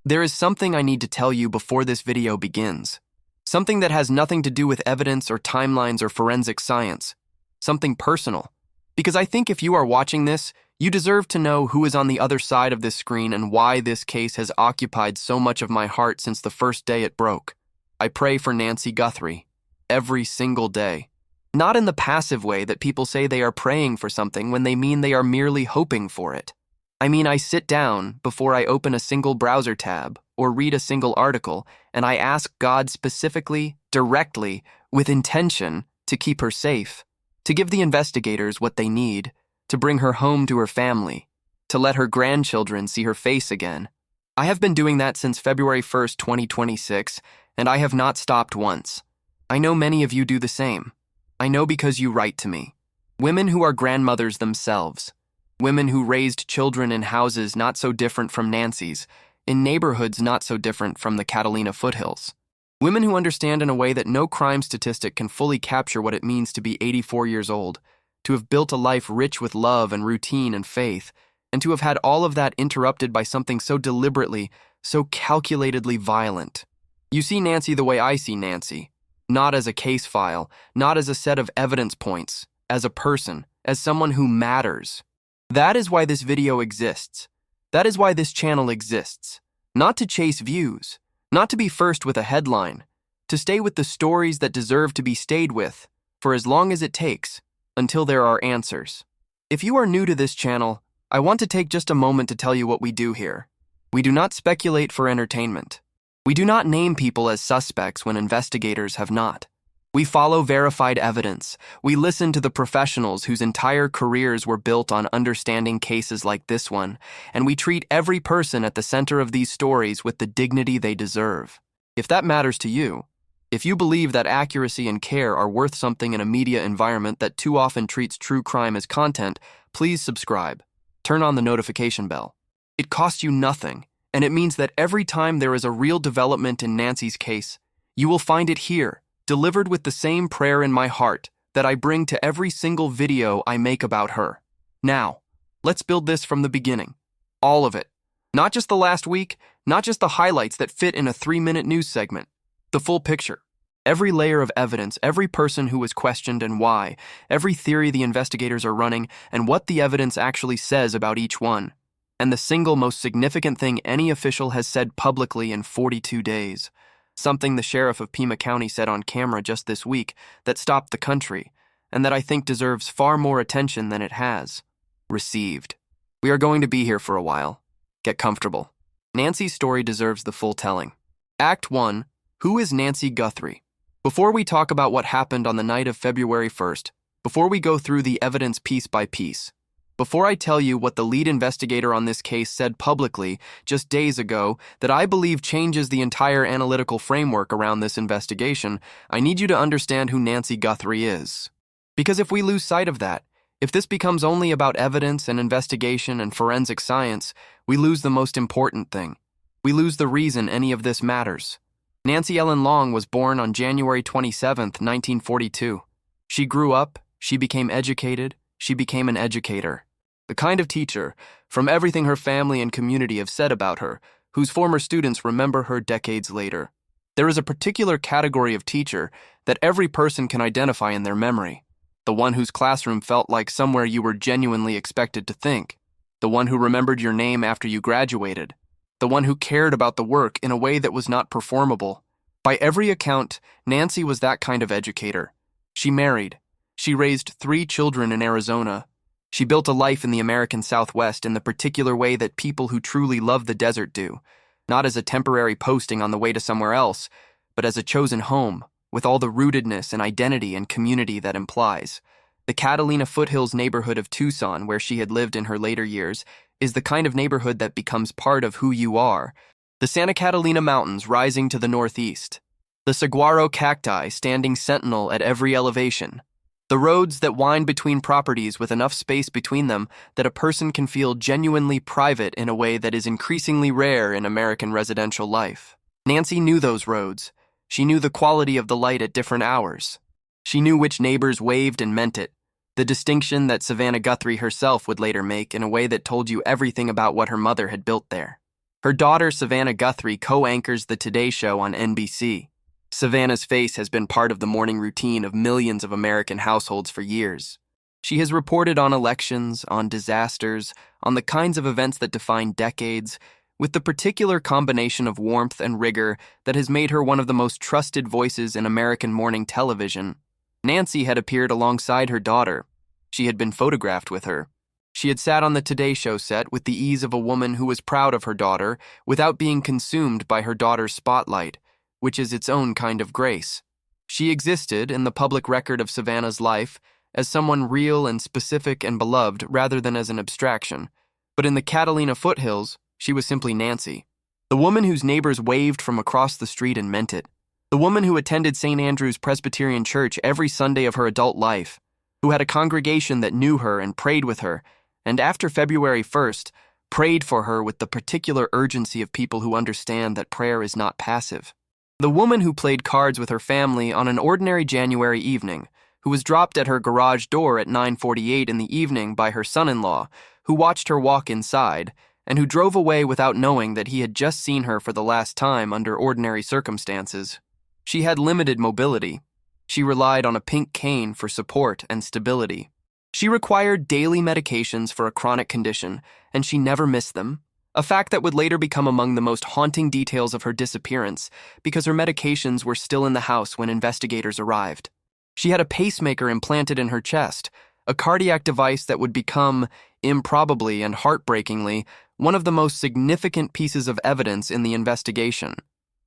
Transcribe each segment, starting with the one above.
There is something I need to tell you before this video begins. Something that has nothing to do with evidence or timelines or forensic science. Something personal. Because I think if you are watching this, you deserve to know who is on the other side of this screen and why this case has occupied so much of my heart since the first day it broke. I pray for Nancy Guthrie. Every single day. Not in the passive way that people say they are praying for something when they mean they are merely hoping for it. I mean, I sit down before I open a single browser tab or read a single article, and I ask God specifically, directly, with intention to keep her safe, to give the investigators what they need, to bring her home to her family, to let her grandchildren see her face again. I have been doing that since February 1st, 2026, and I have not stopped once. I know many of you do the same. I know because you write to me. Women who are grandmothers themselves. Women who raised children in houses not so different from Nancy's, in neighborhoods not so different from the Catalina foothills. Women who understand in a way that no crime statistic can fully capture what it means to be 84 years old, to have built a life rich with love and routine and faith, and to have had all of that interrupted by something so deliberately, so calculatedly violent. You see Nancy the way I see Nancy, not as a case file, not as a set of evidence points, as a person, as someone who matters. That is why this video exists. That is why this channel exists. Not to chase views, not to be first with a headline, to stay with the stories that deserve to be stayed with, for as long as it takes, until there are answers. If you are new to this channel, I want to take just a moment to tell you what we do here. We do not speculate for entertainment. We do not name people as suspects when investigators have not. We follow verified evidence. We listen to the professionals whose entire careers were built on understanding cases like this one, and we treat every person at the center of these stories with the dignity they deserve. If that matters to you, if you believe that accuracy and care are worth something in a media environment that too often treats true crime as content, please subscribe. Turn on the notification bell. It costs you nothing, and it means that every time there is a real development in Nancy's case, you will find it here, delivered with the same prayer in my heart that I bring to every single video I make about her. Now, let's build this from the beginning. All of it. Not just the last week, not just the highlights that fit in a 3-minute news segment. The full picture. Every layer of evidence, every person who was questioned and why, every theory the investigators are running, and what the evidence actually says about each one. And the single most significant thing any official has said publicly in 42 days. Something the sheriff of Pima County said on camera just this week that stopped the country, and that I think deserves far more attention than it has. Received. We are going to be here for a while. Get comfortable. Nancy's story deserves the full telling. Act 1. Who is Nancy Guthrie? Before we talk about what happened on the night of February 1st, before we go through the evidence piece by piece, before I tell you what the lead investigator on this case said publicly just days ago that I believe changes the entire analytical framework around this investigation, I need you to understand who Nancy Guthrie is. Because if we lose sight of that, if this becomes only about evidence and investigation and forensic science, we lose the most important thing. We lose the reason any of this matters. Nancy Ellen Long was born on January 27, 1942. She grew up, she became educated, she became an educator. The kind of teacher, from everything her family and community have said about her, whose former students remember her decades later. There is a particular category of teacher that every person can identify in their memory. The one whose classroom felt like somewhere you were genuinely expected to think. The one who remembered your name after you graduated. The one who cared about the work in a way that was not performable. By every account, Nancy was that kind of educator. She married. She raised 3 children in Arizona. She built a life in the American Southwest in the particular way that people who truly love the desert do, not as a temporary posting on the way to somewhere else, but as a chosen home, with all the rootedness and identity and community that implies. The Catalina foothills neighborhood of Tucson, where she had lived in her later years, is the kind of neighborhood that becomes part of who you are. The Santa Catalina Mountains rising to the northeast. The saguaro cacti standing sentinel at every elevation. The roads that wind between properties with enough space between them that a person can feel genuinely private in a way that is increasingly rare in American residential life. Nancy knew those roads. She knew the quality of the light at different hours. She knew which neighbors waved and meant it, the distinction that Savannah Guthrie herself would later make in a way that told you everything about what her mother had built there. Her daughter, Savannah Guthrie, co-anchors the Today Show on NBC. Savannah's face has been part of the morning routine of millions of American households for years. She has reported on elections, on disasters, on the kinds of events that define decades, with the particular combination of warmth and rigor that has made her one of the most trusted voices in American morning television. Nancy had appeared alongside her daughter. She had been photographed with her. She had sat on the Today Show set with the ease of a woman who was proud of her daughter without being consumed by her daughter's spotlight, which is its own kind of grace. She existed in the public record of Savannah's life as someone real and specific and beloved rather than as an abstraction. But in the Catalina foothills, she was simply Nancy, the woman whose neighbors waved from across the street and meant it, the woman who attended St. Andrew's Presbyterian Church every Sunday of her adult life, who had a congregation that knew her and prayed with her, and after February 1st, prayed for her with the particular urgency of people who understand that prayer is not passive. The woman who played cards with her family on an ordinary January evening, who was dropped at her garage door at 9:48 in the evening by her son-in-law, who watched her walk inside, and who drove away without knowing that he had just seen her for the last time under ordinary circumstances. She had limited mobility. She relied on a pink cane for support and stability. She required daily medications for a chronic condition, and she never missed them, a fact that would later become among the most haunting details of her disappearance because her medications were still in the house when investigators arrived. She had a pacemaker implanted in her chest, a cardiac device that would become, improbably and heartbreakingly, one of the most significant pieces of evidence in the investigation.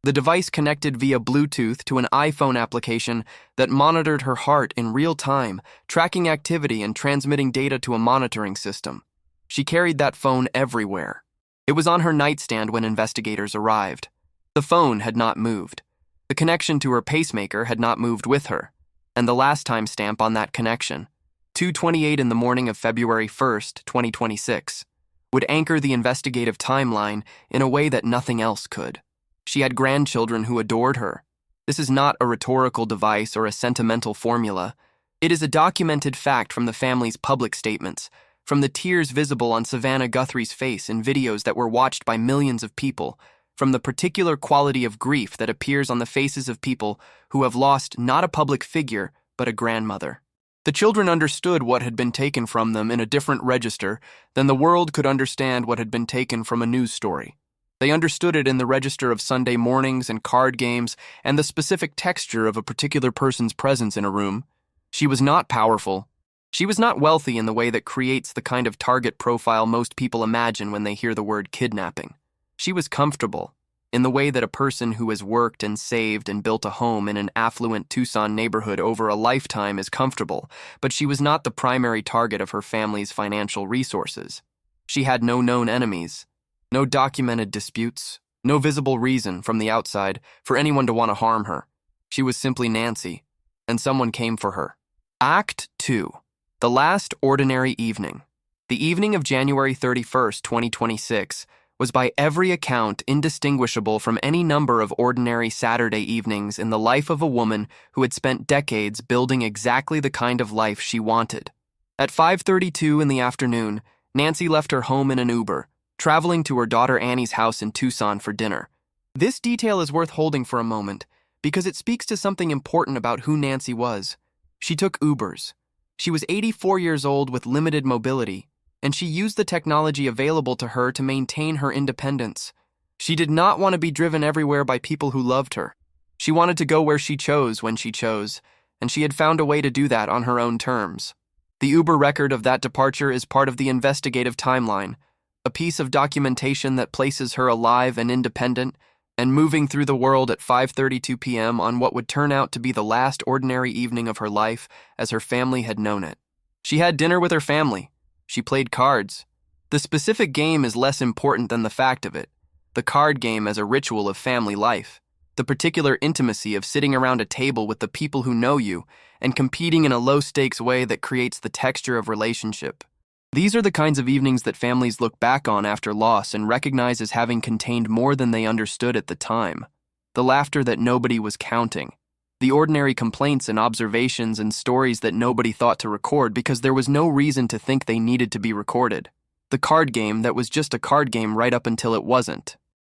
The device connected via Bluetooth to an iPhone application that monitored her heart in real time, tracking activity and transmitting data to a monitoring system. She carried that phone everywhere. It was on her nightstand when investigators arrived. The phone had not moved. The connection to her pacemaker had not moved with her. And the last time stamp on that connection, 2:28 in the morning of February 1st, 2026, would anchor the investigative timeline in a way that nothing else could. She had grandchildren who adored her. This is not a rhetorical device or a sentimental formula. It is a documented fact from the family's public statements, from the tears visible on Savannah Guthrie's face in videos that were watched by millions of people, from the particular quality of grief that appears on the faces of people who have lost not a public figure, but a grandmother. The children understood what had been taken from them in a different register than the world could understand what had been taken from a news story. They understood it in the register of Sunday mornings and card games and the specific texture of a particular person's presence in a room. She was not powerful. She was not wealthy in the way that creates the kind of target profile most people imagine when they hear the word kidnapping. She was comfortable, in the way that a person who has worked and saved and built a home in an affluent Tucson neighborhood over a lifetime is comfortable, but she was not the primary target of her family's financial resources. She had no known enemies, no documented disputes, no visible reason from the outside for anyone to want to harm her. She was simply Nancy, and someone came for her. Act 2. The Last Ordinary Evening. The evening of January 31st, 2026, was by every account indistinguishable from any number of ordinary Saturday evenings in the life of a woman who had spent decades building exactly the kind of life she wanted. At 5:32 in the afternoon, Nancy left her home in an Uber, traveling to her daughter Annie's house in Tucson for dinner. This detail is worth holding for a moment because it speaks to something important about who Nancy was. She took Ubers. She was 84 years old with limited mobility, and she used the technology available to her to maintain her independence. She did not want to be driven everywhere by people who loved her. She wanted to go where she chose when she chose, and she had found a way to do that on her own terms. The Uber record of that departure is part of the investigative timeline, a piece of documentation that places her alive and independent and moving through the world at 5:32 p.m. on what would turn out to be the last ordinary evening of her life as her family had known it. She had dinner with her family. She played cards. The specific game is less important than the fact of it. The card game as a ritual of family life. The particular intimacy of sitting around a table with the people who know you and competing in a low-stakes way that creates the texture of relationship. These are the kinds of evenings that families look back on after loss and recognize as having contained more than they understood at the time. The laughter that nobody was counting. The ordinary complaints and observations and stories that nobody thought to record because there was no reason to think they needed to be recorded. The card game that was just a card game right up until it wasn't.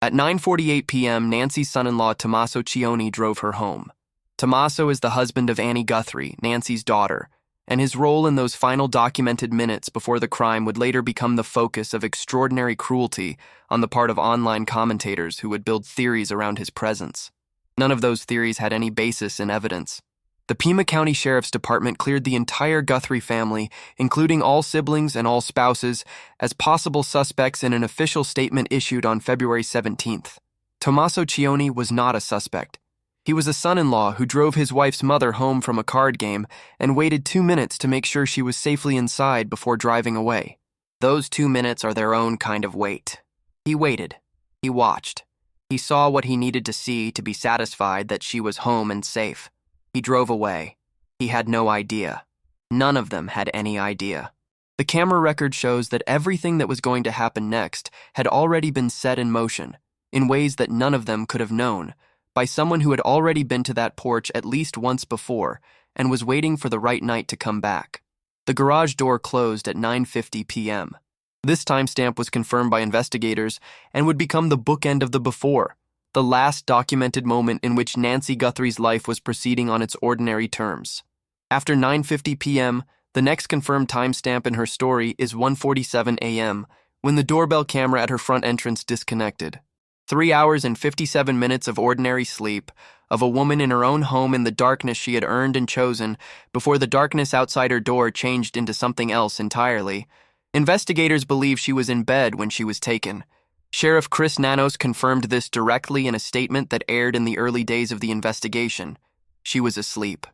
At 9:48 p.m., Nancy's son-in-law Tommaso Cioni drove her home. Tommaso is the husband of Annie Guthrie, Nancy's daughter, and his role in those final documented minutes before the crime would later become the focus of extraordinary cruelty on the part of online commentators who would build theories around his presence. None of those theories had any basis in evidence. The Pima County Sheriff's Department cleared the entire Guthrie family, including all siblings and all spouses, as possible suspects in an official statement issued on February 17th. Tommaso Cioni was not a suspect. He was a son-in-law who drove his wife's mother home from a card game and waited 2 minutes to make sure she was safely inside before driving away. Those 2 minutes are their own kind of wait. He waited. He watched. He saw what he needed to see to be satisfied that she was home and safe. He drove away. He had no idea. None of them had any idea. The camera record shows that everything that was going to happen next had already been set in motion, in ways that none of them could have known, by someone who had already been to that porch at least once before and was waiting for the right night to come back. The garage door closed at 9:50 p.m. This timestamp was confirmed by investigators and would become the bookend of the before, the last documented moment in which Nancy Guthrie's life was proceeding on its ordinary terms. After 9:50 p.m., the next confirmed timestamp in her story is 1:47 a.m., when the doorbell camera at her front entrance disconnected. 3 hours and 57 minutes of ordinary sleep, of a woman in her own home in the darkness she had earned and chosen, before the darkness outside her door changed into something else entirely. Investigators believe she was in bed when she was taken. Sheriff Chris Nanos confirmed this directly in a statement that aired in the early days of the investigation. She was asleep.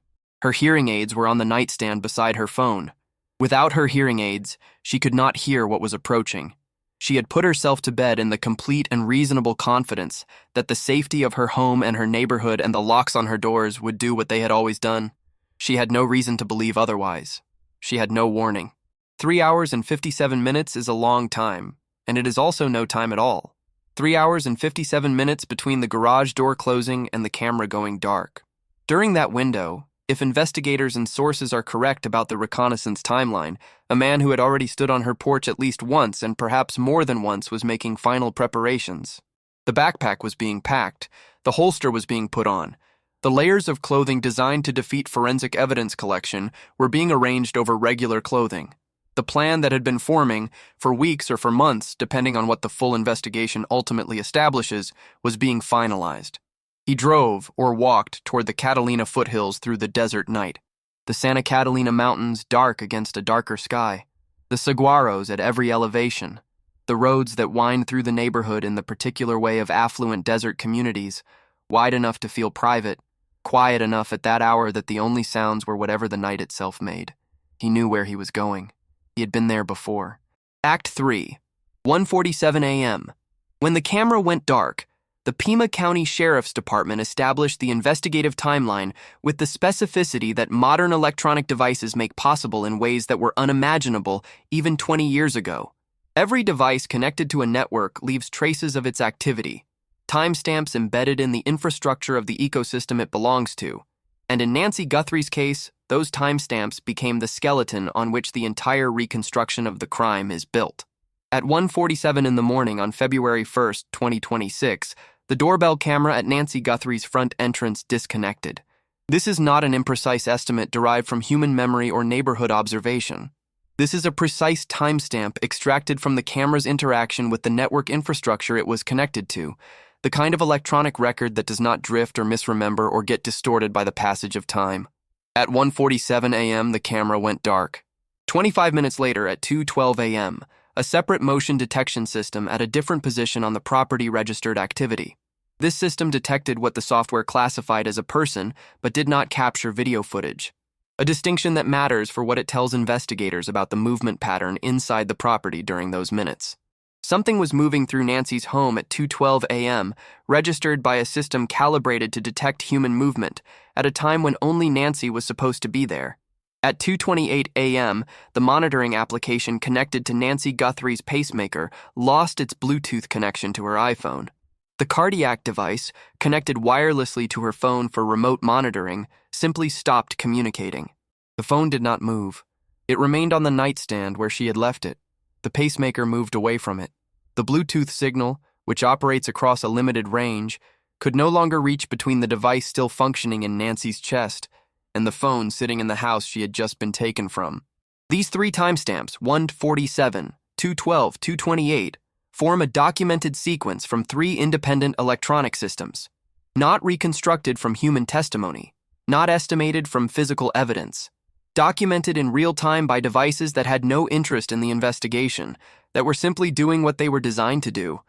Her hearing aids were on the nightstand beside her phone. Without her hearing aids, she could not hear what was approaching. She had put herself to bed in the complete and reasonable confidence that the safety of her home and her neighborhood and the locks on her doors would do what they had always done. She had no reason to believe otherwise. She had no warning. 3 hours and 57 minutes is a long time, and it is also no time at all. 3 hours and 57 minutes between the garage door closing and the camera going dark. During that window, if investigators and sources are correct about the reconnaissance timeline, a man who had already stood on her porch at least once and perhaps more than once was making final preparations. The backpack was being packed, the holster was being put on. The layers of clothing designed to defeat forensic evidence collection were being arranged over regular clothing. The plan that had been forming, for weeks or for months, depending on what the full investigation ultimately establishes, was being finalized. He drove or walked toward the Catalina foothills through the desert night. The Santa Catalina Mountains dark against a darker sky. The saguaros at every elevation. The roads that wind through the neighborhood in the particular way of affluent desert communities, wide enough to feel private, quiet enough at that hour that the only sounds were whatever the night itself made. He knew where he was going. He had been there before. Act 3, 1:47 a.m. When the camera went dark, the Pima County Sheriff's Department established the investigative timeline with the specificity that modern electronic devices make possible in ways that were unimaginable even 20 years ago. Every device connected to a network leaves traces of its activity, timestamps embedded in the infrastructure of the ecosystem it belongs to. And in Nancy Guthrie's case, those timestamps became the skeleton on which the entire reconstruction of the crime is built. At 1:47 in the morning on February 1st, 2026, the doorbell camera at Nancy Guthrie's front entrance disconnected. This is not an imprecise estimate derived from human memory or neighborhood observation. This is a precise timestamp extracted from the camera's interaction with the network infrastructure it was connected to, the kind of electronic record that does not drift or misremember or get distorted by the passage of time. At 1:47 a.m., the camera went dark. 25 minutes later, at 2:12 a.m., a separate motion detection system at a different position on the property registered activity. This system detected what the software classified as a person, but did not capture video footage. A distinction that matters for what it tells investigators about the movement pattern inside the property during those minutes. Something was moving through Nancy's home at 2:12 a.m., registered by a system calibrated to detect human movement at a time when only Nancy was supposed to be there. At 2:28 a.m., the monitoring application connected to Nancy Guthrie's pacemaker lost its Bluetooth connection to her iPhone. The cardiac device, connected wirelessly to her phone for remote monitoring, simply stopped communicating. The phone did not move. It remained on the nightstand where she had left it. The pacemaker moved away from it. The Bluetooth signal, which operates across a limited range, could no longer reach between the device still functioning in Nancy's chest and the phone sitting in the house she had just been taken from. These three timestamps, 1:47, 2:12, 2:28, form a documented sequence from three independent electronic systems, not reconstructed from human testimony, not estimated from physical evidence, documented in real time by devices that had no interest in the investigation, that were simply doing what they were designed to do,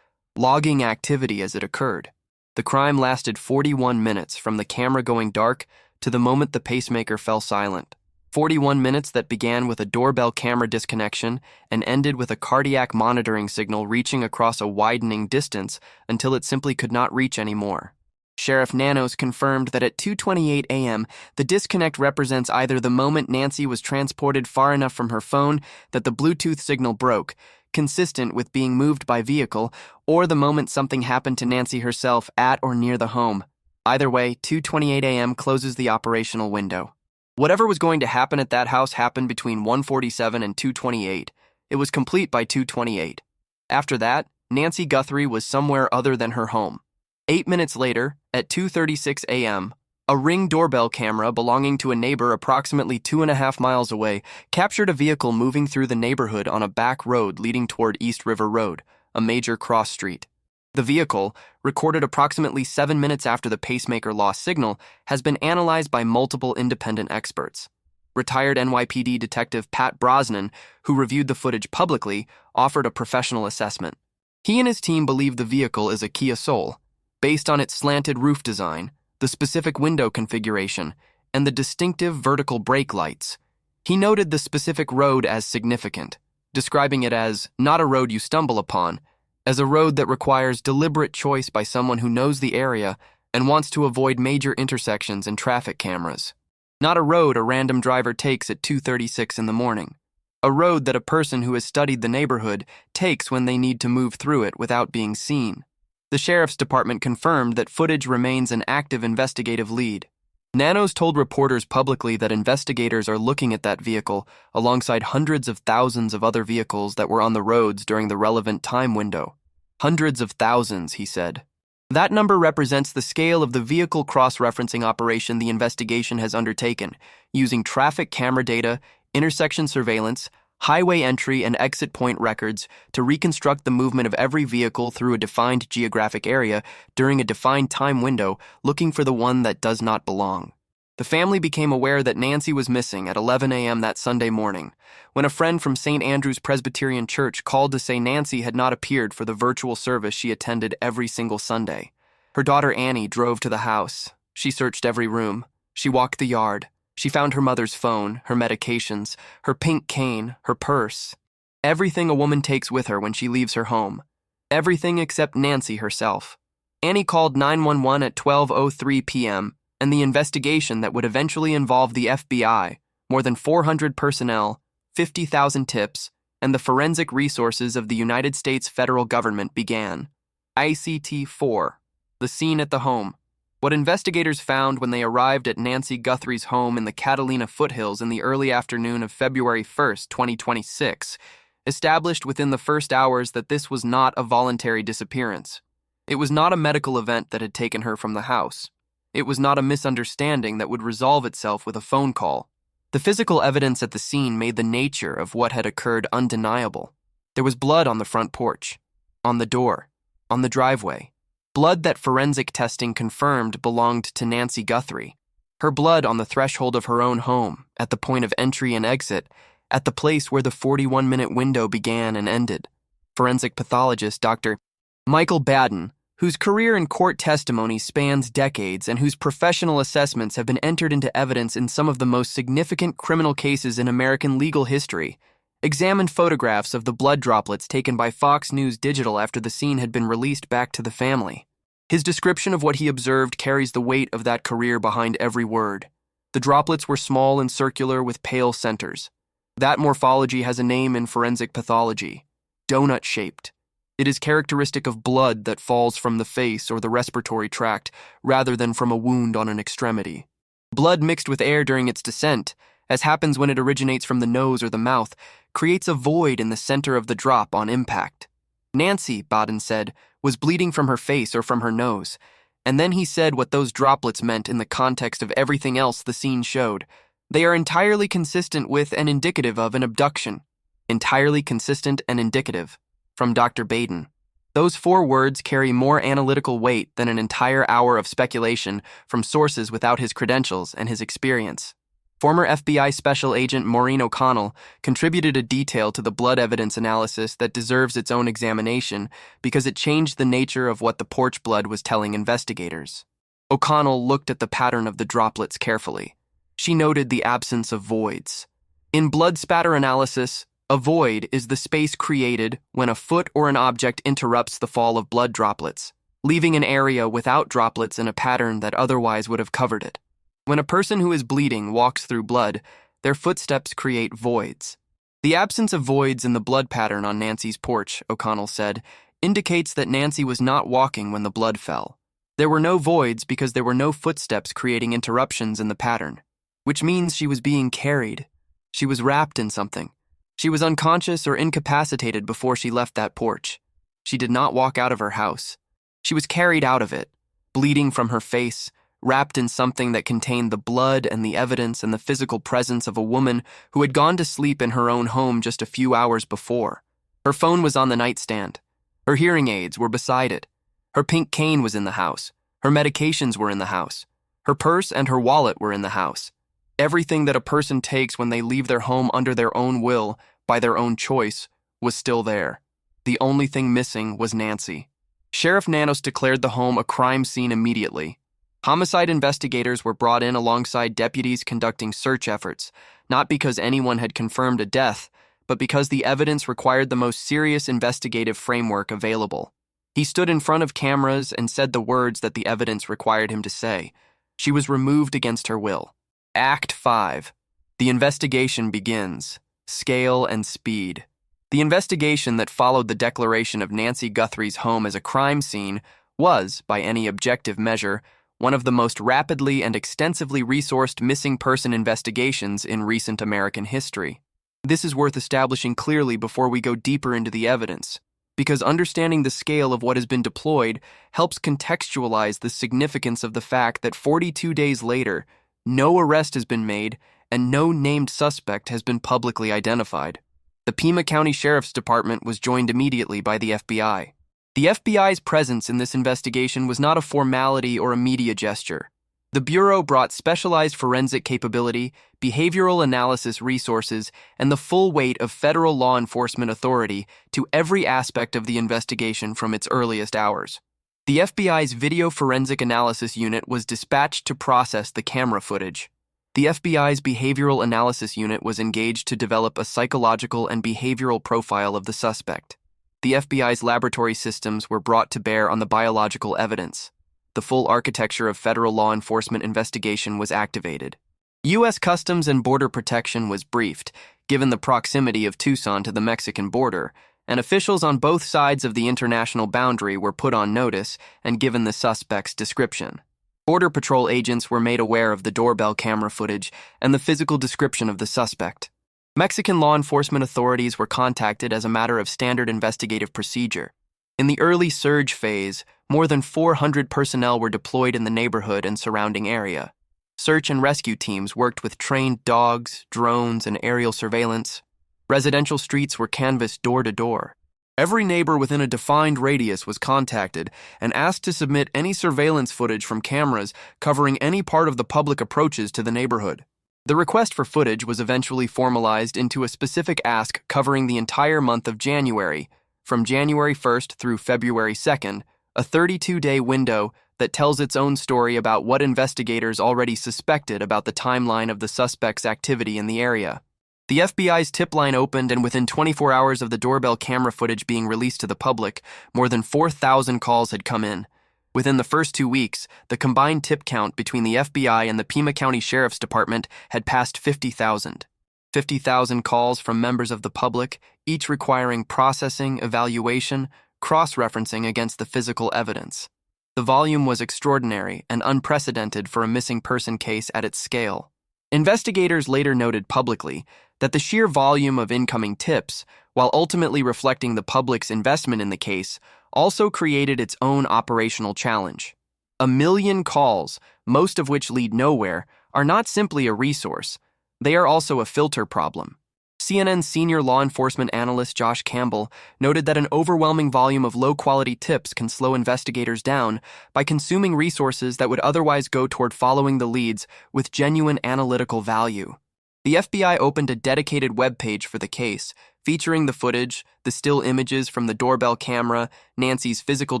logging activity as it occurred. The crime lasted 41 minutes from the camera going dark to the moment the pacemaker fell silent. 41 minutes that began with a doorbell camera disconnection and ended with a cardiac monitoring signal reaching across a widening distance until it simply could not reach anymore. Sheriff Nanos confirmed that at 2:28 a.m., the disconnect represents either the moment Nancy was transported far enough from her phone that the Bluetooth signal broke, consistent with being moved by vehicle, or the moment something happened to Nancy herself at or near the home. Either way, 2:28 a.m. closes the operational window. Whatever was going to happen at that house happened between 1:47 and 2:28. It was complete by 2:28. After that, Nancy Guthrie was somewhere other than her home. 8 minutes later, at 2:36 a.m., a Ring doorbell camera belonging to a neighbor approximately 2.5 miles away captured a vehicle moving through the neighborhood on a back road leading toward East River Road, a major cross street. The vehicle, recorded approximately 7 minutes after the pacemaker lost signal, has been analyzed by multiple independent experts. Retired NYPD Detective Pat Brosnan, who reviewed the footage publicly, offered a professional assessment. He and his team believe the vehicle is a Kia Soul, based on its slanted roof design, the specific window configuration, and the distinctive vertical brake lights. He noted the specific road as significant, describing it as not a road you stumble upon, as a road that requires deliberate choice by someone who knows the area and wants to avoid major intersections and traffic cameras. Not a road a random driver takes at 2:36 in the morning. A road that a person who has studied the neighborhood takes when they need to move through it without being seen. The sheriff's department confirmed that footage remains an active investigative lead. Nanos told reporters publicly that investigators are looking at that vehicle alongside hundreds of thousands of other vehicles that were on the roads during the relevant time window. Hundreds of thousands, he said. That number represents the scale of the vehicle cross-referencing operation the investigation has undertaken, using traffic camera data, intersection surveillance, highway entry and exit point records to reconstruct the movement of every vehicle through a defined geographic area during a defined time window, looking for the one that does not belong. The family became aware that Nancy was missing at 11 a.m. that Sunday morning, when a friend from St. Andrew's Presbyterian Church called to say Nancy had not appeared for the virtual service she attended every single Sunday. Her daughter Annie drove to the house. She searched every room. She walked the yard. She found her mother's phone, her medications, her pink cane, her purse. Everything a woman takes with her when she leaves her home. Everything except Nancy herself. Annie called 911 at 12:03 p.m., and the investigation that would eventually involve the FBI, more than 400 personnel, 50,000 tips, and the forensic resources of the United States federal government began. ICT-4, the scene at the home. What investigators found when they arrived at Nancy Guthrie's home in the Catalina foothills in the early afternoon of February 1, 2026, established within the first hours that this was not a voluntary disappearance. It was not a medical event that had taken her from the house. It was not a misunderstanding that would resolve itself with a phone call. The physical evidence at the scene made the nature of what had occurred undeniable. There was blood on the front porch, on the door, on the driveway. Blood that forensic testing confirmed belonged to Nancy Guthrie. Her blood on the threshold of her own home, at the point of entry and exit, at the place where the 41-minute window began and ended. Forensic pathologist Dr. Michael Baden, whose career in court testimony spans decades and whose professional assessments have been entered into evidence in some of the most significant criminal cases in American legal history, examined photographs of the blood droplets taken by Fox News Digital after the scene had been released back to the family. His description of what he observed carries the weight of that career behind every word. The droplets were small and circular with pale centers. That morphology has a name in forensic pathology: donut-shaped. It is characteristic of blood that falls from the face or the respiratory tract rather than from a wound on an extremity. Blood mixed with air during its descent, as happens when it originates from the nose or the mouth, creates a void in the center of the drop on impact. Nancy, Baden said, was bleeding from her face or from her nose, and then he said what those droplets meant in the context of everything else the scene showed. They are entirely consistent with and indicative of an abduction. Entirely consistent and indicative. From Dr. Baden. Those 4 words carry more analytical weight than an entire hour of speculation from sources without his credentials and his experience. Former FBI Special Agent Maureen O'Connell contributed a detail to the blood evidence analysis that deserves its own examination because it changed the nature of what the porch blood was telling investigators. O'Connell looked at the pattern of the droplets carefully. She noted the absence of voids. In blood spatter analysis, a void is the space created when a foot or an object interrupts the fall of blood droplets, leaving an area without droplets in a pattern that otherwise would have covered it. When a person who is bleeding walks through blood, their footsteps create voids. The absence of voids in the blood pattern on Nancy's porch, O'Connell said, indicates that Nancy was not walking when the blood fell. There were no voids because there were no footsteps creating interruptions in the pattern, which means she was being carried. She was wrapped in something. She was unconscious or incapacitated before she left that porch. She did not walk out of her house. She was carried out of it, bleeding from her face, wrapped in something that contained the blood and the evidence and the physical presence of a woman who had gone to sleep in her own home just a few hours before. Her phone was on the nightstand. Her hearing aids were beside it. Her pink cane was in the house. Her medications were in the house. Her purse and her wallet were in the house. Everything that a person takes when they leave their home under their own will, by their own choice, was still there. The only thing missing was Nancy. Sheriff Nanos declared the home a crime scene immediately. Homicide investigators were brought in alongside deputies conducting search efforts, not because anyone had confirmed a death, but because the evidence required the most serious investigative framework available. He stood in front of cameras and said the words that the evidence required him to say. She was removed against her will. Act 5. The investigation begins. Scale and speed. The investigation that followed the declaration of Nancy Guthrie's home as a crime scene was, by any objective measure, one of the most rapidly and extensively resourced missing person investigations in recent American history. This is worth establishing clearly before we go deeper into the evidence, because understanding the scale of what has been deployed helps contextualize the significance of the fact that 42 days later, no arrest has been made and no named suspect has been publicly identified. The Pima County Sheriff's Department was joined immediately by the FBI. The FBI's presence in this investigation was not a formality or a media gesture. The Bureau brought specialized forensic capability, behavioral analysis resources, and the full weight of federal law enforcement authority to every aspect of the investigation from its earliest hours. The FBI's Video Forensic Analysis Unit was dispatched to process the camera footage. The FBI's Behavioral Analysis Unit was engaged to develop a psychological and behavioral profile of the suspect. The FBI's laboratory systems were brought to bear on the biological evidence. The full architecture of federal law enforcement investigation was activated. U.S. Customs and Border Protection was briefed, given the proximity of Tucson to the Mexican border, and officials on both sides of the international boundary were put on notice and given the suspect's description. Border Patrol agents were made aware of the doorbell camera footage and the physical description of the suspect. Mexican law enforcement authorities were contacted as a matter of standard investigative procedure. In the early surge phase, more than 400 personnel were deployed in the neighborhood and surrounding area. Search and rescue teams worked with trained dogs, drones, and aerial surveillance. Residential streets were canvassed door to door. Every neighbor within a defined radius was contacted and asked to submit any surveillance footage from cameras covering any part of the public approaches to the neighborhood. The request for footage was eventually formalized into a specific ask covering the entire month of January, from January 1st through February 2nd, a 32-day window that tells its own story about what investigators already suspected about the timeline of the suspect's activity in the area. The FBI's tip line opened, and within 24 hours of the doorbell camera footage being released to the public, more than 4,000 calls had come in. Within the first 2 weeks, the combined tip count between the FBI and the Pima County Sheriff's Department had passed 50,000. 50,000 calls from members of the public, each requiring processing, evaluation, cross-referencing against the physical evidence. The volume was extraordinary and unprecedented for a missing person case at its scale. Investigators later noted publicly that the sheer volume of incoming tips, while ultimately reflecting the public's investment in the case, also created its own operational challenge. 1,000,000 calls, most of which lead nowhere, are not simply a resource. They are also a filter problem. CNN's senior law enforcement analyst Josh Campbell noted that an overwhelming volume of low-quality tips can slow investigators down by consuming resources that would otherwise go toward following the leads with genuine analytical value. The FBI opened a dedicated webpage for the case, featuring the footage, the still images from the doorbell camera, Nancy's physical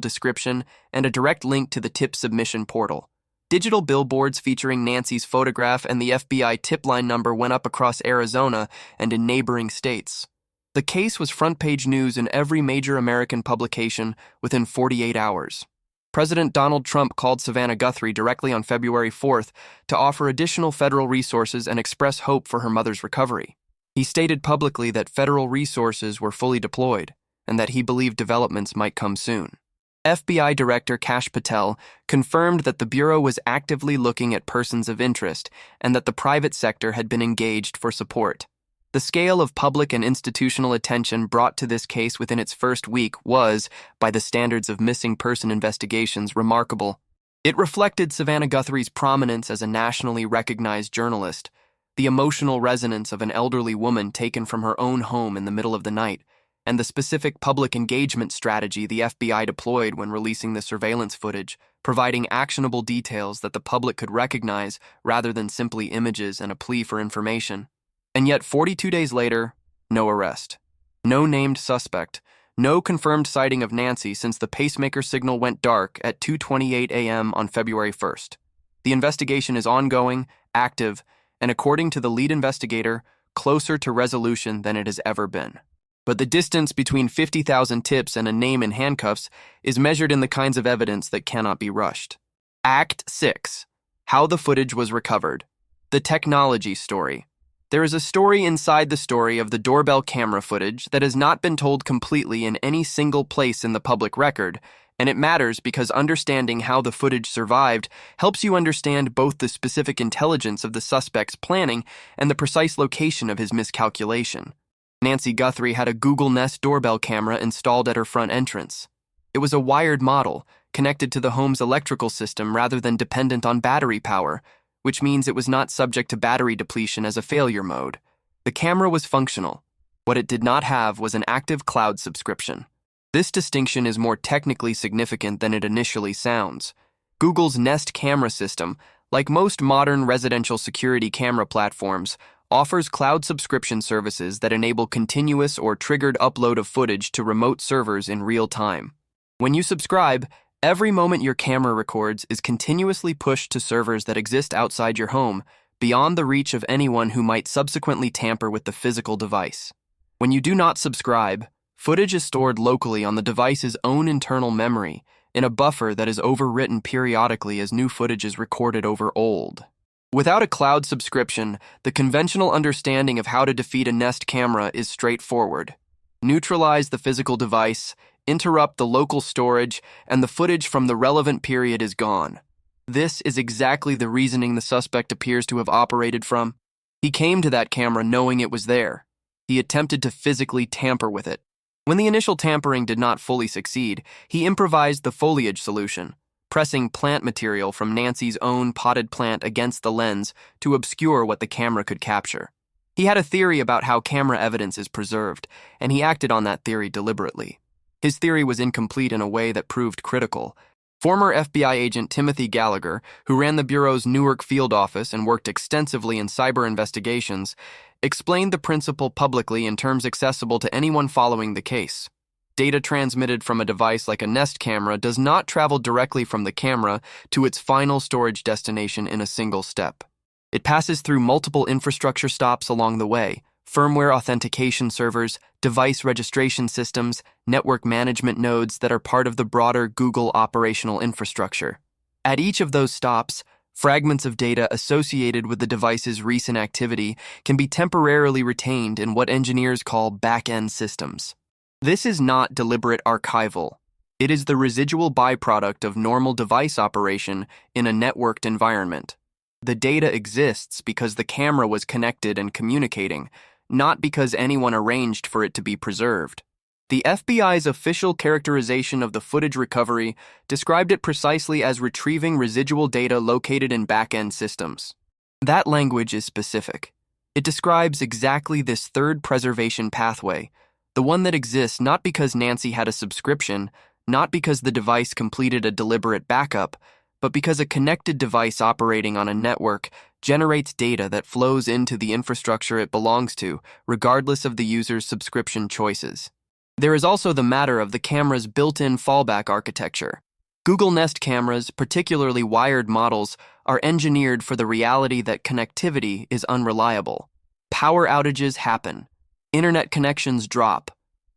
description, and a direct link to the tip submission portal. Digital billboards featuring Nancy's photograph and the FBI tip line number went up across Arizona and in neighboring states. The case was front-page news in every major American publication within 48 hours. President Donald Trump called Savannah Guthrie directly on February 4th to offer additional federal resources and express hope for her mother's recovery. He stated publicly that federal resources were fully deployed and that he believed developments might come soon. FBI Director Kash Patel confirmed that the Bureau was actively looking at persons of interest and that the private sector had been engaged for support. The scale of public and institutional attention brought to this case within its first week was, by the standards of missing person investigations, remarkable. It reflected Savannah Guthrie's prominence as a nationally recognized journalist, the emotional resonance of an elderly woman taken from her own home in the middle of the night, and the specific public engagement strategy the FBI deployed when releasing the surveillance footage, providing actionable details that the public could recognize rather than simply images and a plea for information. And yet 42 days later, no arrest. No named suspect. No confirmed sighting of Nancy since the pacemaker signal went dark at 2:28 a.m. on February 1st. The investigation is ongoing, active, and according to the lead investigator, closer to resolution than it has ever been. But the distance between 50,000 tips and a name in handcuffs is measured in the kinds of evidence that cannot be rushed. Act 6. How the footage was recovered. The technology story. There is a story inside the story of the doorbell camera footage that has not been told completely in any single place in the public record, and it matters because understanding how the footage survived helps you understand both the specific intelligence of the suspect's planning and the precise location of his miscalculation. Nancy Guthrie had a Google Nest doorbell camera installed at her front entrance. It was a wired model, connected to the home's electrical system rather than dependent on battery power, which means it was not subject to battery depletion as a failure mode. The camera was functional. What it did not have was an active cloud subscription. This distinction is more technically significant than it initially sounds. Google's Nest camera system, like most modern residential security camera platforms, offers cloud subscription services that enable continuous or triggered upload of footage to remote servers in real time. When you subscribe, every moment your camera records is continuously pushed to servers that exist outside your home, beyond the reach of anyone who might subsequently tamper with the physical device. When you do not subscribe, footage is stored locally on the device's own internal memory, in a buffer that is overwritten periodically as new footage is recorded over old. Without a cloud subscription, the conventional understanding of how to defeat a Nest camera is straightforward. Neutralize the physical device, interrupt the local storage, and the footage from the relevant period is gone. This is exactly the reasoning the suspect appears to have operated from. He came to that camera knowing it was there. He attempted to physically tamper with it. When the initial tampering did not fully succeed, he improvised the foliage solution, pressing plant material from Nancy's own potted plant against the lens to obscure what the camera could capture. He had a theory about how camera evidence is preserved, and he acted on that theory deliberately. His theory was incomplete in a way that proved critical. Former FBI agent Timothy Gallagher, who ran the Bureau's Newark field office and worked extensively in cyber investigations, explained the principle publicly in terms accessible to anyone following the case. Data transmitted from a device like a Nest camera does not travel directly from the camera to its final storage destination in a single step. It passes through multiple infrastructure stops along the way: firmware authentication servers, device registration systems, network management nodes that are part of the broader Google operational infrastructure. At each of those stops, fragments of data associated with the device's recent activity can be temporarily retained in what engineers call back-end systems. This is not deliberate archival. It is the residual byproduct of normal device operation in a networked environment. The data exists because the camera was connected and communicating, not because anyone arranged for it to be preserved. The FBI's official characterization of the footage recovery described it precisely as retrieving residual data located in back-end systems. That language is specific. It describes exactly this third preservation pathway, the one that exists not because Nancy had a subscription, not because the device completed a deliberate backup, but because a connected device operating on a network generates data that flows into the infrastructure it belongs to, regardless of the user's subscription choices. There is also the matter of the camera's built-in fallback architecture. Google Nest cameras, particularly wired models, are engineered for the reality that connectivity is unreliable. Power outages happen. Internet connections drop.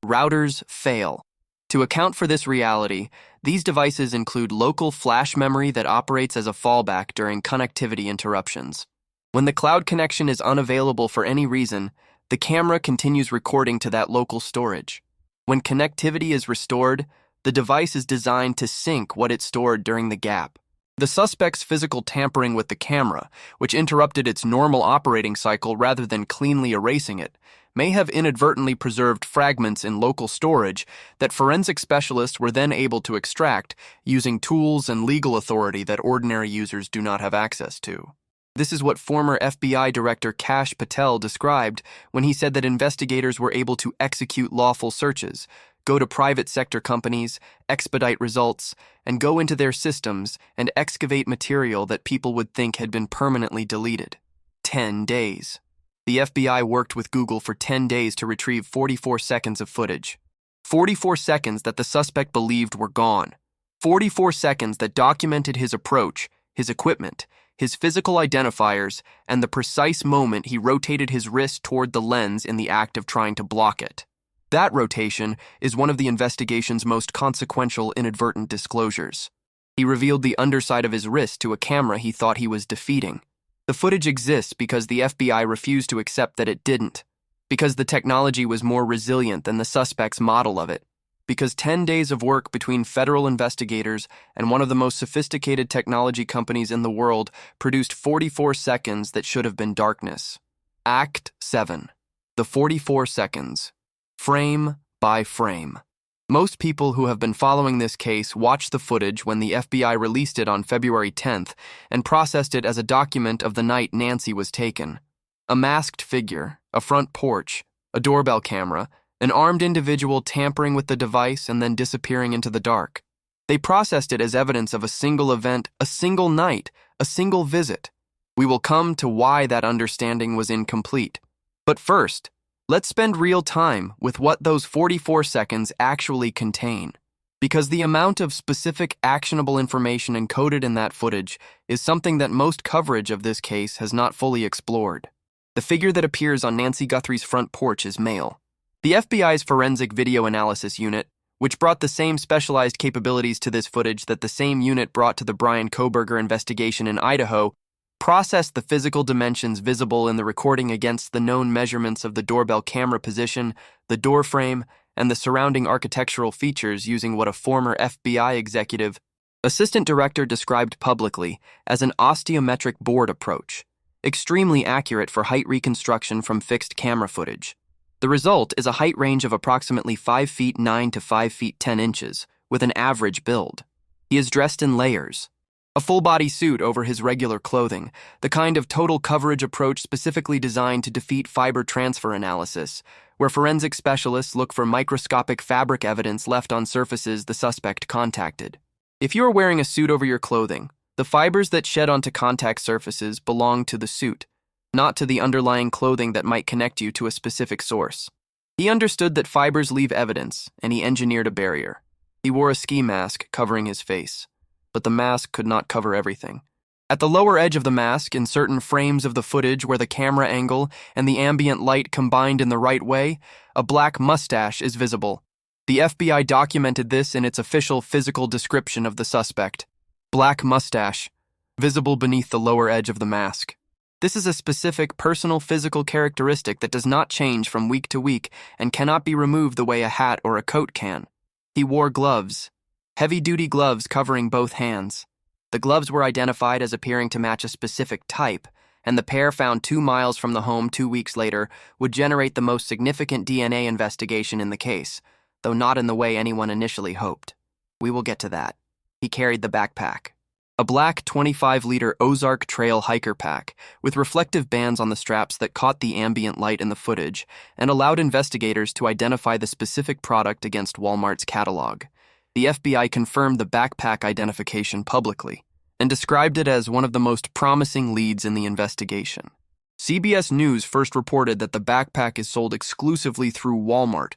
Routers fail. To account for this reality, these devices include local flash memory that operates as a fallback during connectivity interruptions. When the cloud connection is unavailable for any reason, the camera continues recording to that local storage. When connectivity is restored, the device is designed to sync what it stored during the gap. The suspect's physical tampering with the camera, which interrupted its normal operating cycle rather than cleanly erasing it, may have inadvertently preserved fragments in local storage that forensic specialists were then able to extract using tools and legal authority that ordinary users do not have access to. This is what former FBI Director Kash Patel described when he said that investigators were able to execute lawful searches, go to private sector companies, expedite results, and go into their systems and excavate material that people would think had been permanently deleted. 10 days. The FBI worked with Google for 10 days to retrieve 44 seconds of footage. 44 seconds that the suspect believed were gone. 44 seconds that documented his approach, his equipment, his physical identifiers, and the precise moment he rotated his wrist toward the lens in the act of trying to block it. That rotation is one of the investigation's most consequential inadvertent disclosures. He revealed the underside of his wrist to a camera he thought he was defeating. The footage exists because the FBI refused to accept that it didn't, because the technology was more resilient than the suspect's model of it, because 10 days of work between federal investigators and one of the most sophisticated technology companies in the world produced 44 seconds that should have been darkness. Act 7. The 44 seconds. Frame by frame. Most people who have been following this case watched the footage when the FBI released it on February 10th and processed it as a document of the night Nancy was taken. A masked figure, a front porch, a doorbell camera, an armed individual tampering with the device and then disappearing into the dark. They processed it as evidence of a single event, a single night, a single visit. We will come to why that understanding was incomplete. But first, let's spend real time with what those 44 seconds actually contain. Because the amount of specific actionable information encoded in that footage is something that most coverage of this case has not fully explored. The figure that appears on Nancy Guthrie's front porch is male. The FBI's Forensic Video Analysis Unit, which brought the same specialized capabilities to this footage that the same unit brought to the Brian Koberger investigation in Idaho, processed the physical dimensions visible in the recording against the known measurements of the doorbell camera position, the door frame, and the surrounding architectural features using what a former FBI executive, assistant director described publicly as an osteometric board approach, extremely accurate for height reconstruction from fixed camera footage. The result is a height range of approximately 5 feet 9 to 5 feet 10 inches, with an average build. He is dressed in layers. A full-body suit over his regular clothing, the kind of total coverage approach specifically designed to defeat fiber transfer analysis, where forensic specialists look for microscopic fabric evidence left on surfaces the suspect contacted. If you are wearing a suit over your clothing, the fibers that shed onto contact surfaces belong to the suit, not to the underlying clothing that might connect you to a specific source. He understood that fibers leave evidence, and he engineered a barrier. He wore a ski mask covering his face, but the mask could not cover everything. At the lower edge of the mask, in certain frames of the footage where the camera angle and the ambient light combined in the right way, a black mustache is visible. The FBI documented this in its official physical description of the suspect. Black mustache, visible beneath the lower edge of the mask. This is a specific personal physical characteristic that does not change from week to week and cannot be removed the way a hat or a coat can. He wore gloves, heavy-duty gloves covering both hands. The gloves were identified as appearing to match a specific type, and the pair found 2 miles from the home 2 weeks later would generate the most significant DNA investigation in the case, though not in the way anyone initially hoped. We will get to that. He carried the backpack. A black 25-liter Ozark Trail hiker pack with reflective bands on the straps that caught the ambient light in the footage and allowed investigators to identify the specific product against Walmart's catalog. The FBI confirmed the backpack identification publicly and described it as one of the most promising leads in the investigation. CBS News first reported that the backpack is sold exclusively through Walmart,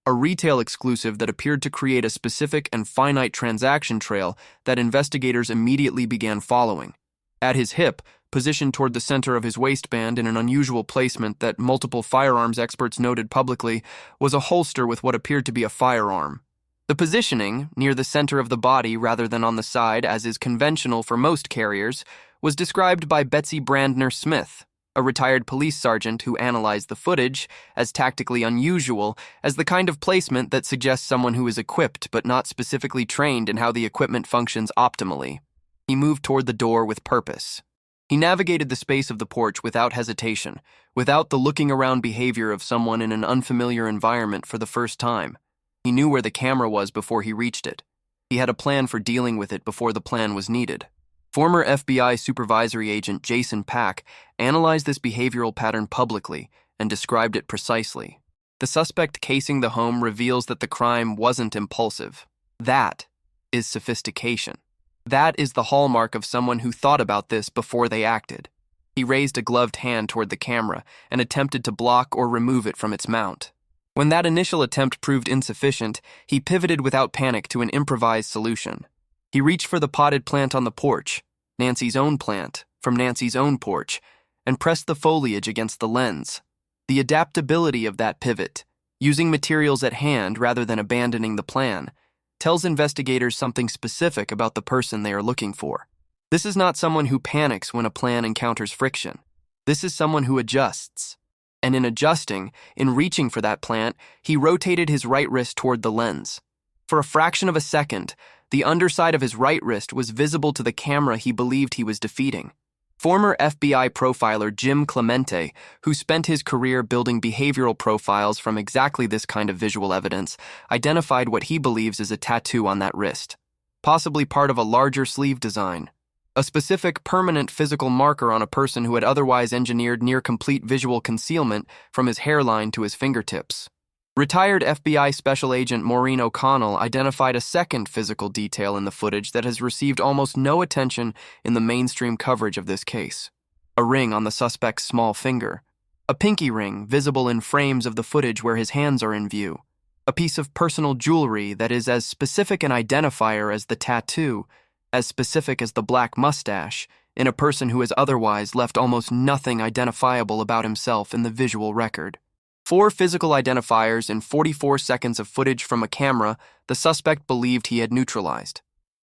a retail exclusive that appeared to create a specific and finite transaction trail that investigators immediately began following. At his hip, positioned toward the center of his waistband in an unusual placement that multiple firearms experts noted publicly, was a holster with what appeared to be a firearm. The positioning, near the center of the body rather than on the side as is conventional for most carriers, was described by Betsy Brandner Smith, a retired police sergeant who analyzed the footage, as tactically unusual as the kind of placement that suggests someone who is equipped but not specifically trained in how the equipment functions optimally. He moved toward the door with purpose. He navigated the space of the porch without hesitation, without the looking around behavior of someone in an unfamiliar environment for the first time. He knew where the camera was before he reached it. He had a plan for dealing with it before the plan was needed. Former FBI supervisory agent Jason Pack analyzed this behavioral pattern publicly and described it precisely. The suspect casing the home reveals that the crime wasn't impulsive. That is sophistication. That is the hallmark of someone who thought about this before they acted. He raised a gloved hand toward the camera and attempted to block or remove it from its mount. When that initial attempt proved insufficient, he pivoted without panic to an improvised solution. He reached for the potted plant on the porch, Nancy's own plant, from Nancy's own porch, and pressed the foliage against the lens. The adaptability of that pivot, using materials at hand rather than abandoning the plan, tells investigators something specific about the person they are looking for. This is not someone who panics when a plan encounters friction. This is someone who adjusts. And in adjusting, in reaching for that plant, he rotated his right wrist toward the lens. For a fraction of a second, the underside of his right wrist was visible to the camera he believed he was defeating. Former FBI profiler Jim Clemente, who spent his career building behavioral profiles from exactly this kind of visual evidence, identified what he believes is a tattoo on that wrist, possibly part of a larger sleeve design, a specific permanent physical marker on a person who had otherwise engineered near-complete visual concealment from his hairline to his fingertips. Retired FBI Special Agent Maureen O'Connell identified a second physical detail in the footage that has received almost no attention in the mainstream coverage of this case. A ring on the suspect's small finger. A pinky ring visible in frames of the footage where his hands are in view. A piece of personal jewelry that is as specific an identifier as the tattoo, as specific as the black mustache, in a person who has otherwise left almost nothing identifiable about himself in the visual record. 4 physical identifiers in 44 seconds of footage from a camera the suspect believed he had neutralized.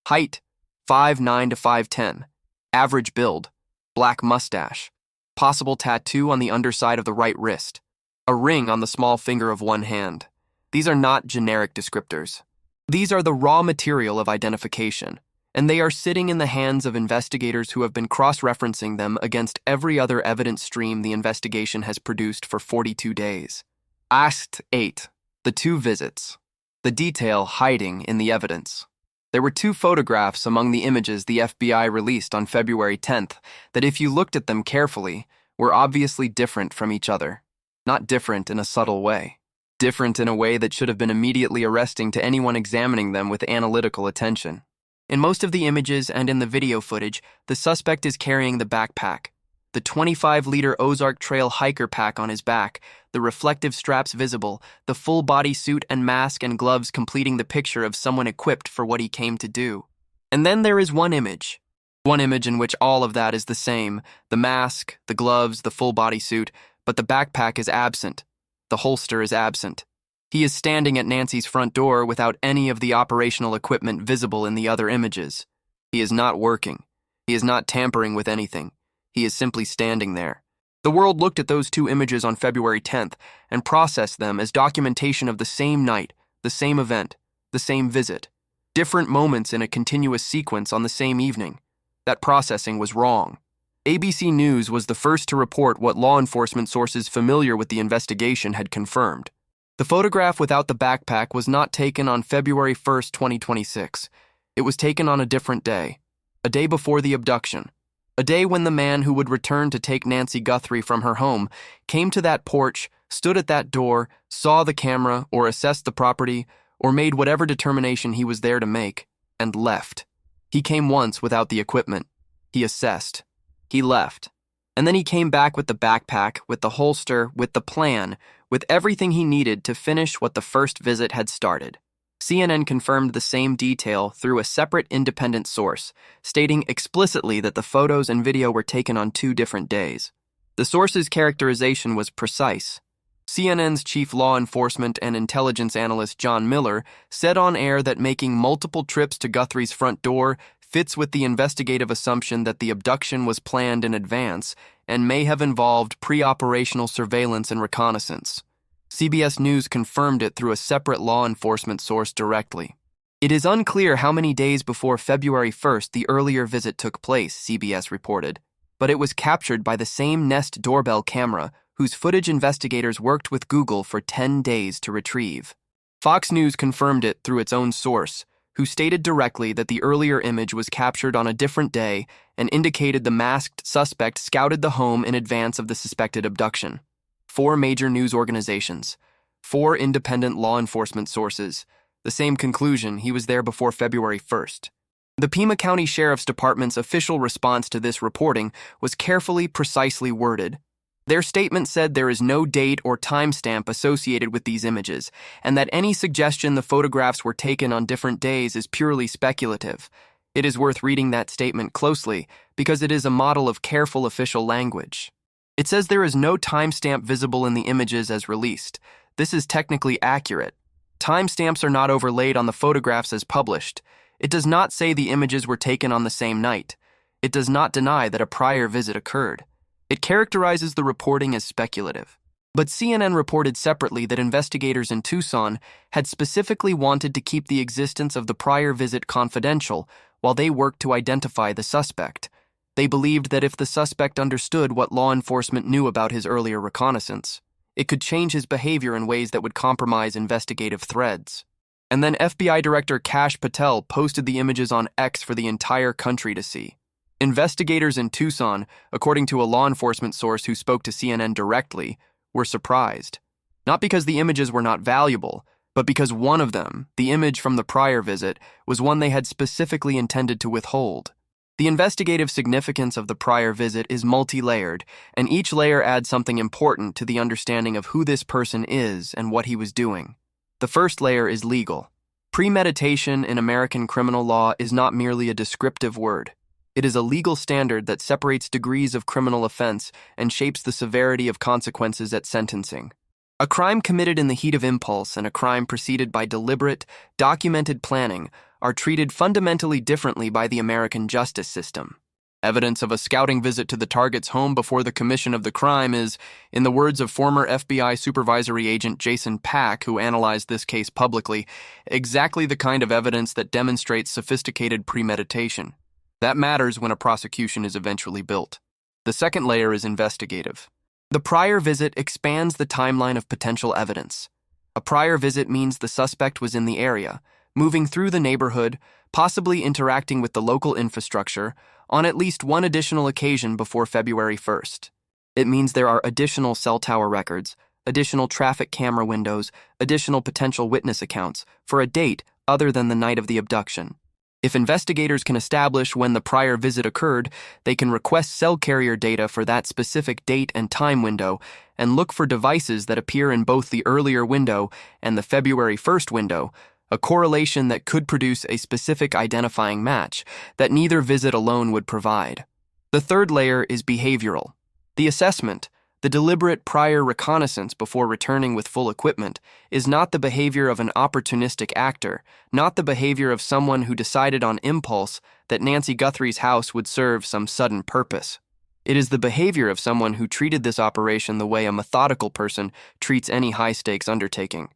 Height, 5'9" to 5'10". Average build, black mustache. Possible tattoo on the underside of the right wrist. A ring on the small finger of one hand. These are not generic descriptors. These are the raw material of identification, and they are sitting in the hands of investigators who have been cross-referencing them against every other evidence stream the investigation has produced for 42 days. Act 8. The 2 visits. The detail hiding in the evidence. There were 2 photographs among the images the FBI released on February 10th that, if you looked at them carefully, were obviously different from each other. Not different in a subtle way. Different in a way that should have been immediately arresting to anyone examining them with analytical attention. In most of the images and in the video footage, the suspect is carrying the backpack, the 25-liter Ozark Trail hiker pack on his back, the reflective straps visible, the full-body suit and mask and gloves completing the picture of someone equipped for what he came to do. And then there is one image in which all of that is the same, the mask, the gloves, the full-body suit, but the backpack is absent, the holster is absent. He is standing at Nancy's front door without any of the operational equipment visible in the other images. He is not working. He is not tampering with anything. He is simply standing there. The world looked at those 2 images on February 10th and processed them as documentation of the same night, the same event, the same visit. Different moments in a continuous sequence on the same evening. That processing was wrong. ABC News was the first to report what law enforcement sources familiar with the investigation had confirmed. The photograph without the backpack was not taken on February 1st, 2026. It was taken on a different day, a day before the abduction, a day when the man who would return to take Nancy Guthrie from her home came to that porch, stood at that door, saw the camera or assessed the property or made whatever determination he was there to make, and left. He came once without the equipment. He assessed. He left. And then he came back with the backpack, with the holster, with the plan, with everything he needed to finish what the first visit had started. CNN confirmed the same detail through a separate independent source, stating explicitly that the photos and video were taken on 2 different days. The source's characterization was precise. CNN's chief law enforcement and intelligence analyst John Miller said on air that making multiple trips to Guthrie's front door fits with the investigative assumption that the abduction was planned in advance and may have involved pre-operational surveillance and reconnaissance. CBS News confirmed it through a separate law enforcement source directly. It is unclear how many days before February 1st the earlier visit took place, CBS reported, but it was captured by the same Nest doorbell camera whose footage investigators worked with Google for 10 days to retrieve. Fox News confirmed it through its own source, who stated directly that the earlier image was captured on a different day and indicated the masked suspect scouted the home in advance of the suspected abduction. 4 major news organizations, 4 independent law enforcement sources, the same conclusion: he was there before February 1st. The Pima County Sheriff's Department's official response to this reporting was carefully, precisely worded. Their statement said there is no date or timestamp associated with these images, and that any suggestion the photographs were taken on different days is purely speculative. It is worth reading that statement closely because it is a model of careful official language. It says there is no timestamp visible in the images as released. This is technically accurate. Timestamps are not overlaid on the photographs as published. It does not say the images were taken on the same night. It does not deny that a prior visit occurred. It characterizes the reporting as speculative. But CNN reported separately that investigators in Tucson had specifically wanted to keep the existence of the prior visit confidential while they worked to identify the suspect. They believed that if the suspect understood what law enforcement knew about his earlier reconnaissance, it could change his behavior in ways that would compromise investigative threads. And then FBI Director Kash Patel posted the images on X for the entire country to see. Investigators in Tucson, according to a law enforcement source who spoke to CNN directly, were surprised. Not because the images were not valuable, but because one of them, the image from the prior visit, was one they had specifically intended to withhold. The investigative significance of the prior visit is multi-layered, and each layer adds something important to the understanding of who this person is and what he was doing. The first layer is legal. Premeditation in American criminal law is not merely a descriptive word. It is a legal standard that separates degrees of criminal offense and shapes the severity of consequences at sentencing. A crime committed in the heat of impulse and a crime preceded by deliberate, documented planning are treated fundamentally differently by the American justice system. Evidence of a scouting visit to the target's home before the commission of the crime is, in the words of former FBI supervisory agent Jason Pack, who analyzed this case publicly, exactly the kind of evidence that demonstrates sophisticated premeditation. That matters when a prosecution is eventually built. The second layer is investigative. The prior visit expands the timeline of potential evidence. A prior visit means the suspect was in the area, moving through the neighborhood, possibly interacting with the local infrastructure, on at least one additional occasion before February 1st. It means there are additional cell tower records, additional traffic camera windows, additional potential witness accounts for a date other than the night of the abduction. If investigators can establish when the prior visit occurred, they can request cell carrier data for that specific date and time window and look for devices that appear in both the earlier window and the February 1st window, a correlation that could produce a specific identifying match that neither visit alone would provide. The third layer is behavioral. The assessment, the deliberate prior reconnaissance before returning with full equipment, is not the behavior of an opportunistic actor, not the behavior of someone who decided on impulse that Nancy Guthrie's house would serve some sudden purpose. It is the behavior of someone who treated this operation the way a methodical person treats any high-stakes undertaking,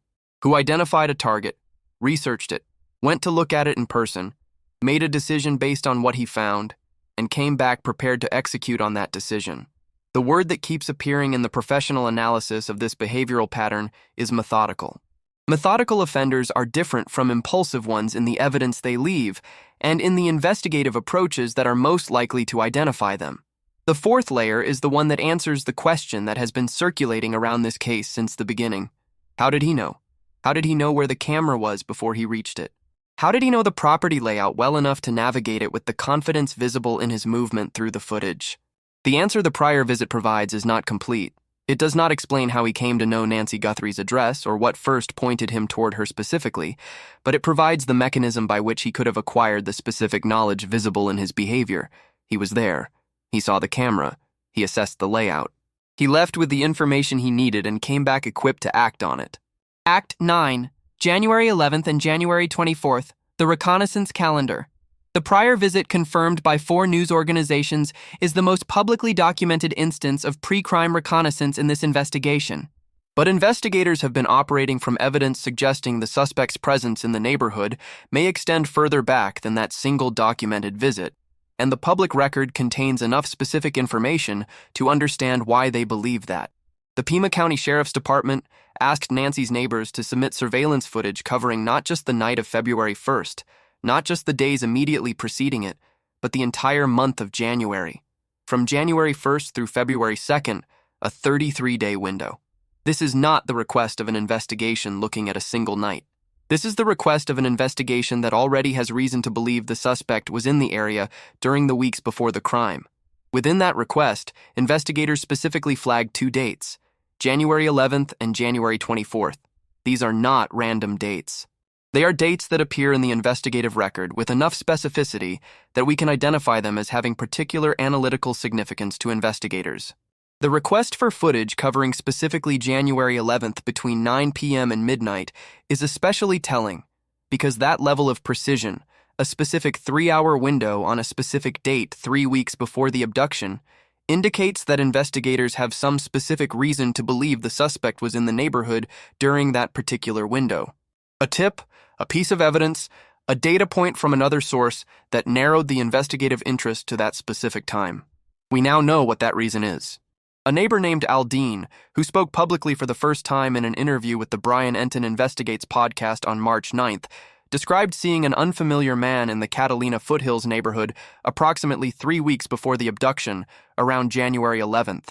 who identified a target, researched it, went to look at it in person, made a decision based on what he found, and came back prepared to execute on that decision. The word that keeps appearing in the professional analysis of this behavioral pattern is methodical. Methodical offenders are different from impulsive ones in the evidence they leave and in the investigative approaches that are most likely to identify them. The fourth layer is the one that answers the question that has been circulating around this case since the beginning. How did he know? How did he know where the camera was before he reached it? How did he know the property layout well enough to navigate it with the confidence visible in his movement through the footage? The answer the prior visit provides is not complete. It does not explain how he came to know Nancy Guthrie's address or what first pointed him toward her specifically, but it provides the mechanism by which he could have acquired the specific knowledge visible in his behavior. He was there. He saw the camera. He assessed the layout. He left with the information he needed and came back equipped to act on it. Act 9, January 11th and January 24th, the reconnaissance calendar. The prior visit confirmed by 4 news organizations is the most publicly documented instance of pre-crime reconnaissance in this investigation. But investigators have been operating from evidence suggesting the suspect's presence in the neighborhood may extend further back than that single documented visit, and the public record contains enough specific information to understand why they believe that. The Pima County Sheriff's Department asked Nancy's neighbors to submit surveillance footage covering not just the night of February 1st, not just the days immediately preceding it, but the entire month of January. From January 1st through February 2nd, a 33-day window. This is not the request of an investigation looking at a single night. This is the request of an investigation that already has reason to believe the suspect was in the area during the weeks before the crime. Within that request, investigators specifically flagged 2 dates, January 11th and January 24th. These are not random dates. They are dates that appear in the investigative record with enough specificity that we can identify them as having particular analytical significance to investigators. The request for footage covering specifically January 11th between 9 p.m. and midnight is especially telling because that level of precision, a specific 3-hour window on a specific date 3 weeks before the abduction, indicates that investigators have some specific reason to believe the suspect was in the neighborhood during that particular window. A tip, a piece of evidence, a data point from another source that narrowed the investigative interest to that specific time. We now know what that reason is. A neighbor named Aldine, who spoke publicly for the first time in an interview with the Brian Enton Investigates podcast on March 9th, described seeing an unfamiliar man in the Catalina Foothills neighborhood approximately 3 weeks before the abduction, around January 11th.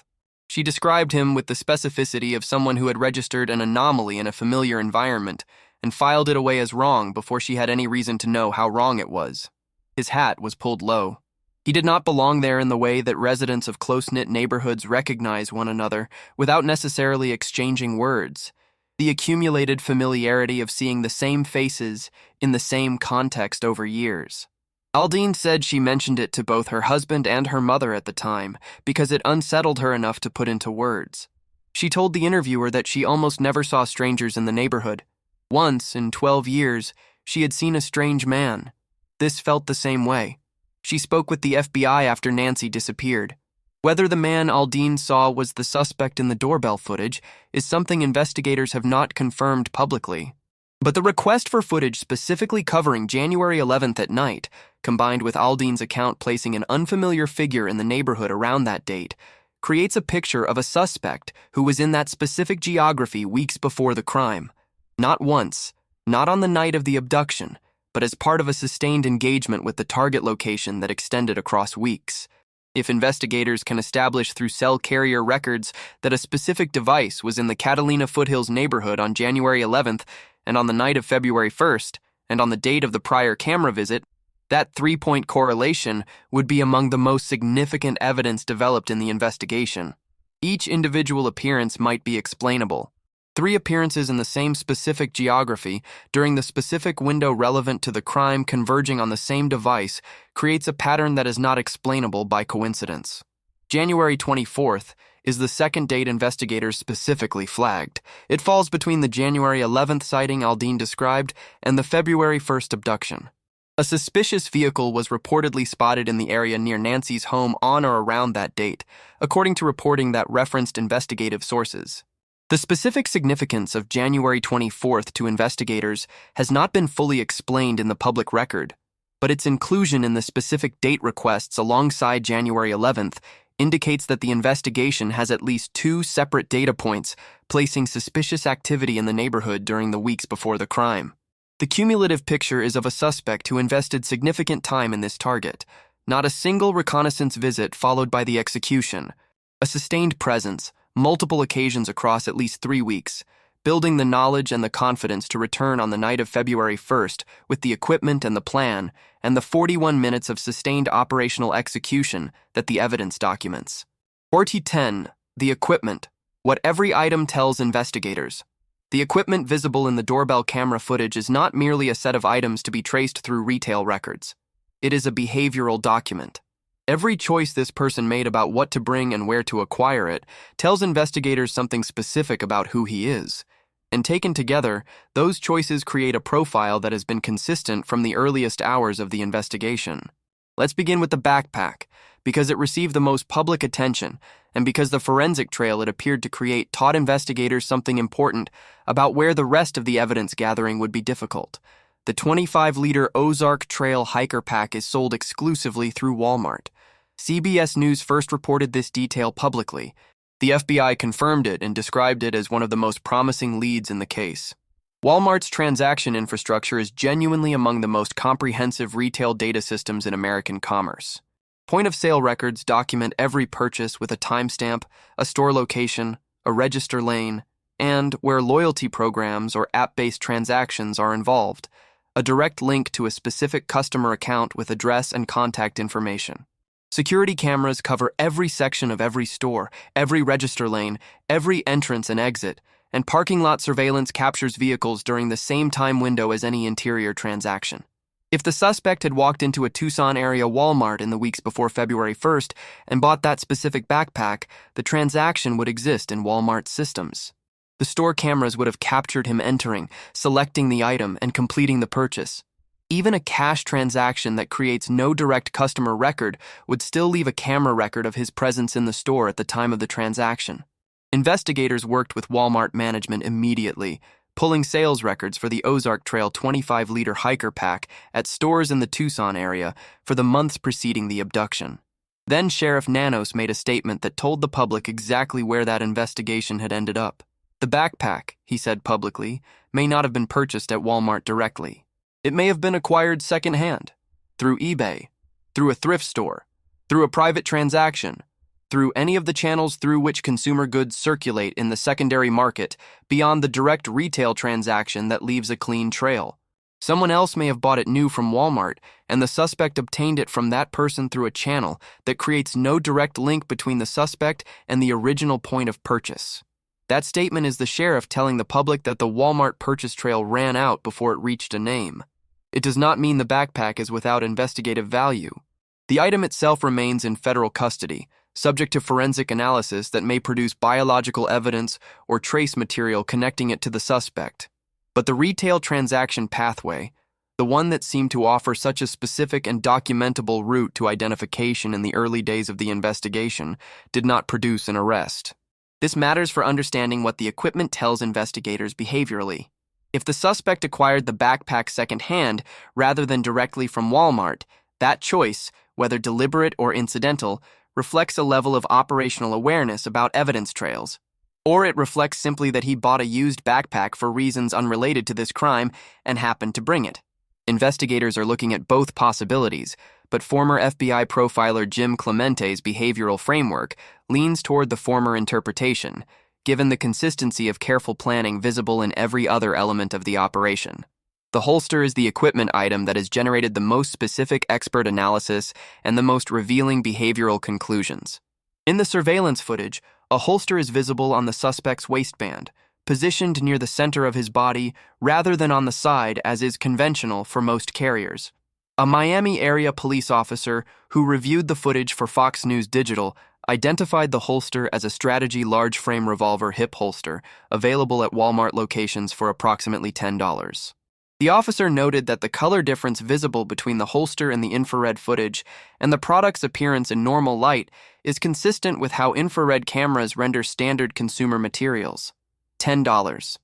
She described him with the specificity of someone who had registered an anomaly in a familiar environment and filed it away as wrong before she had any reason to know how wrong it was. His hat was pulled low. He did not belong there in the way that residents of close-knit neighborhoods recognize one another without necessarily exchanging words. The accumulated familiarity of seeing the same faces in the same context over years. Aldine said she mentioned it to both her husband and her mother at the time because it unsettled her enough to put into words. She told the interviewer that she almost never saw strangers in the neighborhood. Once, in 12 years, she had seen a strange man. This felt the same way. She spoke with the FBI after Nancy disappeared. Whether the man Aldine saw was the suspect in the doorbell footage is something investigators have not confirmed publicly. But the request for footage specifically covering January 11th at night, combined with Aldine's account placing an unfamiliar figure in the neighborhood around that date, creates a picture of a suspect who was in that specific geography weeks before the crime. Not once, not on the night of the abduction, but as part of a sustained engagement with the target location that extended across weeks. If investigators can establish through cell carrier records that a specific device was in the Catalina Foothills neighborhood on January 11th and on the night of February 1st and on the date of the prior camera visit, that 3-point correlation would be among the most significant evidence developed in the investigation. Each individual appearance might be explainable. 3 appearances in the same specific geography during the specific window relevant to the crime converging on the same device creates a pattern that is not explainable by coincidence. January 24th is the second date investigators specifically flagged. It falls between the January 11th sighting Aldine described and the February 1st abduction. A suspicious vehicle was reportedly spotted in the area near Nancy's home on or around that date, according to reporting that referenced investigative sources. The specific significance of January 24th to investigators has not been fully explained in the public record, but its inclusion in the specific date requests alongside January 11th indicates that the investigation has at least two separate data points placing suspicious activity in the neighborhood during the weeks before the crime. The cumulative picture is of a suspect who invested significant time in this target. Not a single reconnaissance visit followed by the execution. A sustained presence, multiple occasions across at least 3 weeks, building the knowledge and the confidence to return on the night of February 1st with the equipment and the plan, and the 41 minutes of sustained operational execution that the evidence documents. 4010. The equipment. What every item tells investigators. The equipment visible in the doorbell camera footage is not merely a set of items to be traced through retail records. It is a behavioral document. Every choice this person made about what to bring and where to acquire it tells investigators something specific about who he is. And taken together, those choices create a profile that has been consistent from the earliest hours of the investigation. Let's begin with the backpack, because it received the most public attention, and because the forensic trail it appeared to create taught investigators something important about where the rest of the evidence gathering would be difficult. The 25-liter Ozark Trail hiker pack is sold exclusively through Walmart. CBS News first reported this detail publicly. The FBI confirmed it and described it as one of the most promising leads in the case. Walmart's transaction infrastructure is genuinely among the most comprehensive retail data systems in American commerce. Point-of-sale records document every purchase with a timestamp, a store location, a register lane, and, where loyalty programs or app-based transactions are involved, a direct link to a specific customer account with address and contact information. Security cameras cover every section of every store, every register lane, every entrance and exit, and parking lot surveillance captures vehicles during the same time window as any interior transaction. If the suspect had walked into a Tucson area Walmart in the weeks before February 1st and bought that specific backpack, the transaction would exist in Walmart's systems. The store cameras would have captured him entering, selecting the item, and completing the purchase. Even a cash transaction that creates no direct customer record would still leave a camera record of his presence in the store at the time of the transaction. Investigators worked with Walmart management immediately, pulling sales records for the Ozark Trail 25-liter hiker pack at stores in the Tucson area for the months preceding the abduction. Then Sheriff Nanos made a statement that told the public exactly where that investigation had ended up. The backpack, he said publicly, may not have been purchased at Walmart directly. It may have been acquired secondhand, through eBay, through a thrift store, through a private transaction, through any of the channels through which consumer goods circulate in the secondary market beyond the direct retail transaction that leaves a clean trail. Someone else may have bought it new from Walmart, and the suspect obtained it from that person through a channel that creates no direct link between the suspect and the original point of purchase. That statement is the sheriff telling the public that the Walmart purchase trail ran out before it reached a name. It does not mean the backpack is without investigative value. The item itself remains in federal custody, subject to forensic analysis that may produce biological evidence or trace material connecting it to the suspect. But the retail transaction pathway, the one that seemed to offer such a specific and documentable route to identification in the early days of the investigation, did not produce an arrest. This matters for understanding what the equipment tells investigators behaviorally. If the suspect acquired the backpack secondhand rather than directly from Walmart, that choice, whether deliberate or incidental, reflects a level of operational awareness about evidence trails. Or it reflects simply that he bought a used backpack for reasons unrelated to this crime and happened to bring it. Investigators are looking at both possibilities, but former FBI profiler Jim Clemente's behavioral framework leans toward the former interpretation, given the consistency of careful planning visible in every other element of the operation. The holster is the equipment item that has generated the most specific expert analysis and the most revealing behavioral conclusions. In the surveillance footage, a holster is visible on the suspect's waistband, positioned near the center of his body rather than on the side as is conventional for most carriers. A Miami area police officer who reviewed the footage for Fox News Digital identified the holster as a Strategy large-frame revolver hip holster available at Walmart locations for approximately $10. The officer noted that the color difference visible between the holster and the infrared footage and the product's appearance in normal light is consistent with how infrared cameras render standard consumer materials. $10.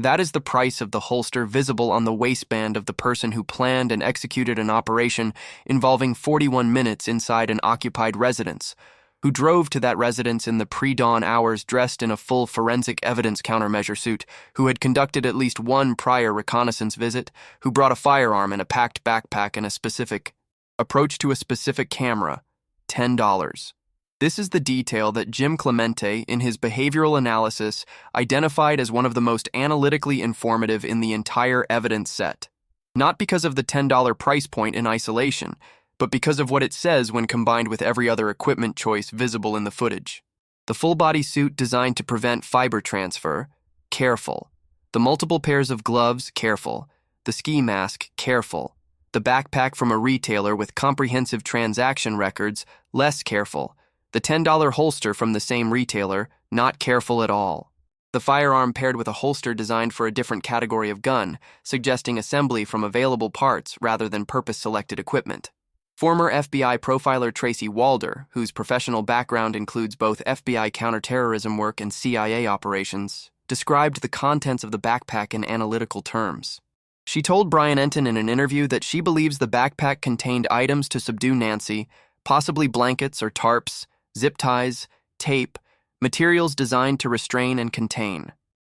That is the price of the holster visible on the waistband of the person who planned and executed an operation involving 41 minutes inside an occupied residence, who drove to that residence in the pre-dawn hours dressed in a full forensic evidence countermeasure suit, who had conducted at least one prior reconnaissance visit, who brought a firearm in a packed backpack and a specific approach to a specific camera, $10. This is the detail that Jim Clemente, in his behavioral analysis, identified as one of the most analytically informative in the entire evidence set. Not because of the $10 price point in isolation, but because of what it says when combined with every other equipment choice visible in the footage. The full-body suit designed to prevent fiber transfer, careful. The multiple pairs of gloves, careful. The ski mask, careful. The backpack from a retailer with comprehensive transaction records, less careful. The $10 holster from the same retailer, not careful at all. The firearm paired with a holster designed for a different category of gun, suggesting assembly from available parts rather than purpose-selected equipment. Former FBI profiler Tracy Walder, whose professional background includes both FBI counterterrorism work and CIA operations, described the contents of the backpack in analytical terms. She told Brian Enton in an interview that she believes the backpack contained items to subdue Nancy, possibly blankets or tarps, zip ties, tape, materials designed to restrain and contain.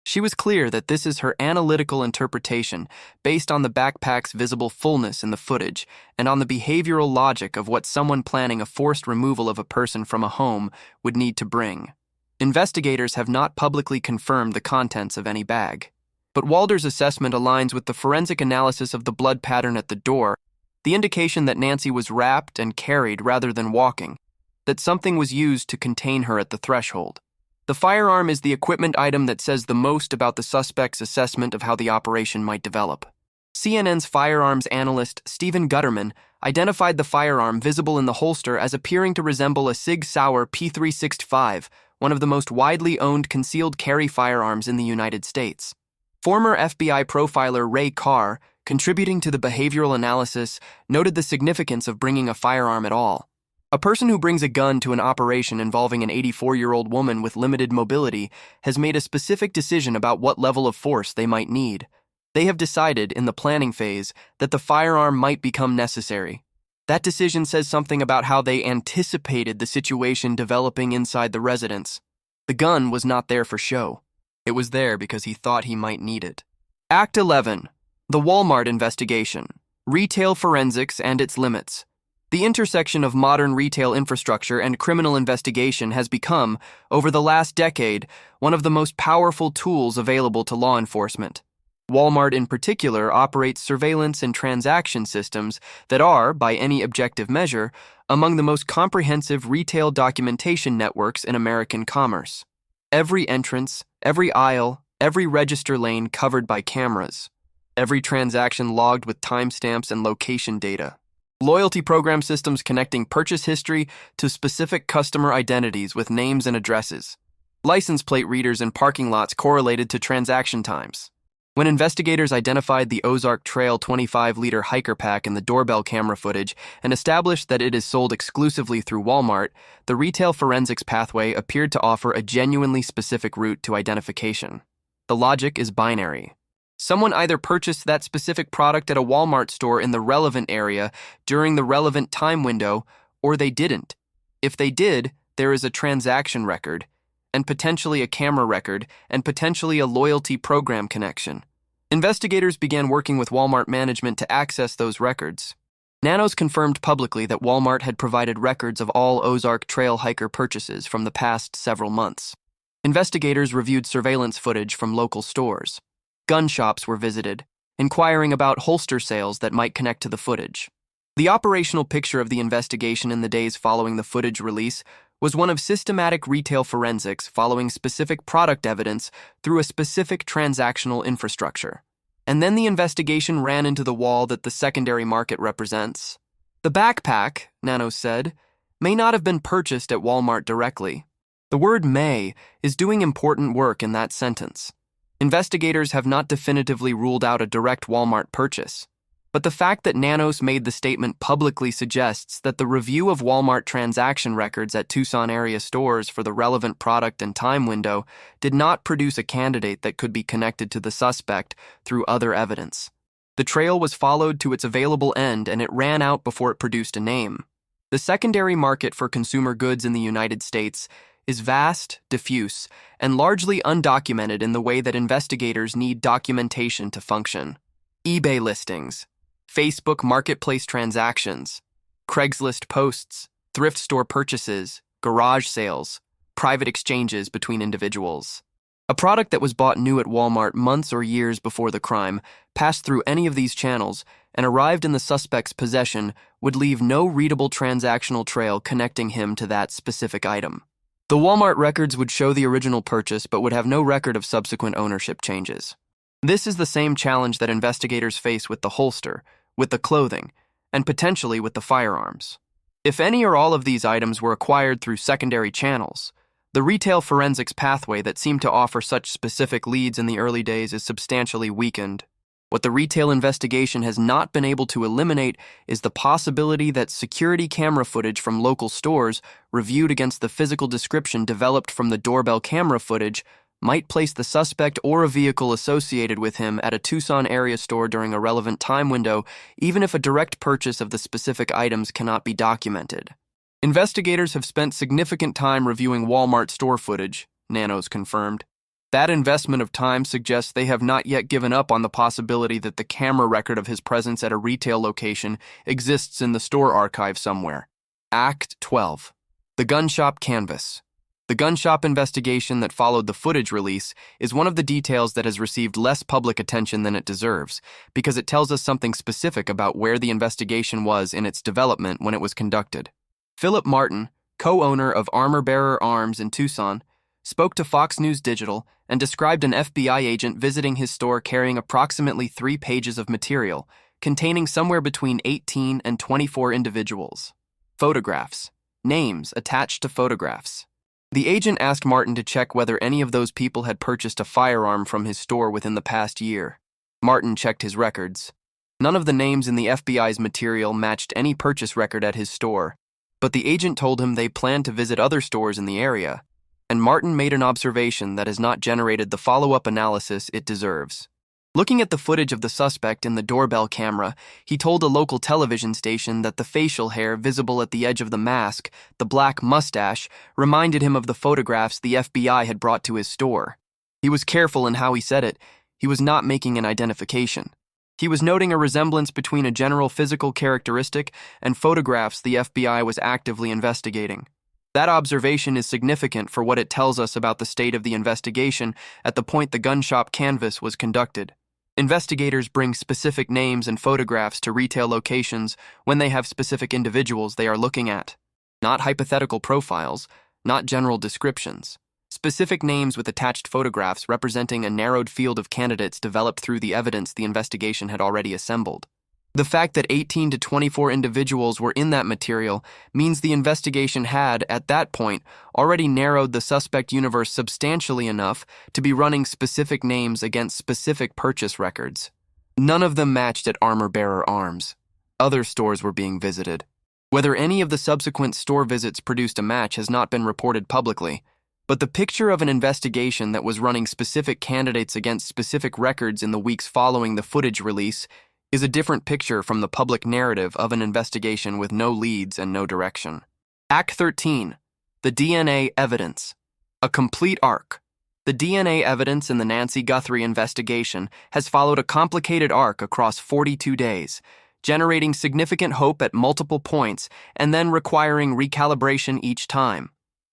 She was clear that this is her analytical interpretation based on the backpack's visible fullness in the footage and on the behavioral logic of what someone planning a forced removal of a person from a home would need to bring. Investigators have not publicly confirmed the contents of any bag, but Walder's assessment aligns with the forensic analysis of the blood pattern at the door, the indication that Nancy was wrapped and carried rather than walking, that something was used to contain her at the threshold. The firearm is the equipment item that says the most about the suspect's assessment of how the operation might develop. CNN's firearms analyst Stephen Gutterman identified the firearm visible in the holster as appearing to resemble a Sig Sauer P365, one of the most widely owned concealed carry firearms in the United States. Former FBI profiler Ray Carr, contributing to the behavioral analysis, noted the significance of bringing a firearm at all. A person who brings a gun to an operation involving an 84-year-old woman with limited mobility has made a specific decision about what level of force they might need. They have decided, in the planning phase, that the firearm might become necessary. That decision says something about how they anticipated the situation developing inside the residence. The gun was not there for show. It was there because he thought he might need it. Act 11. The Walmart Investigation. Retail Forensics and Its Limits. The intersection of modern retail infrastructure and criminal investigation has become, over the last decade, one of the most powerful tools available to law enforcement. Walmart in particular operates surveillance and transaction systems that are, by any objective measure, among the most comprehensive retail documentation networks in American commerce. Every entrance, every aisle, every register lane covered by cameras. Every transaction logged with timestamps and location data. Loyalty program systems connecting purchase history to specific customer identities with names and addresses. License plate readers in parking lots correlated to transaction times. When investigators identified the Ozark Trail 25-liter hiker pack in the doorbell camera footage and established that it is sold exclusively through Walmart, the retail forensics pathway appeared to offer a genuinely specific route to identification. The logic is binary. Someone either purchased that specific product at a Walmart store in the relevant area during the relevant time window, or they didn't. If they did, there is a transaction record, and potentially a camera record, and potentially a loyalty program connection. Investigators began working with Walmart management to access those records. Nanos confirmed publicly that Walmart had provided records of all Ozark Trail hiker purchases from the past several months. Investigators reviewed surveillance footage from local stores. Gun shops were visited, inquiring about holster sales that might connect to the footage. The operational picture of the investigation in the days following the footage release was one of systematic retail forensics following specific product evidence through a specific transactional infrastructure. And then the investigation ran into the wall that the secondary market represents. The backpack, Nanos said, may not have been purchased at Walmart directly. The word may is doing important work in that sentence. Investigators have not definitively ruled out a direct Walmart purchase. But the fact that Nanos made the statement publicly suggests that the review of Walmart transaction records at Tucson area stores for the relevant product and time window did not produce a candidate that could be connected to the suspect through other evidence. The trail was followed to its available end and it ran out before it produced a name. The secondary market for consumer goods in the United States is vast, diffuse, and largely undocumented in the way that investigators need documentation to function. eBay listings, Facebook marketplace transactions, Craigslist posts, thrift store purchases, garage sales, private exchanges between individuals. A product that was bought new at Walmart months or years before the crime passed through any of these channels and arrived in the suspect's possession would leave no readable transactional trail connecting him to that specific item. The Walmart records would show the original purchase but would have no record of subsequent ownership changes. This is the same challenge that investigators face with the holster, with the clothing, and potentially with the firearms. If any or all of these items were acquired through secondary channels, the retail forensics pathway that seemed to offer such specific leads in the early days is substantially weakened. What the retail investigation has not been able to eliminate is the possibility that security camera footage from local stores, reviewed against the physical description developed from the doorbell camera footage, might place the suspect or a vehicle associated with him at a Tucson area store during a relevant time window, even if a direct purchase of the specific items cannot be documented. Investigators have spent significant time reviewing Walmart store footage, Nanos confirmed. That investment of time suggests they have not yet given up on the possibility that the camera record of his presence at a retail location exists in the store archive somewhere. Act 12. The gun shop canvas. The gun shop investigation that followed the footage release is one of the details that has received less public attention than it deserves, because it tells us something specific about where the investigation was in its development when it was conducted. Philip Martin, co-owner of Armor Bearer Arms in Tucson, spoke to Fox News Digital and described an FBI agent visiting his store carrying approximately 3 pages of material, containing somewhere between 18 and 24 individuals. Photographs. Names attached to photographs. The agent asked Martin to check whether any of those people had purchased a firearm from his store within the past year. Martin checked his records. None of the names in the FBI's material matched any purchase record at his store, but the agent told him they planned to visit other stores in the area, and Martin made an observation that has not generated the follow-up analysis it deserves. Looking at the footage of the suspect in the doorbell camera, he told a local television station that the facial hair visible at the edge of the mask, the black mustache, reminded him of the photographs the FBI had brought to his store. He was careful in how he said it. He was not making an identification. He was noting a resemblance between a general physical characteristic and photographs the FBI was actively investigating. That observation is significant for what it tells us about the state of the investigation at the point the gun shop canvass was conducted. Investigators bring specific names and photographs to retail locations when they have specific individuals they are looking at. Not hypothetical profiles, not general descriptions. Specific names with attached photographs representing a narrowed field of candidates developed through the evidence the investigation had already assembled. The fact that 18 to 24 individuals were in that material means the investigation had, at that point, already narrowed the suspect universe substantially enough to be running specific names against specific purchase records. None of them matched at Armor Bearer Arms. Other stores were being visited. Whether any of the subsequent store visits produced a match has not been reported publicly, but the picture of an investigation that was running specific candidates against specific records in the weeks following the footage release is a different picture from the public narrative of an investigation with no leads and no direction. Act 13. The DNA evidence. A complete arc. The DNA evidence in the Nancy Guthrie investigation has followed a complicated arc across 42 days, generating significant hope at multiple points and then requiring recalibration each time.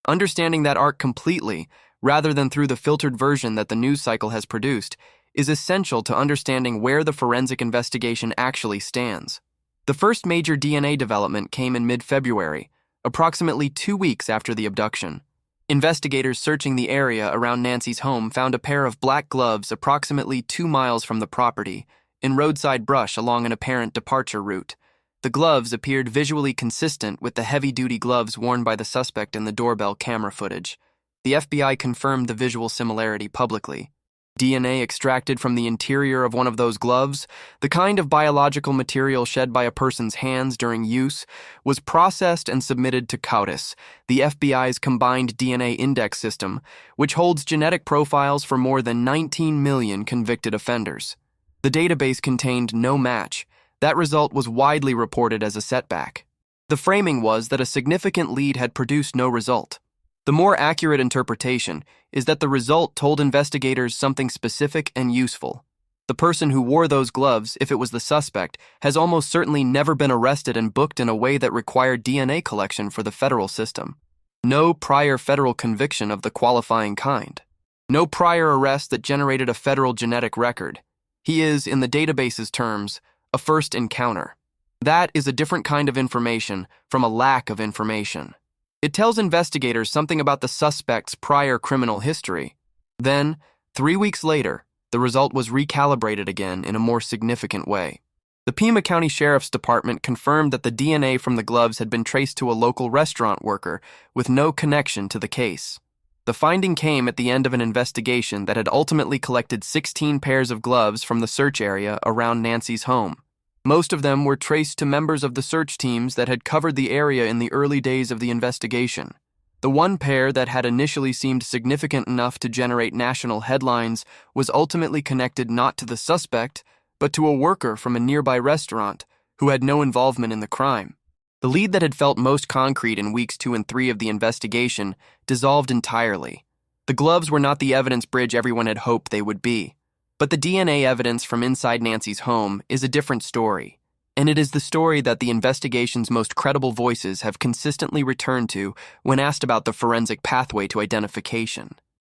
Understanding that arc completely, rather than through the filtered version that the news cycle has produced, is essential to understanding where the forensic investigation actually stands. The first major DNA development came in mid-February, approximately 2 weeks after the abduction. Investigators searching the area around Nancy's home found a pair of black gloves approximately 2 miles from the property, in roadside brush along an apparent departure route. The gloves appeared visually consistent with the heavy-duty gloves worn by the suspect in the doorbell camera footage. The FBI confirmed the visual similarity publicly. DNA extracted from the interior of one of those gloves, the kind of biological material shed by a person's hands during use, was processed and submitted to CODIS, the FBI's combined DNA index system, which holds genetic profiles for more than 19 million convicted offenders. The database contained no match. That result was widely reported as a setback. The framing was that a significant lead had produced no result. The more accurate interpretation is that the result told investigators something specific and useful. The person who wore those gloves, if it was the suspect, has almost certainly never been arrested and booked in a way that required DNA collection for the federal system. No prior federal conviction of the qualifying kind. No prior arrest that generated a federal genetic record. He is, in the database's terms, a first encounter. That is a different kind of information from a lack of information. It tells investigators something about the suspect's prior criminal history. Then, 3 weeks later, the result was recalibrated again in a more significant way. The Pima County Sheriff's Department confirmed that the DNA from the gloves had been traced to a local restaurant worker with no connection to the case. The finding came at the end of an investigation that had ultimately collected 16 pairs of gloves from the search area around Nancy's home. Most of them were traced to members of the search teams that had covered the area in the early days of the investigation. The one pair that had initially seemed significant enough to generate national headlines was ultimately connected not to the suspect, but to a worker from a nearby restaurant who had no involvement in the crime. The lead that had felt most concrete in weeks 2 and 3 of the investigation dissolved entirely. The gloves were not the evidence bridge everyone had hoped they would be. But the DNA evidence from inside Nancy's home is a different story, and it is the story that the investigation's most credible voices have consistently returned to when asked about the forensic pathway to identification.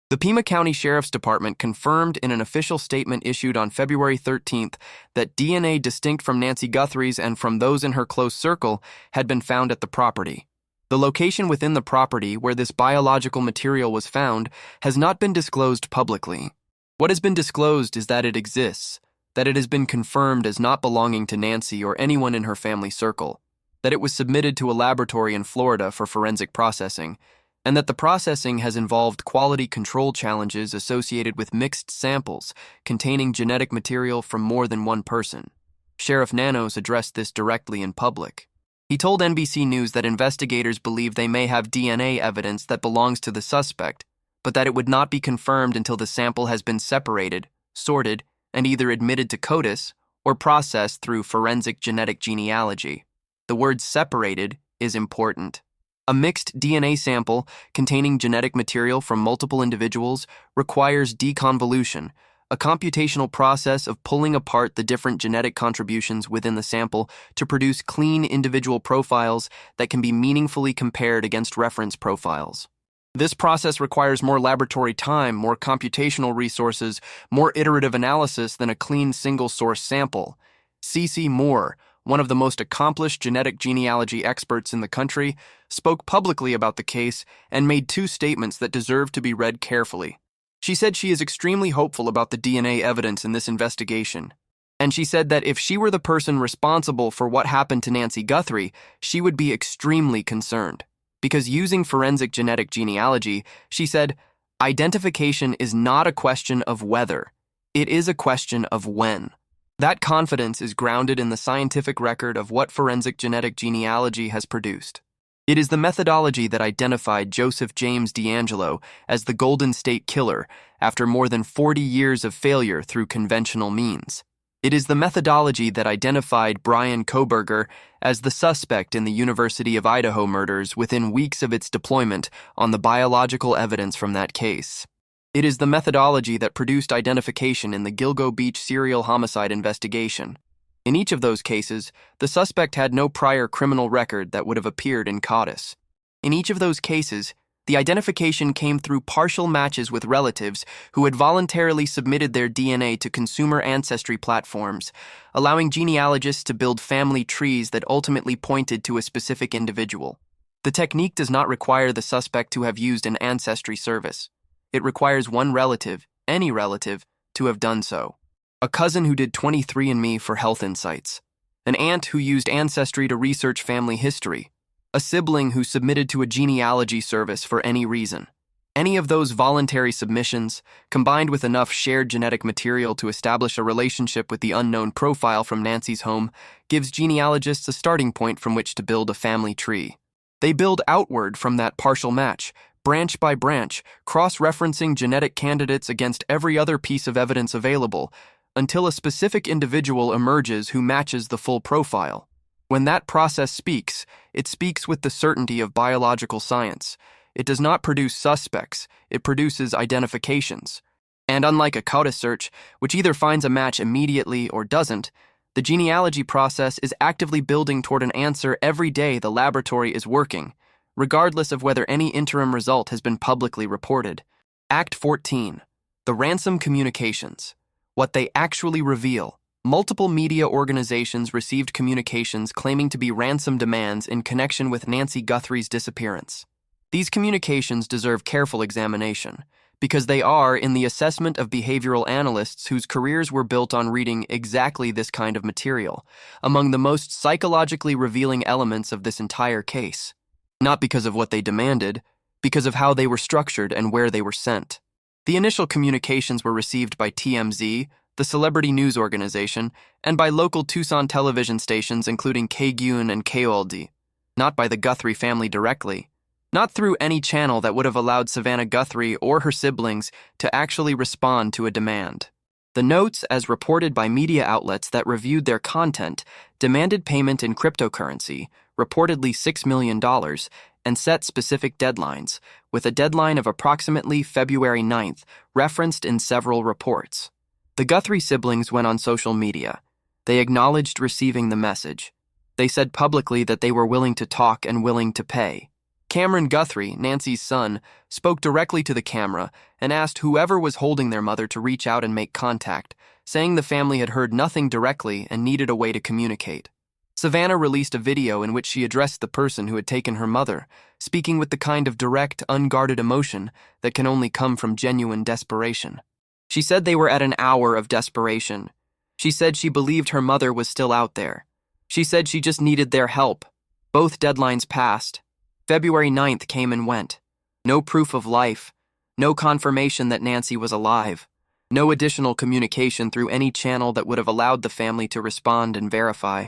The Pima County Sheriff's Department confirmed in an official statement issued on February 13th that DNA distinct from Nancy Guthrie's and from those in her close circle had been found at the property. The location within the property where this biological material was found has not been disclosed publicly. What has been disclosed is that it exists, that it has been confirmed as not belonging to Nancy or anyone in her family circle, that it was submitted to a laboratory in Florida for forensic processing, and that the processing has involved quality control challenges associated with mixed samples containing genetic material from more than one person. Sheriff Nanos addressed this directly in public. He told NBC News that investigators believe they may have DNA evidence that belongs to the suspect, but that it would not be confirmed until the sample has been separated, sorted, and either admitted to CODIS or processed through forensic genetic genealogy. The word separated is important. A mixed DNA sample containing genetic material from multiple individuals requires deconvolution, a computational process of pulling apart the different genetic contributions within the sample to produce clean individual profiles that can be meaningfully compared against reference profiles. This process requires more laboratory time, more computational resources, more iterative analysis than a clean single-source sample. C.C. Moore, one of the most accomplished genetic genealogy experts in the country, spoke publicly about the case and made 2 statements that deserve to be read carefully. She said she is extremely hopeful about the DNA evidence in this investigation. And she said that if she were the person responsible for what happened to Nancy Guthrie, she would be extremely concerned. Because using forensic genetic genealogy, she said, identification is not a question of whether, it is a question of when. That confidence is grounded in the scientific record of what forensic genetic genealogy has produced. It is the methodology that identified Joseph James DeAngelo as the Golden State Killer after more than 40 years of failure through conventional means. It is the methodology that identified Brian Kohberger as the suspect in the University of Idaho murders within weeks of its deployment on the biological evidence from that case. It is the methodology that produced identification in the Gilgo Beach serial homicide investigation. In each of those cases, the suspect had no prior criminal record that would have appeared in CODIS. In each of those cases, the identification came through partial matches with relatives who had voluntarily submitted their DNA to consumer ancestry platforms, allowing genealogists to build family trees that ultimately pointed to a specific individual. The technique does not require the suspect to have used an ancestry service. It requires one relative, any relative, to have done so. A cousin who did 23andMe for health insights. An aunt who used Ancestry to research family history. A sibling who submitted to a genealogy service for any reason. Any of those voluntary submissions, combined with enough shared genetic material to establish a relationship with the unknown profile from Nancy's home, gives genealogists a starting point from which to build a family tree. They build outward from that partial match, branch by branch, cross-referencing genetic candidates against every other piece of evidence available, until a specific individual emerges who matches the full profile. When that process speaks, it speaks with the certainty of biological science. It does not produce suspects, it produces identifications. And unlike a CODIS search, which either finds a match immediately or doesn't, the genealogy process is actively building toward an answer every day the laboratory is working, regardless of whether any interim result has been publicly reported. Act 14. The ransom communications. What they actually reveal. Multiple media organizations received communications claiming to be ransom demands in connection with Nancy Guthrie's disappearance. These communications deserve careful examination, because they are in the assessment of behavioral analysts whose careers were built on reading exactly this kind of material, among the most psychologically revealing elements of this entire case. Not because of what they demanded, because of how they were structured and where they were sent. The initial communications were received by TMZ, the celebrity news organization, and by local Tucson television stations including KGUN and KOLD, not by the Guthrie family directly. Not through any channel that would have allowed Savannah Guthrie or her siblings to actually respond to a demand. The notes, as reported by media outlets that reviewed their content, demanded payment in cryptocurrency, reportedly $6 million, and set specific deadlines, with a deadline of approximately February 9th, referenced in several reports. The Guthrie siblings went on social media. They acknowledged receiving the message. They said publicly that they were willing to talk and willing to pay. Cameron Guthrie, Nancy's son, spoke directly to the camera and asked whoever was holding their mother to reach out and make contact, saying the family had heard nothing directly and needed a way to communicate. Savannah released a video in which she addressed the person who had taken her mother, speaking with the kind of direct, unguarded emotion that can only come from genuine desperation. She said they were at an hour of desperation. She said she believed her mother was still out there. She said she just needed their help. Both deadlines passed. February 9th came and went. No proof of life. No confirmation that Nancy was alive. No additional communication through any channel that would have allowed the family to respond and verify.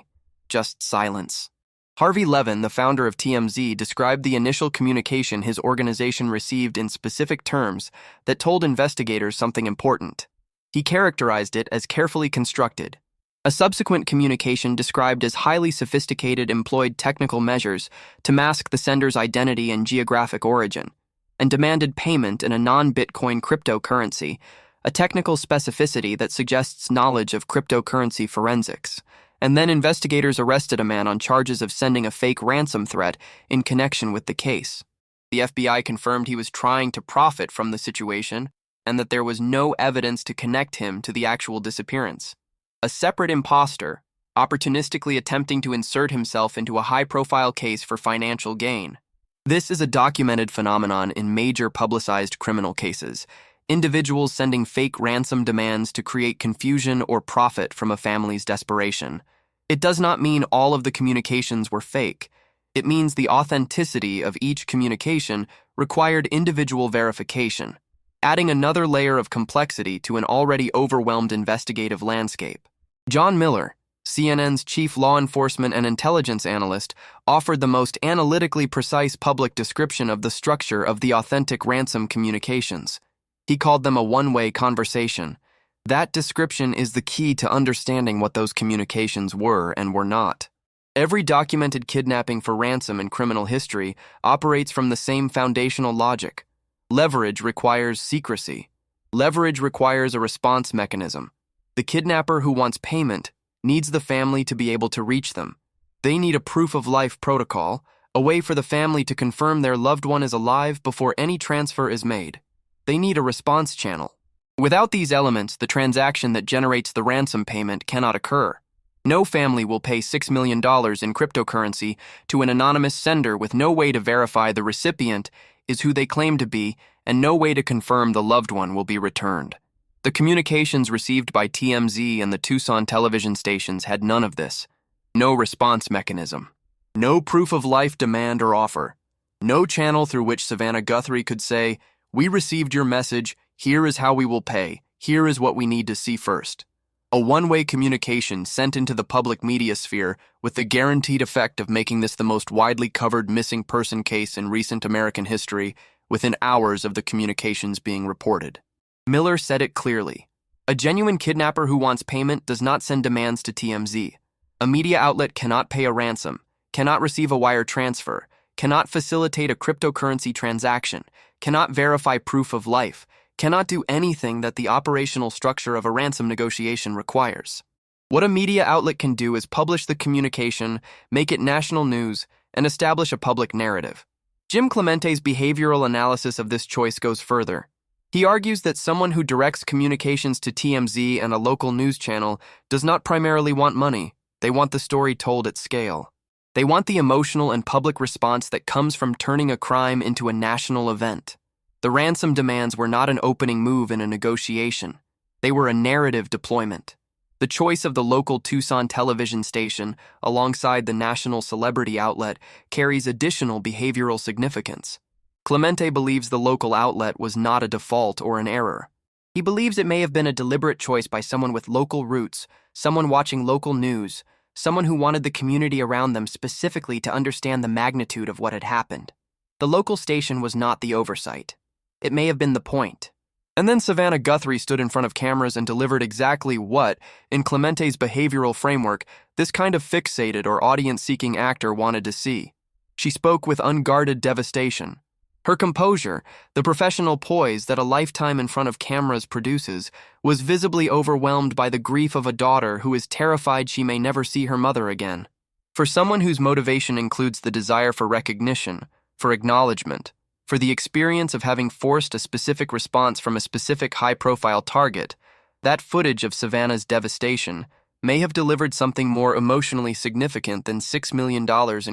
Just silence. Harvey Levin, the founder of TMZ, described the initial communication his organization received in specific terms that told investigators something important. He characterized it as carefully constructed. A subsequent communication described as highly sophisticated employed technical measures to mask the sender's identity and geographic origin, and demanded payment in a non-Bitcoin cryptocurrency, a technical specificity that suggests knowledge of cryptocurrency forensics. And then investigators arrested a man on charges of sending a fake ransom threat in connection with the case. The FBI confirmed he was trying to profit from the situation and that there was no evidence to connect him to the actual disappearance. A separate imposter, opportunistically attempting to insert himself into a high-profile case for financial gain. This is a documented phenomenon in major publicized criminal cases, individuals sending fake ransom demands to create confusion or profit from a family's desperation. It does not mean all of the communications were fake. It means the authenticity of each communication required individual verification, adding another layer of complexity to an already overwhelmed investigative landscape. John Miller, CNN's chief law enforcement and intelligence analyst, offered the most analytically precise public description of the structure of the authentic ransom communications. He called them a one-way conversation. That description is the key to understanding what those communications were and were not. Every documented kidnapping for ransom in criminal history operates from the same foundational logic. Leverage requires secrecy. Leverage requires a response mechanism. The kidnapper who wants payment needs the family to be able to reach them. They need a proof-of-life protocol, a way for the family to confirm their loved one is alive before any transfer is made. They need a response channel. Without these elements, the transaction that generates the ransom payment cannot occur. No family will pay $6 million in cryptocurrency to an anonymous sender with no way to verify the recipient is who they claim to be and no way to confirm the loved one will be returned. The communications received by TMZ and the Tucson television stations had none of this. No response mechanism. No proof of life demand or offer. No channel through which Savannah Guthrie could say, "We received your message. Here is how we will pay. Here is what we need to see first." A one-way communication sent into the public media sphere with the guaranteed effect of making this the most widely covered missing person case in recent American history within hours of the communications being reported. Miller said it clearly. A genuine kidnapper who wants payment does not send demands to TMZ. A media outlet cannot pay a ransom, cannot receive a wire transfer, cannot facilitate a cryptocurrency transaction, cannot verify proof of life, cannot do anything that the operational structure of a ransom negotiation requires. What a media outlet can do is publish the communication, make it national news, and establish a public narrative. Jim Clemente's behavioral analysis of this choice goes further. He argues that someone who directs communications to TMZ and a local news channel does not primarily want money. They want the story told at scale. They want the emotional and public response that comes from turning a crime into a national event. The ransom demands were not an opening move in a negotiation. They were a narrative deployment. The choice of the local Tucson television station alongside the national celebrity outlet carries additional behavioral significance. Clemente believes the local outlet was not a default or an error. He believes it may have been a deliberate choice by someone with local roots, someone watching local news, someone who wanted the community around them specifically to understand the magnitude of what had happened. The local station was not the oversight. It may have been the point. And then Savannah Guthrie stood in front of cameras and delivered exactly what, in Clemente's behavioral framework, this kind of fixated or audience-seeking actor wanted to see. She spoke with unguarded devastation. Her composure, the professional poise that a lifetime in front of cameras produces, was visibly overwhelmed by the grief of a daughter who is terrified she may never see her mother again. For someone whose motivation includes the desire for recognition, for acknowledgement, for the experience of having forced a specific response from a specific high-profile target, that footage of Savannah's devastation may have delivered something more emotionally significant than $6 million in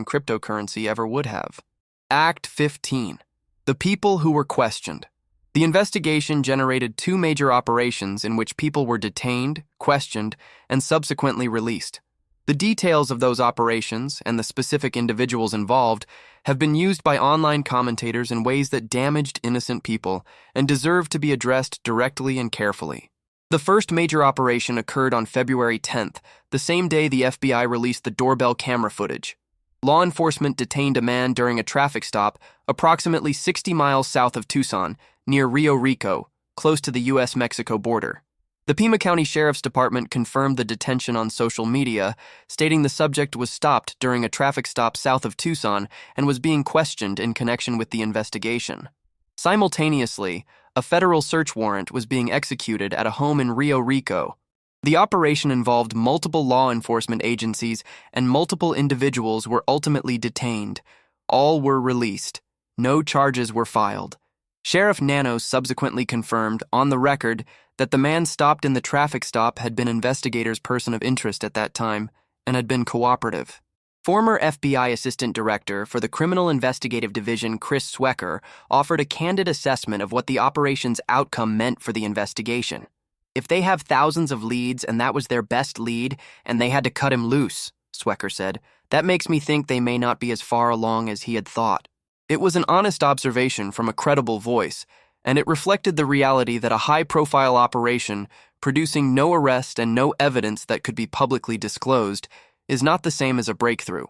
cryptocurrency ever would have. Act 15. The people who were questioned. The investigation generated two major operations in which people were detained, questioned, and subsequently released. The details of those operations and the specific individuals involved have been used by online commentators in ways that damaged innocent people and deserve to be addressed directly and carefully. The first major operation occurred on February 10th, the same day the FBI released the doorbell camera footage. Law enforcement detained a man during a traffic stop approximately 60 miles south of Tucson, near Rio Rico, close to the U.S.-Mexico border. The Pima County Sheriff's Department confirmed the detention on social media, stating the subject was stopped during a traffic stop south of Tucson and was being questioned in connection with the investigation. Simultaneously, a federal search warrant was being executed at a home in Rio Rico. The operation involved multiple law enforcement agencies and multiple individuals were ultimately detained. All were released. No charges were filed. Sheriff Nanos subsequently confirmed, on the record, that the man stopped in the traffic stop had been investigators' person of interest at that time and had been cooperative. Former FBI Assistant Director for the Criminal Investigative Division Chris Swecker offered a candid assessment of what the operation's outcome meant for the investigation. "If they have thousands of leads and that was their best lead and they had to cut him loose," Swecker said, "that makes me think they may not be as far along as he had thought." It was an honest observation from a credible voice, and it reflected the reality that a high-profile operation, producing no arrest and no evidence that could be publicly disclosed, is not the same as a breakthrough.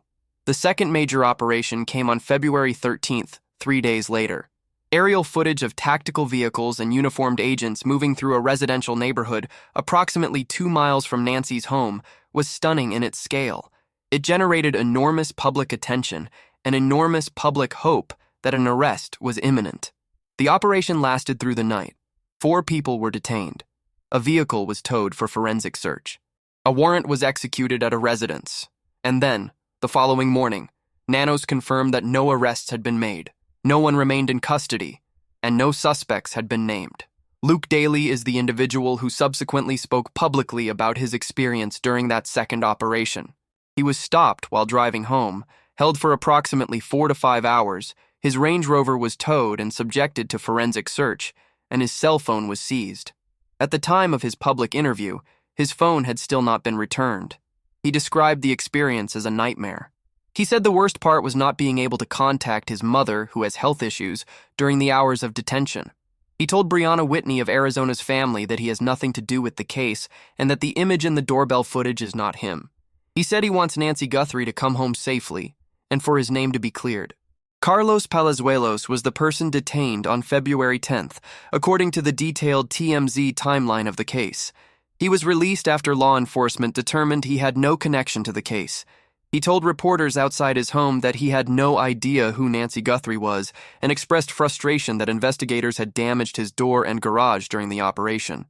The second major operation came on February 13th, 3 days later. Aerial footage of tactical vehicles and uniformed agents moving through a residential neighborhood approximately 2 miles from Nancy's home was stunning in its scale. It generated enormous public attention and enormous public hope that an arrest was imminent. The operation lasted through the night. 4 people were detained. A vehicle was towed for forensic search. A warrant was executed at a residence. And then, the following morning, Nanos confirmed that no arrests had been made, no one remained in custody, and no suspects had been named. Luke Daly is the individual who subsequently spoke publicly about his experience during that second operation. He was stopped while driving home, held for approximately 4 to 5 hours. His Range Rover was towed and subjected to forensic search, and his cell phone was seized. At the time of his public interview, his phone had still not been returned. He described the experience as a nightmare. He said the worst part was not being able to contact his mother, who has health issues, during the hours of detention. He told Brianna Whitney of Arizona's family that he has nothing to do with the case and that the image in the doorbell footage is not him. He said he wants Nancy Guthrie to come home safely and for his name to be cleared. Carlos Palazuelos was the person detained on February 10th, according to the detailed TMZ timeline of the case. He was released after law enforcement determined he had no connection to the case. He told reporters outside his home that he had no idea who Nancy Guthrie was and expressed frustration that investigators had damaged his door and garage during the operation.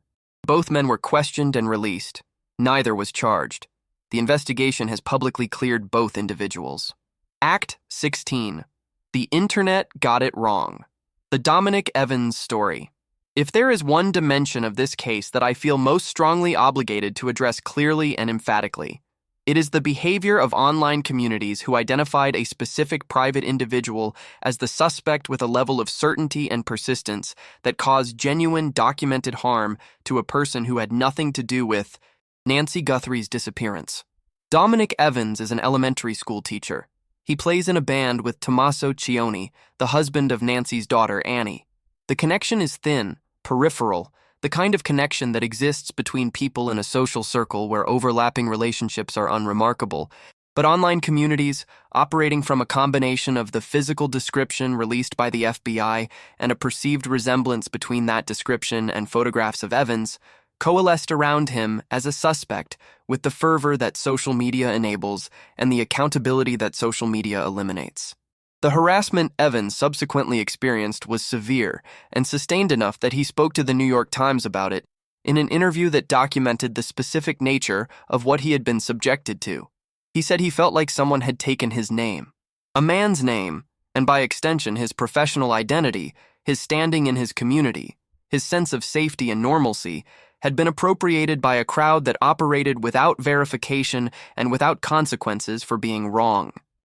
Both men were questioned and released. Neither was charged. The investigation has publicly cleared both individuals. Act 16. The Internet Got It Wrong. The Dominic Evans Story. If there is one dimension of this case that I feel most strongly obligated to address clearly and emphatically, it is the behavior of online communities who identified a specific private individual as the suspect with a level of certainty and persistence that caused genuine documented harm to a person who had nothing to do with Nancy Guthrie's disappearance. Dominic Evans is an elementary school teacher. He plays in a band with Tommaso Cioni, the husband of Nancy's daughter, Annie. The connection is thin, peripheral, the kind of connection that exists between people in a social circle where overlapping relationships are unremarkable, but online communities, operating from a combination of the physical description released by the FBI and a perceived resemblance between that description and photographs of Evans, coalesced around him as a suspect with the fervor that social media enables and the accountability that social media eliminates. The harassment Evans subsequently experienced was severe and sustained enough that he spoke to the New York Times about it in an interview that documented the specific nature of what he had been subjected to. He said he felt like someone had taken his name, a man's name, and by extension his professional identity, his standing in his community, his sense of safety and normalcy, had been appropriated by a crowd that operated without verification and without consequences for being wrong.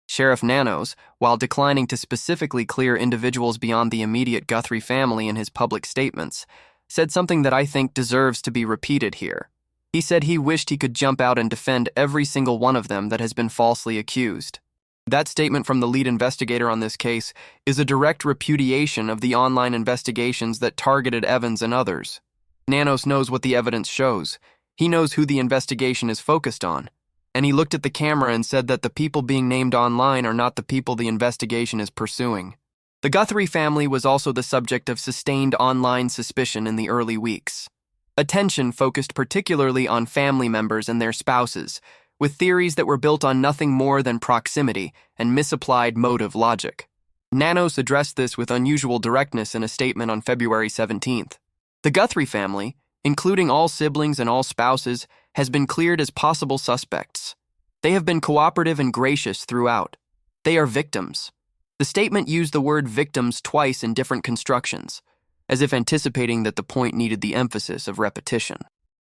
Sheriff Nanos, while declining to specifically clear individuals beyond the immediate Guthrie family in his public statements, said something that I think deserves to be repeated here. He said he wished he could jump out and defend every single one of them that has been falsely accused. That statement from the lead investigator on this case is a direct repudiation of the online investigations that targeted Evans and others. Nanos knows what the evidence shows. He knows who the investigation is focused on. And he looked at the camera and said that the people being named online are not the people the investigation is pursuing. The Guthrie family was also the subject of sustained online suspicion in the early weeks. Attention focused particularly on family members and their spouses, with theories that were built on nothing more than proximity and misapplied motive logic. Nanos addressed this with unusual directness in a statement on February 17th. The Guthrie family, including all siblings and all spouses, has been cleared as possible suspects. They have been cooperative and gracious throughout. They are victims. The statement used the word victims twice in different constructions, as if anticipating that the point needed the emphasis of repetition.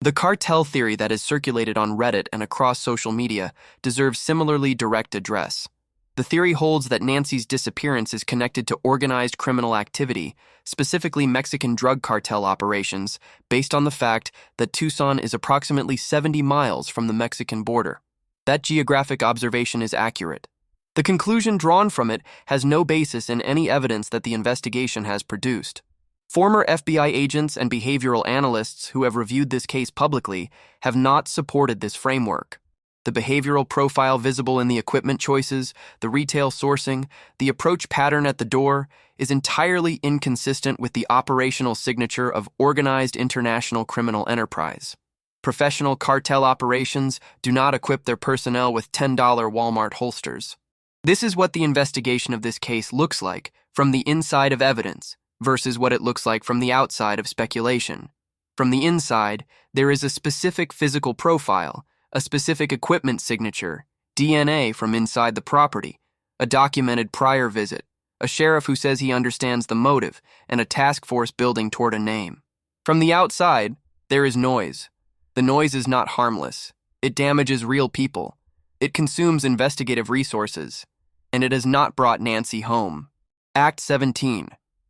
The cartel theory that is circulated on Reddit and across social media deserves similarly direct address. The theory holds that Nancy's disappearance is connected to organized criminal activity, specifically Mexican drug cartel operations, based on the fact that Tucson is approximately 70 miles from the Mexican border. That geographic observation is accurate. The conclusion drawn from it has no basis in any evidence that the investigation has produced. Former FBI agents and behavioral analysts who have reviewed this case publicly have not supported this framework. The behavioral profile visible in the equipment choices, the retail sourcing, the approach pattern at the door is entirely inconsistent with the operational signature of organized international criminal enterprise. Professional cartel operations do not equip their personnel with $10 Walmart holsters. This is what the investigation of this case looks like from the inside of evidence versus what it looks like from the outside of speculation. From the inside, there is a specific physical profile, a specific equipment signature, DNA from inside the property, a documented prior visit, a sheriff who says he understands the motive, and a task force building toward a name. From the outside, there is noise. The noise is not harmless. It damages real people. It consumes investigative resources. And it has not brought Nancy home. Act 17.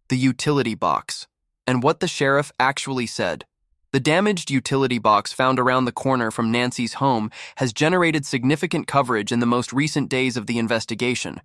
The utility box. And what the sheriff actually said. The damaged utility box found around the corner from Nancy's home has generated significant coverage in the most recent days of the investigation.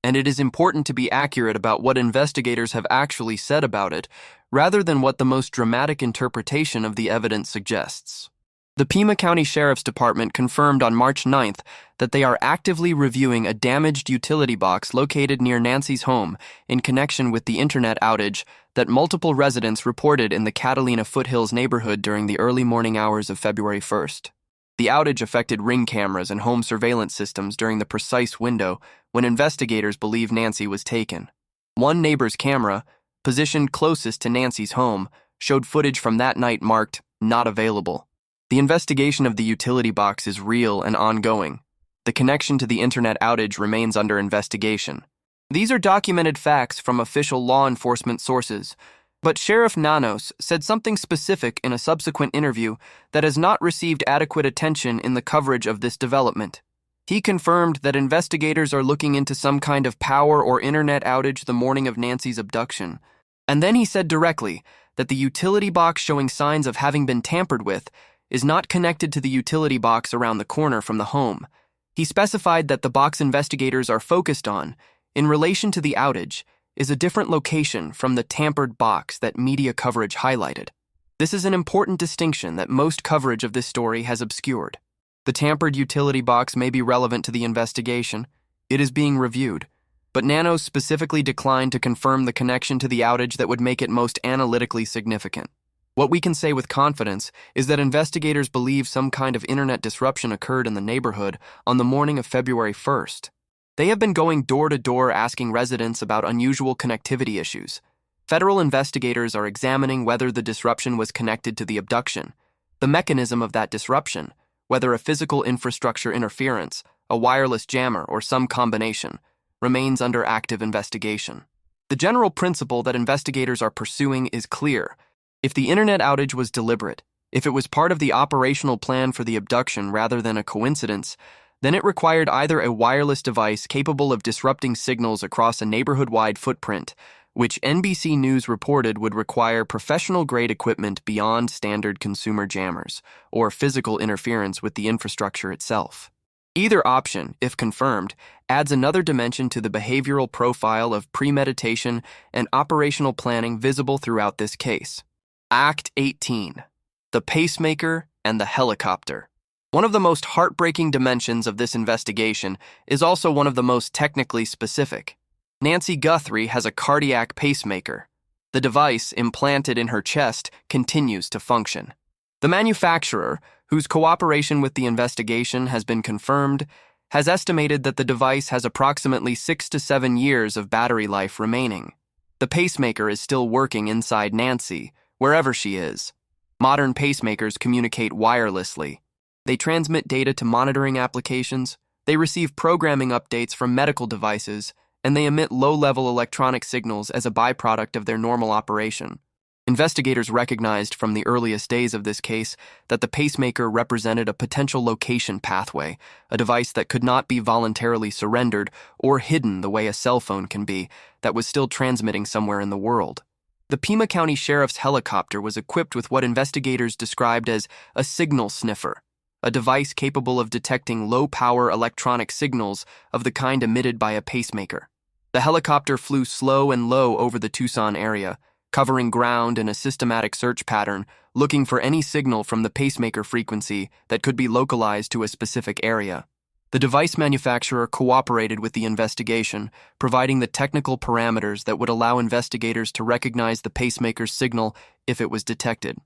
and it is important to be accurate about what investigators have actually said about it, rather than what the most dramatic interpretation of the evidence suggests. The Pima County Sheriff's Department confirmed on March 9th that they are actively reviewing a damaged utility box located near Nancy's home in connection with the internet outage that multiple residents reported in the Catalina Foothills neighborhood during the early morning hours of February 1st. The outage affected ring cameras and home surveillance systems during the precise window when investigators believe Nancy was taken. One neighbor's camera, positioned closest to Nancy's home, showed footage from that night marked "not available." The investigation of the utility box is real and ongoing. The connection to the internet outage remains under investigation. These are documented facts from official law enforcement sources, but Sheriff Nanos said something specific in a subsequent interview that has not received adequate attention in the coverage of this development. He confirmed that investigators are looking into some kind of power or internet outage the morning of Nancy's abduction. And then he said directly that the utility box showing signs of having been tampered with is not connected to the utility box around the corner from the home. He specified that the box investigators are focused on, in relation to the outage, is a different location from the tampered box that media coverage highlighted. This is an important distinction that most coverage of this story has obscured. The tampered utility box may be relevant to the investigation. It is being reviewed, but Nanos specifically declined to confirm the connection to the outage that would make it most analytically significant. What we can say with confidence is that investigators believe some kind of internet disruption occurred in the neighborhood on the morning of February 1st. They have been going door to door asking residents about unusual connectivity issues. Federal investigators are examining whether the disruption was connected to the abduction, the mechanism of that disruption, whether a physical infrastructure interference, a wireless jammer, or some combination, remains under active investigation. The general principle that investigators are pursuing is clear. If the internet outage was deliberate, if it was part of the operational plan for the abduction rather than a coincidence, then it required either a wireless device capable of disrupting signals across a neighborhood-wide footprint, which NBC News reported would require professional-grade equipment beyond standard consumer jammers, or physical interference with the infrastructure itself. Either option, if confirmed, adds another dimension to the behavioral profile of premeditation and operational planning visible throughout this case. Act 18. The pacemaker and the helicopter. One of the most heartbreaking dimensions of this investigation is also one of the most technically specific. Nancy Guthrie has a cardiac pacemaker. The device, implanted in her chest, continues to function. The manufacturer, whose cooperation with the investigation has been confirmed, has estimated that the device has approximately 6 to 7 years of battery life remaining. The pacemaker is still working inside Nancy, wherever she is. Modern pacemakers communicate wirelessly. They transmit data to monitoring applications, they receive programming updates from medical devices, and they emit low-level electronic signals as a byproduct of their normal operation. Investigators recognized from the earliest days of this case that the pacemaker represented a potential location pathway, a device that could not be voluntarily surrendered or hidden the way a cell phone can be, that was still transmitting somewhere in the world. The Pima County Sheriff's helicopter was equipped with what investigators described as a signal sniffer, a device capable of detecting low-power electronic signals of the kind emitted by a pacemaker. The helicopter flew slow and low over the Tucson area, covering ground in a systematic search pattern, looking for any signal from the pacemaker frequency that could be localized to a specific area. The device manufacturer cooperated with the investigation, providing the technical parameters that would allow investigators to recognize the pacemaker's signal if it was detected.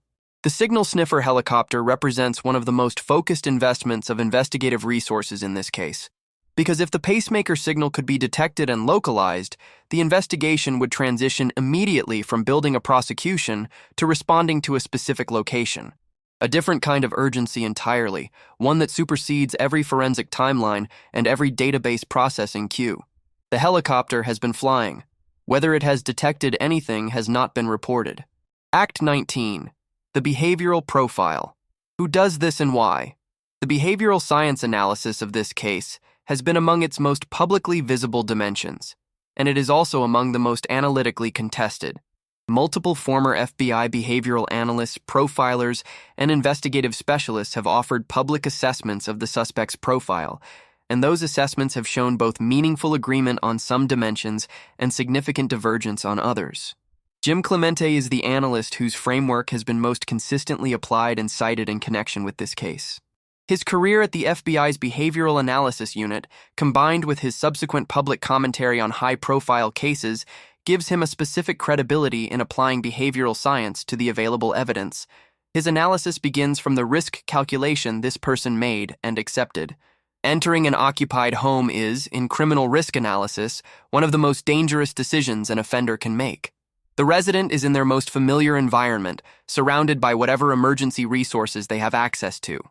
The signal sniffer helicopter represents one of the most focused investments of investigative resources in this case, because if the pacemaker signal could be detected and localized, the investigation would transition immediately from building a prosecution to responding to a specific location. A different kind of urgency entirely, one that supersedes every forensic timeline and every database processing queue. The helicopter has been flying. Whether it has detected anything has not been reported. Act 19. The behavioral profile. Who does this and why? The behavioral science analysis of this case has been among its most publicly visible dimensions, and it is also among the most analytically contested. Multiple former FBI behavioral analysts, profilers, and investigative specialists have offered public assessments of the suspect's profile, and those assessments have shown both meaningful agreement on some dimensions and significant divergence on others. Jim Clemente is the analyst whose framework has been most consistently applied and cited in connection with this case. His career at the FBI's Behavioral Analysis Unit, combined with his subsequent public commentary on high-profile cases, gives him a specific credibility in applying behavioral science to the available evidence. His analysis begins from the risk calculation this person made and accepted. Entering an occupied home is, in criminal risk analysis, one of the most dangerous decisions an offender can make. The resident is in their most familiar environment, surrounded by whatever emergency resources they have access to.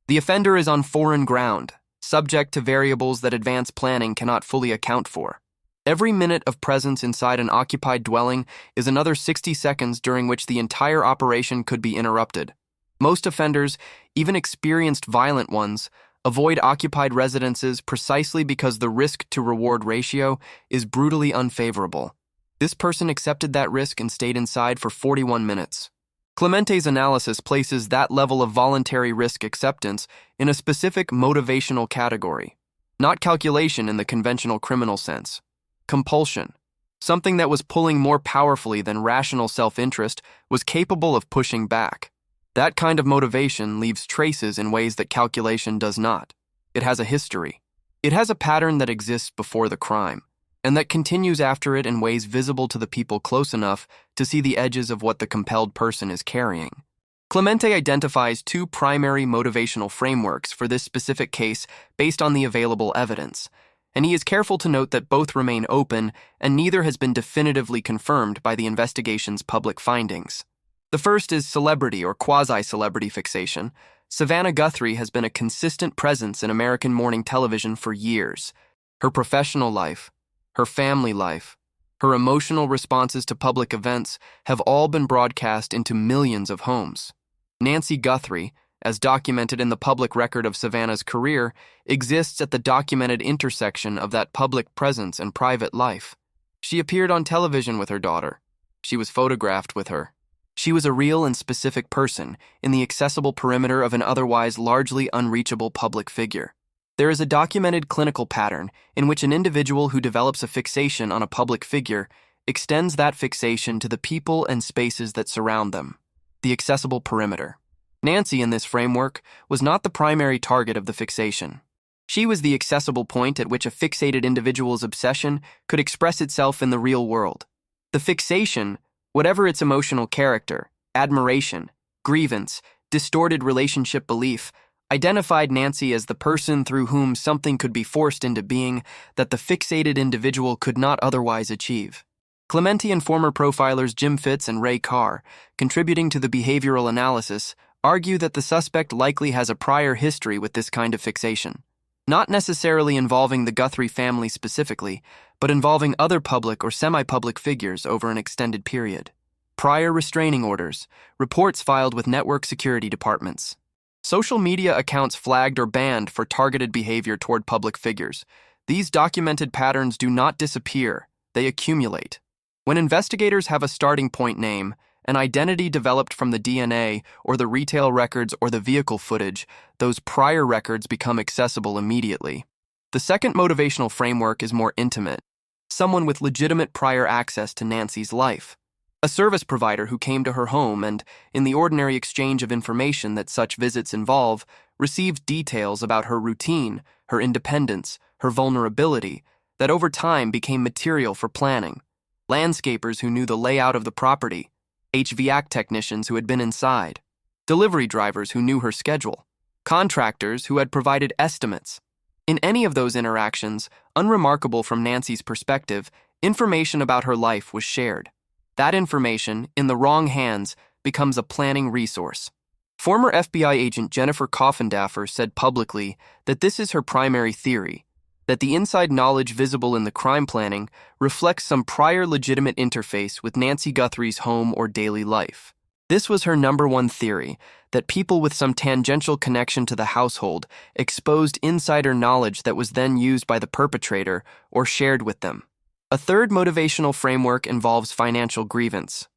The offender is on foreign ground, subject to variables that advanced planning cannot fully account for. Every minute of presence inside an occupied dwelling is another 60 seconds during which the entire operation could be interrupted. Most offenders, even experienced violent ones, avoid occupied residences precisely because the risk-to-reward ratio is brutally unfavorable. This person accepted that risk and stayed inside for 41 minutes. Clemente's analysis places that level of voluntary risk acceptance in a specific motivational category, not calculation in the conventional criminal sense. Compulsion, something that was pulling more powerfully than rational self-interest, was capable of pushing back. That kind of motivation leaves traces in ways that calculation does not. It has a history. It has a pattern that exists before the crime, and that continues after it in ways visible to the people close enough to see the edges of what the compelled person is carrying. Clemente identifies two primary motivational frameworks for this specific case based on the available evidence, and he is careful to note that both remain open and neither has been definitively confirmed by the investigation's public findings. The first is celebrity or quasi-celebrity fixation. Savannah Guthrie has been a consistent presence in American morning television for years. Her professional life, her family life, her emotional responses to public events have all been broadcast into millions of homes. Nancy Guthrie, as documented in the public record of Savannah's career, exists at the documented intersection of that public presence and private life. She appeared on television with her daughter. She was photographed with her. She was a real and specific person in the accessible perimeter of an otherwise largely unreachable public figure. There is a documented clinical pattern in which an individual who develops a fixation on a public figure extends that fixation to the people and spaces that surround them, the accessible perimeter. Nancy, in this framework, was not the primary target of the fixation. She was the accessible point at which a fixated individual's obsession could express itself in the real world. The fixation, whatever its emotional character, admiration, grievance, distorted relationship belief, identified Nancy as the person through whom something could be forced into being that the fixated individual could not otherwise achieve. Clemente and former profilers Jim Fitz and Ray Carr, contributing to the behavioral analysis, argue that the suspect likely has a prior history with this kind of fixation, not necessarily involving the Guthrie family specifically, but involving other public or semi-public figures over an extended period. Prior restraining orders, reports filed with network security departments. Social media accounts flagged or banned for targeted behavior toward public figures. These documented patterns do not disappear, they accumulate. When investigators have a starting point name, an identity developed from the DNA or the retail records or the vehicle footage, those prior records become accessible immediately. The second motivational framework is more intimate. Someone with legitimate prior access to Nancy's life. A service provider who came to her home and, in the ordinary exchange of information that such visits involve, received details about her routine, her independence, her vulnerability, that over time became material for planning. Landscapers who knew the layout of the property, HVAC technicians who had been inside, delivery drivers who knew her schedule, contractors who had provided estimates. In any of those interactions, unremarkable from Nancy's perspective, information about her life was shared. That information, in the wrong hands, becomes a planning resource. Former FBI agent Jennifer Coffindaffer said publicly that this is her primary theory, that the inside knowledge visible in the crime planning reflects some prior legitimate interface with Nancy Guthrie's home or daily life. This was her number one theory, that people with some tangential connection to the household exposed insider knowledge that was then used by the perpetrator or shared with them. A third motivational framework involves financial grievance.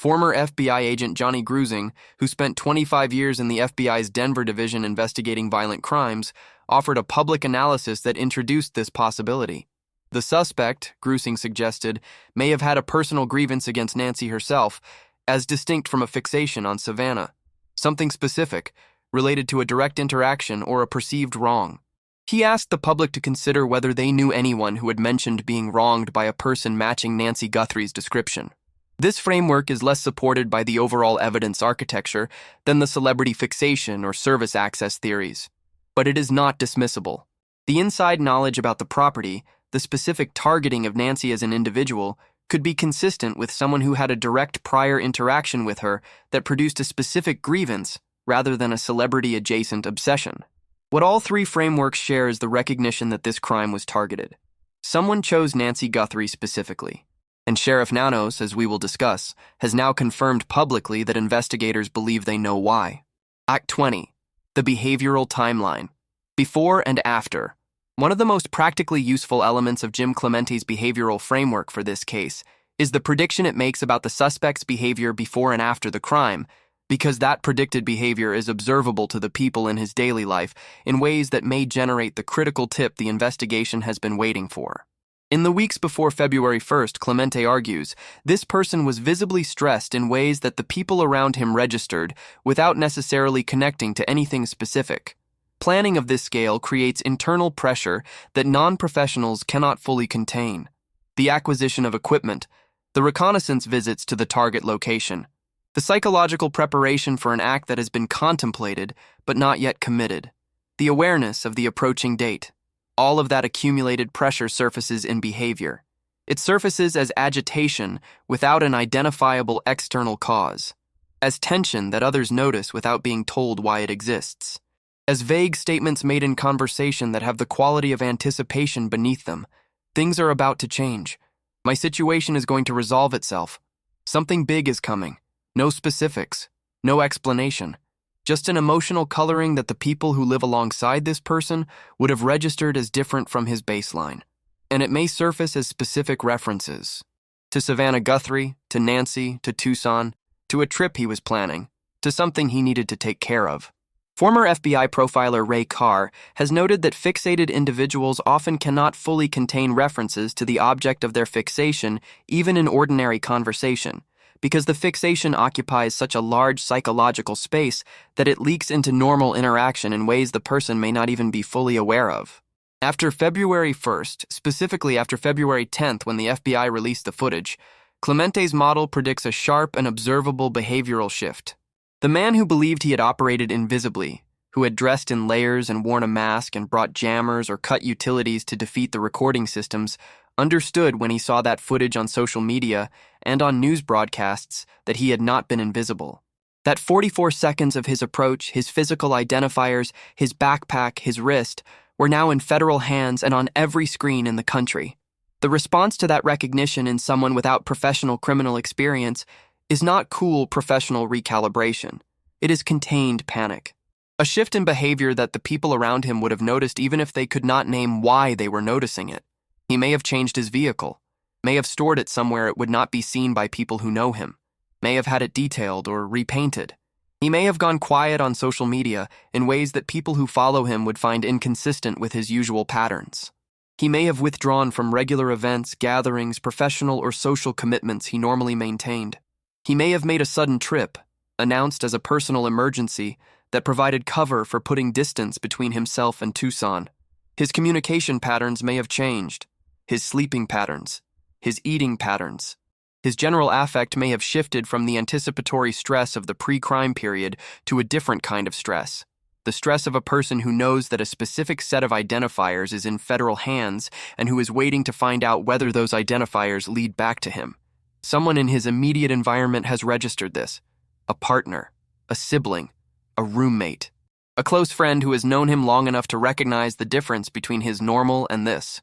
Former FBI agent Johnny Grusing, who spent 25 years in the FBI's Denver division investigating violent crimes, offered a public analysis that introduced this possibility. The suspect, Grusing suggested, may have had a personal grievance against Nancy herself, as distinct from a fixation on Savannah. Something specific, related to a direct interaction or a perceived wrong. He asked the public to consider whether they knew anyone who had mentioned being wronged by a person matching Nancy Guthrie's description. This framework is less supported by the overall evidence architecture than the celebrity fixation or service access theories. But it is not dismissible. The inside knowledge about the property, the specific targeting of Nancy as an individual, could be consistent with someone who had a direct prior interaction with her that produced a specific grievance rather than a celebrity-adjacent obsession. What all three frameworks share is the recognition that this crime was targeted. Someone chose Nancy Guthrie specifically. And Sheriff Nanos, as we will discuss, has now confirmed publicly that investigators believe they know why. Act 20. The behavioral timeline. Before and after. One of the most practically useful elements of Jim Clemente's behavioral framework for this case is the prediction it makes about the suspect's behavior before and after the crime, because that predicted behavior is observable to the people in his daily life in ways that may generate the critical tip the investigation has been waiting for. In the weeks before February 1st, Clemente argues, this person was visibly stressed in ways that the people around him registered without necessarily connecting to anything specific. Planning of this scale creates internal pressure that non-professionals cannot fully contain. The acquisition of equipment, the reconnaissance visits to the target location, the psychological preparation for an act that has been contemplated but not yet committed, the awareness of the approaching date. All of that accumulated pressure surfaces in behavior. It surfaces as agitation without an identifiable external cause, as tension that others notice without being told why it exists, as vague statements made in conversation that have the quality of anticipation beneath them. Things are about to change. My situation is going to resolve itself. Something big is coming. No specifics, no explanation. Just an emotional coloring that the people who live alongside this person would have registered as different from his baseline. And it may surface as specific references to Savannah Guthrie, to Nancy, to Tucson, to a trip he was planning, to something he needed to take care of. Former FBI profiler Ray Carr has noted that fixated individuals often cannot fully contain references to the object of their fixation, even in ordinary conversation, because the fixation occupies such a large psychological space that it leaks into normal interaction in ways the person may not even be fully aware of. After February 1st, specifically after February 10th when the FBI released the footage, Clemente's model predicts a sharp and observable behavioral shift. The man who believed he had operated invisibly, who had dressed in layers and worn a mask and brought jammers or cut utilities to defeat the recording systems, understood when he saw that footage on social media and on news broadcasts that he had not been invisible. That 44 seconds of his approach, his physical identifiers, his backpack, his wrist, were now in federal hands and on every screen in the country. The response to that recognition in someone without professional criminal experience is not cool professional recalibration. It is contained panic. A shift in behavior that the people around him would have noticed even if they could not name why they were noticing it. He may have changed his vehicle, may have stored it somewhere it would not be seen by people who know him, may have had it detailed or repainted. He may have gone quiet on social media in ways that people who follow him would find inconsistent with his usual patterns. He may have withdrawn from regular events, gatherings, professional or social commitments he normally maintained. He may have made a sudden trip, announced as a personal emergency, that provided cover for putting distance between himself and Tucson. His communication patterns may have changed. His sleeping patterns, his eating patterns. His general affect may have shifted from the anticipatory stress of the pre-crime period to a different kind of stress. The stress of a person who knows that a specific set of identifiers is in federal hands and who is waiting to find out whether those identifiers lead back to him. Someone in his immediate environment has registered this. A partner, a sibling, a roommate, a close friend who has known him long enough to recognize the difference between his normal and this.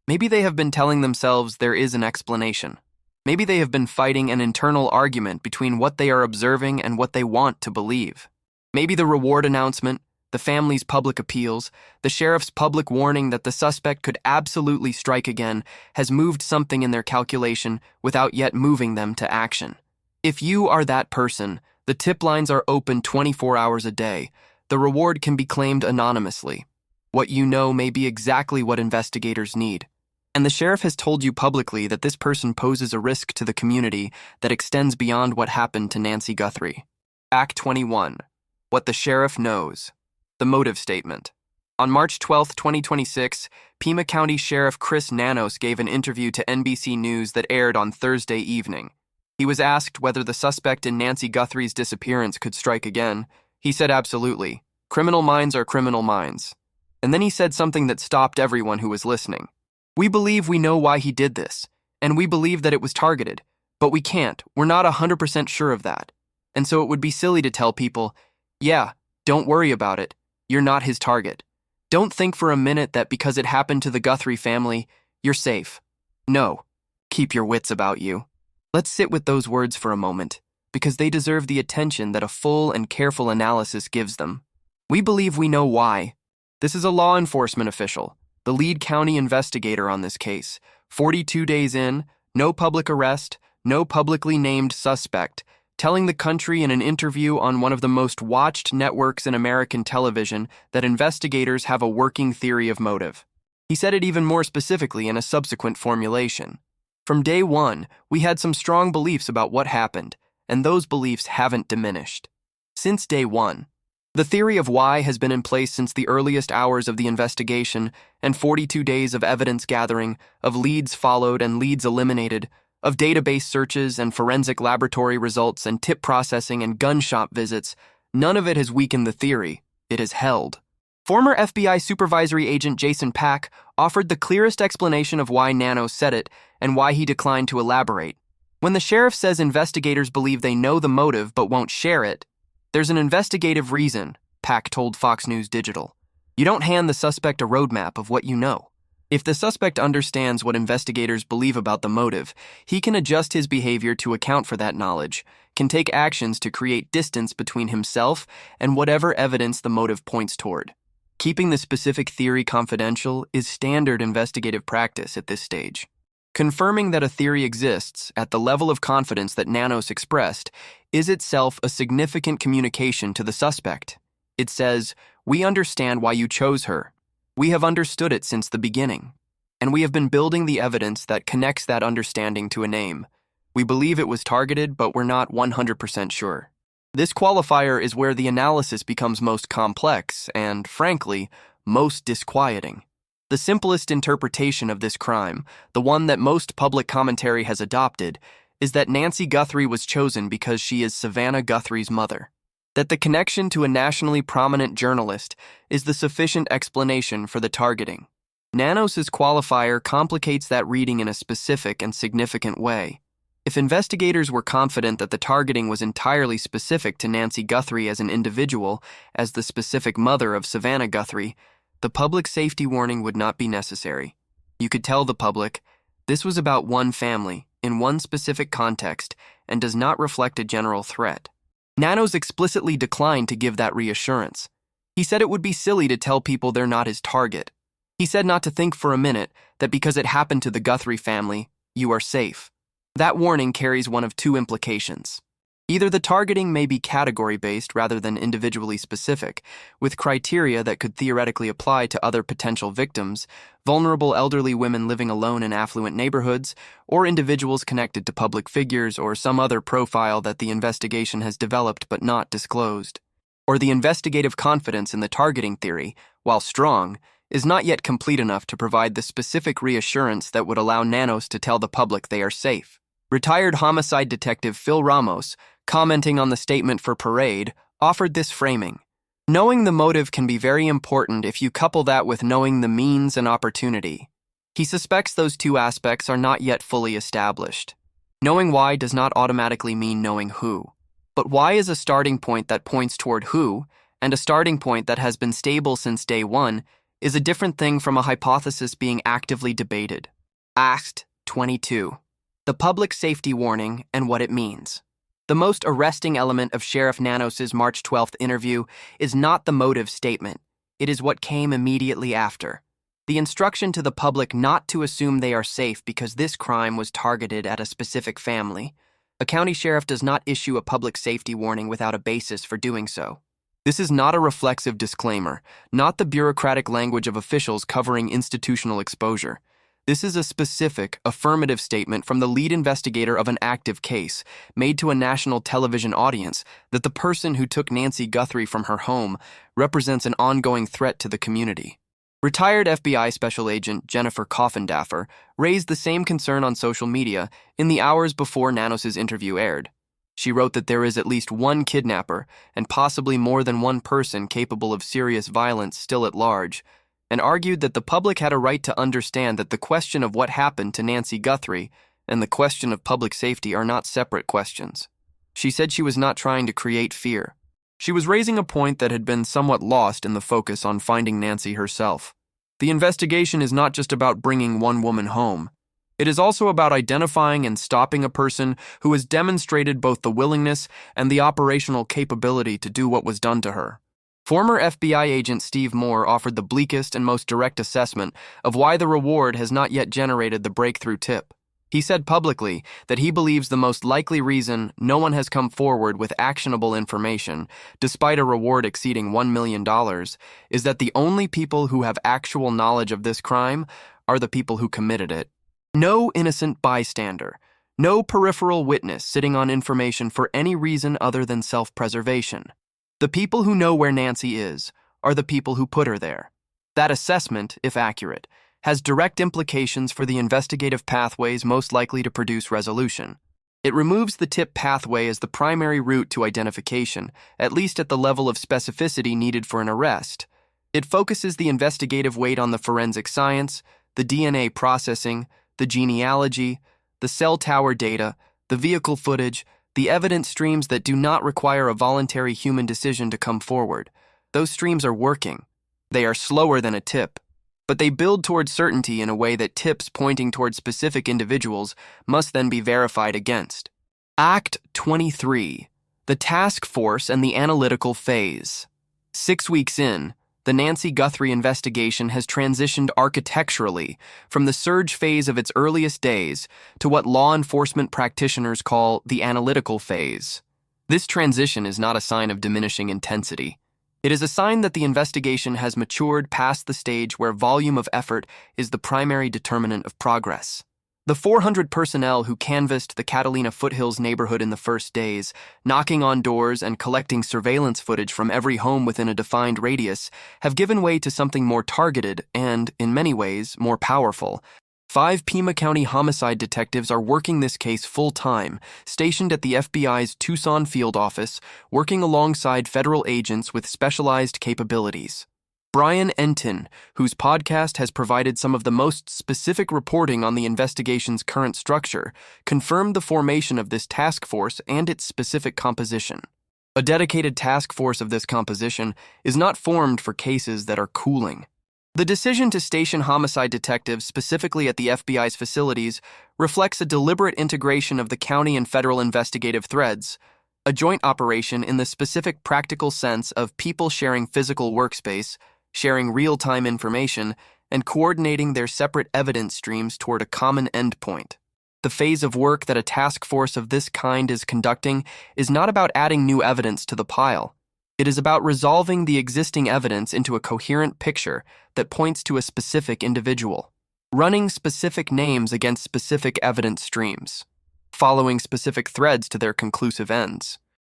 Maybe they have been telling themselves there is an explanation. Maybe they have been fighting an internal argument between what they are observing and what they want to believe. Maybe the reward announcement, the family's public appeals, the sheriff's public warning that the suspect could absolutely strike again has moved something in their calculation without yet moving them to action. If you are that person, the tip lines are open 24 hours a day. The reward can be claimed anonymously. What you know may be exactly what investigators need. And the sheriff has told you publicly that this person poses a risk to the community that extends beyond what happened to Nancy Guthrie. Act 21. What the sheriff knows. The motive statement. On March 12, 2026, Pima County Sheriff Chris Nanos gave an interview to NBC News that aired on Thursday evening. He was asked whether the suspect in Nancy Guthrie's disappearance could strike again. He said absolutely. Criminal minds are criminal minds. And then he said something that stopped everyone who was listening. We believe we know why he did this, and we believe that it was targeted, but we can't. We're not 100% sure of that. And so it would be silly to tell people, yeah, don't worry about it. You're not his target. Don't think for a minute that because it happened to the Guthrie family, you're safe. No. Keep your wits about you. Let's sit with those words for a moment, because they deserve the attention that a full and careful analysis gives them. We believe we know why. This is a law enforcement official, the lead county investigator on this case. 42 days in, no public arrest, no publicly named suspect, telling the country in an interview on one of the most watched networks in American television that investigators have a working theory of motive. He said it even more specifically in a subsequent formulation. From day one, we had some strong beliefs about what happened, and those beliefs haven't diminished. Since day one, the theory of why has been in place since the earliest hours of the investigation and 42 days of evidence gathering, of leads followed and leads eliminated, of database searches and forensic laboratory results and tip processing and gun shop visits. None of it has weakened the theory. It has held. Former FBI supervisory agent Jason Pack offered the clearest explanation of why Nanos said it and why he declined to elaborate. When the sheriff says investigators believe they know the motive but won't share it, there's an investigative reason, Pack told Fox News Digital. You don't hand the suspect a roadmap of what you know. If the suspect understands what investigators believe about the motive, he can adjust his behavior to account for that knowledge, can take actions to create distance between himself and whatever evidence the motive points toward. Keeping the specific theory confidential is standard investigative practice at this stage. Confirming that a theory exists at the level of confidence that Nanos expressed is itself a significant communication to the suspect. It says, "We understand why you chose her. We have understood it since the beginning, and we have been building the evidence that connects that understanding to a name. We believe it was targeted, but we're not 100% sure." This qualifier is where the analysis becomes most complex and, frankly, most disquieting. The simplest interpretation of this crime, the one that most public commentary has adopted, is that Nancy Guthrie was chosen because she is Savannah Guthrie's mother. That the connection to a nationally prominent journalist is the sufficient explanation for the targeting. Nanos's qualifier complicates that reading in a specific and significant way. If investigators were confident that the targeting was entirely specific to Nancy Guthrie as an individual, as the specific mother of Savannah Guthrie, the public safety warning would not be necessary. You could tell the public, this was about one family, in one specific context, and does not reflect a general threat. Nanos explicitly declined to give that reassurance. He said it would be silly to tell people they're not his target. He said not to think for a minute that because it happened to the Guthrie family, you are safe. That warning carries one of two implications. Either the targeting may be category-based rather than individually specific, with criteria that could theoretically apply to other potential victims, vulnerable elderly women living alone in affluent neighborhoods, or individuals connected to public figures or some other profile that the investigation has developed but not disclosed. Or the investigative confidence in the targeting theory, while strong, is not yet complete enough to provide the specific reassurance that would allow Nanos to tell the public they are safe. Retired homicide detective Phil Ramos, commenting on the statement for Parade, offered this framing. Knowing the motive can be very important if you couple that with knowing the means and opportunity. He suspects those two aspects are not yet fully established. Knowing why does not automatically mean knowing who. But why is a starting point that points toward who, and a starting point that has been stable since day one, is a different thing from a hypothesis being actively debated. Act 22. The public safety warning and what it means. The most arresting element of Sheriff Nanos's March 12th interview is not the motive statement. It is what came immediately after. The instruction to the public not to assume they are safe because this crime was targeted at a specific family. A county sheriff does not issue a public safety warning without a basis for doing so. This is not a reflexive disclaimer, not the bureaucratic language of officials covering institutional exposure. This is a specific, affirmative statement from the lead investigator of an active case, made to a national television audience, that the person who took Nancy Guthrie from her home represents an ongoing threat to the community. Retired FBI Special Agent Jennifer Coffindaffer raised the same concern on social media in the hours before Nanos's interview aired. She wrote that there is at least one kidnapper and possibly more than one person capable of serious violence still at large, and argued that the public had a right to understand that the question of what happened to Nancy Guthrie and the question of public safety are not separate questions. She said she was not trying to create fear. She was raising a point that had been somewhat lost in the focus on finding Nancy herself. The investigation is not just about bringing one woman home. It is also about identifying and stopping a person who has demonstrated both the willingness and the operational capability to do what was done to her. Former FBI agent Steve Moore offered the bleakest and most direct assessment of why the reward has not yet generated the breakthrough tip. He said publicly that he believes the most likely reason no one has come forward with actionable information, despite a reward exceeding $1 million, is that the only people who have actual knowledge of this crime are the people who committed it. No innocent bystander, no peripheral witness sitting on information for any reason other than self-preservation. The people who know where Nancy is are the people who put her there. That assessment, if accurate, has direct implications for the investigative pathways most likely to produce resolution. It removes the tip pathway as the primary route to identification, at least at the level of specificity needed for an arrest. It focuses the investigative weight on the forensic science, the DNA processing, the genealogy, the cell tower data, the vehicle footage, the evidence streams that do not require a voluntary human decision to come forward. Those streams are working. They are slower than a tip, but they build towards certainty in a way that tips pointing towards specific individuals must then be verified against. Act 23. The Task Force and the Analytical Phase. 6 weeks in, the Nancy Guthrie investigation has transitioned architecturally from the surge phase of its earliest days to what law enforcement practitioners call the analytical phase. This transition is not a sign of diminishing intensity. It is a sign that the investigation has matured past the stage where volume of effort is the primary determinant of progress. The 400 personnel who canvassed the Catalina Foothills neighborhood in the first days, knocking on doors and collecting surveillance footage from every home within a defined radius, have given way to something more targeted and, in many ways, more powerful. 5 Pima County homicide detectives are working this case full-time, stationed at the FBI's Tucson field office, working alongside federal agents with specialized capabilities. Brian Entin, whose podcast has provided some of the most specific reporting on the investigation's current structure, confirmed the formation of this task force and its specific composition. A dedicated task force of this composition is not formed for cases that are cooling. The decision to station homicide detectives specifically at the FBI's facilities reflects a deliberate integration of the county and federal investigative threads, a joint operation in the specific practical sense of people sharing physical workspace, sharing real-time information, and coordinating their separate evidence streams toward a common endpoint. The phase of work that a task force of this kind is conducting is not about adding new evidence to the pile. It is about resolving the existing evidence into a coherent picture that points to a specific individual, running specific names against specific evidence streams, following specific threads to their conclusive ends,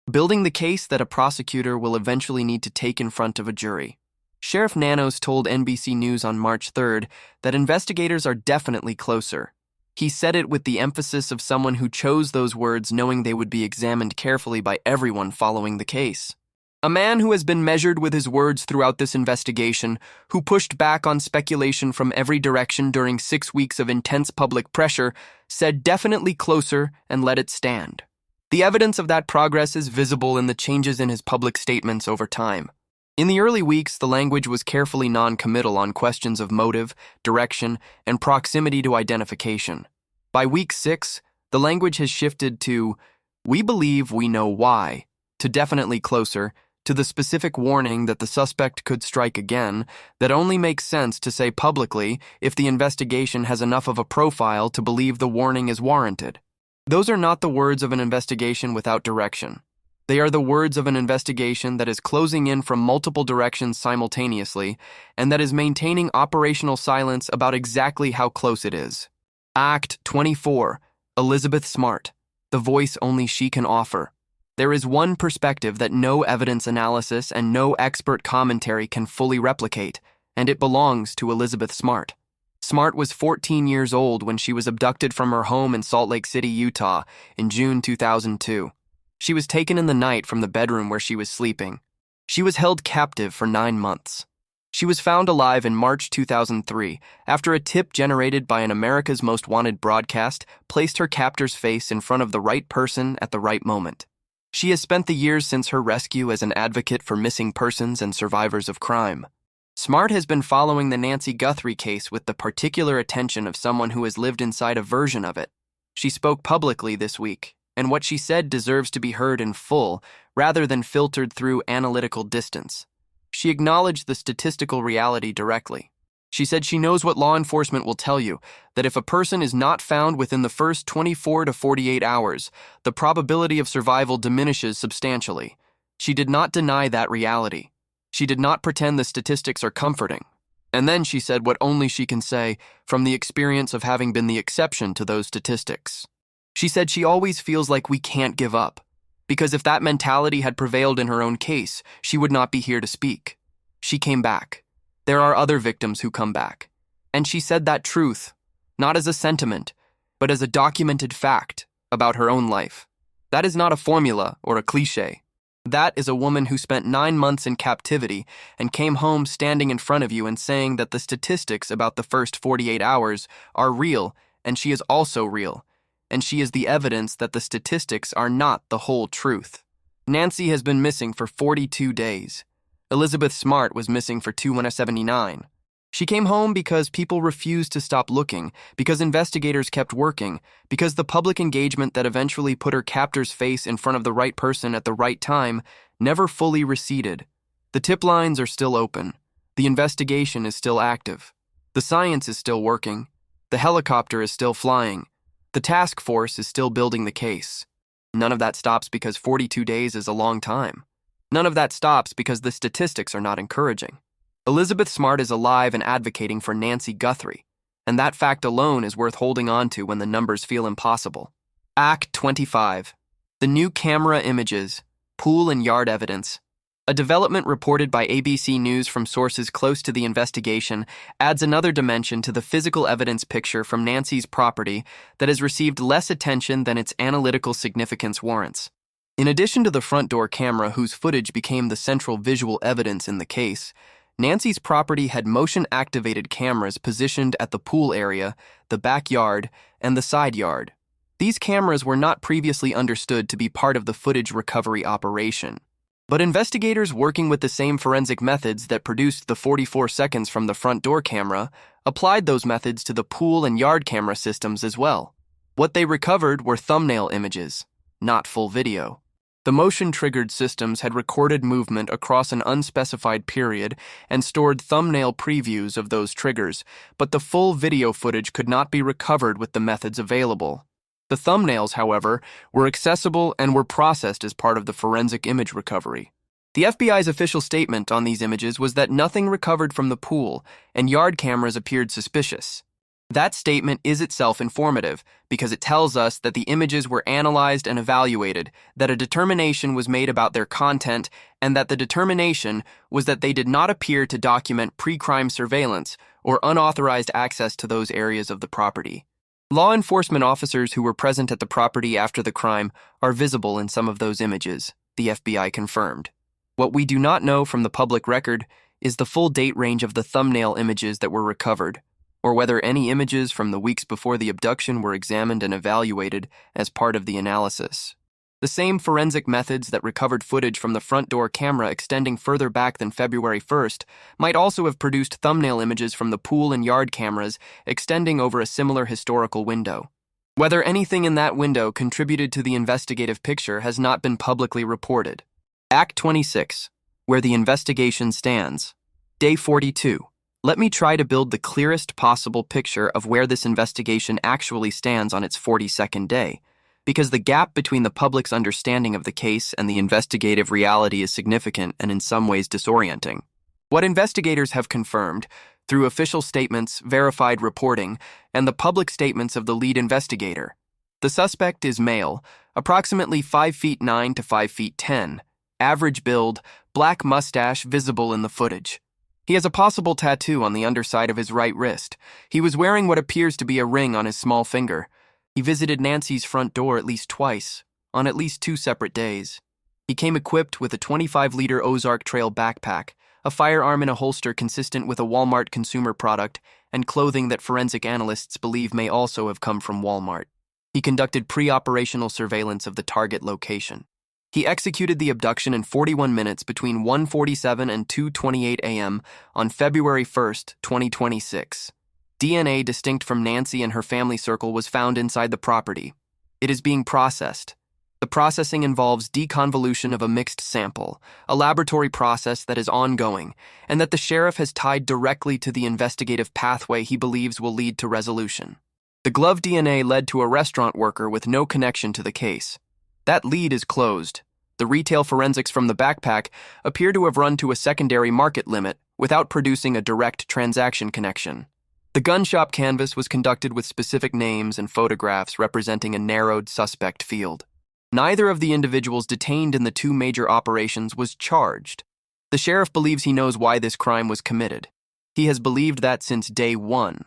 building the case that a prosecutor will eventually need to take in front of a jury. Sheriff Nanos told NBC News on March 3rd that investigators are definitely closer. He said it with the emphasis of someone who chose those words knowing they would be examined carefully by everyone following the case. A man who has been measured with his words throughout this investigation, who pushed back on speculation from every direction during 6 weeks of intense public pressure, said definitely closer and let it stand. The evidence of that progress is visible in the changes in his public statements over time. In the early weeks, the language was carefully non-committal on questions of motive, direction, and proximity to identification. By week 6, the language has shifted to, "We believe we know why," to definitely closer, to the specific warning that the suspect could strike again, that only makes sense to say publicly if the investigation has enough of a profile to believe the warning is warranted. Those are not the words of an investigation without direction. They are the words of an investigation that is closing in from multiple directions simultaneously and that is maintaining operational silence about exactly how close it is. Act 24. Elizabeth Smart. The voice only she can offer. There is one perspective that no evidence analysis and no expert commentary can fully replicate, and it belongs to Elizabeth Smart. Smart was 14 years old when she was abducted from her home in Salt Lake City, Utah, in June 2002. She was taken in the night from the bedroom where she was sleeping. She was held captive for 9 months. She was found alive in March 2003 after a tip generated by an America's Most Wanted broadcast placed her captor's face in front of the right person at the right moment. She has spent the years since her rescue as an advocate for missing persons and survivors of crime. Smart has been following the Nancy Guthrie case with the particular attention of someone who has lived inside a version of it. She spoke publicly this week, and what she said deserves to be heard in full rather than filtered through analytical distance. She acknowledged the statistical reality directly. She said she knows what law enforcement will tell you, that if a person is not found within the first 24 to 48 hours, the probability of survival diminishes substantially. She did not deny that reality. She did not pretend the statistics are comforting. And then she said what only she can say from the experience of having been the exception to those statistics. She said she always feels like we can't give up, because if that mentality had prevailed in her own case, she would not be here to speak. She came back. There are other victims who come back. And she said that truth, not as a sentiment, but as a documented fact about her own life. That is not a formula or a cliche. That is a woman who spent 9 months in captivity and came home standing in front of you and saying that the statistics about the first 48 hours are real, and she is also real. And she is the evidence that the statistics are not the whole truth. Nancy has been missing for 42 days. Elizabeth Smart was missing for 279. She came home because people refused to stop looking, because investigators kept working, because the public engagement that eventually put her captor's face in front of the right person at the right time never fully receded. The tip lines are still open. The investigation is still active. The science is still working. The helicopter is still flying. The task force is still building the case. None of that stops because 42 days is a long time. None of that stops because the statistics are not encouraging. Elizabeth Smart is alive and advocating for Nancy Guthrie, and that fact alone is worth holding on to when the numbers feel impossible. Act 25. The new camera images, pool and yard evidence. A development reported by ABC News from sources close to the investigation adds another dimension to the physical evidence picture from Nancy's property that has received less attention than its analytical significance warrants. In addition to the front door camera whose footage became the central visual evidence in the case, Nancy's property had motion-activated cameras positioned at the pool area, the backyard, and the side yard. These cameras were not previously understood to be part of the footage recovery operation. But investigators working with the same forensic methods that produced the 44 seconds from the front door camera applied those methods to the pool and yard camera systems as well. What they recovered were thumbnail images, not full video. The motion-triggered systems had recorded movement across an unspecified period and stored thumbnail previews of those triggers, but the full video footage could not be recovered with the methods available. The thumbnails, however, were accessible and were processed as part of the forensic image recovery. The FBI's official statement on these images was that nothing recovered from the pool and yard cameras appeared suspicious. That statement is itself informative because it tells us that the images were analyzed and evaluated, that a determination was made about their content, and that the determination was that they did not appear to document pre-crime surveillance or unauthorized access to those areas of the property. Law enforcement officers who were present at the property after the crime are visible in some of those images, the FBI confirmed. What we do not know from the public record is the full date range of the thumbnail images that were recovered, or whether any images from the weeks before the abduction were examined and evaluated as part of the analysis. The same forensic methods that recovered footage from the front door camera extending further back than February 1st might also have produced thumbnail images from the pool and yard cameras extending over a similar historical window. Whether anything in that window contributed to the investigative picture has not been publicly reported. Act 26, where the investigation stands. Day 42. Let me try to build the clearest possible picture of where this investigation actually stands on its 42nd day, because the gap between the public's understanding of the case and the investigative reality is significant and in some ways disorienting. What investigators have confirmed, through official statements, verified reporting, and the public statements of the lead investigator. The suspect is male, approximately 5'9" to 5'10", average build, black mustache visible in the footage. He has a possible tattoo on the underside of his right wrist. He was wearing what appears to be a ring on his small finger. He visited Nancy's front door at least twice, on at least 2 separate days. He came equipped with a 25-liter Ozark Trail backpack, a firearm in a holster consistent with a Walmart consumer product, and clothing that forensic analysts believe may also have come from Walmart. He conducted pre-operational surveillance of the target location. He executed the abduction in 41 minutes between 1:47 and 2:28 a.m. on February 1, 2026. DNA distinct from Nancy and her family circle was found inside the property. It is being processed. The processing involves deconvolution of a mixed sample, a laboratory process that is ongoing, and that the sheriff has tied directly to the investigative pathway he believes will lead to resolution. The glove DNA led to a restaurant worker with no connection to the case. That lead is closed. The retail forensics from the backpack appear to have run to a secondary market limit without producing a direct transaction connection. The gun shop canvass was conducted with specific names and photographs representing a narrowed suspect field. Neither of the individuals detained in the 2 major operations was charged. The sheriff believes he knows why this crime was committed. He has believed that since day 1.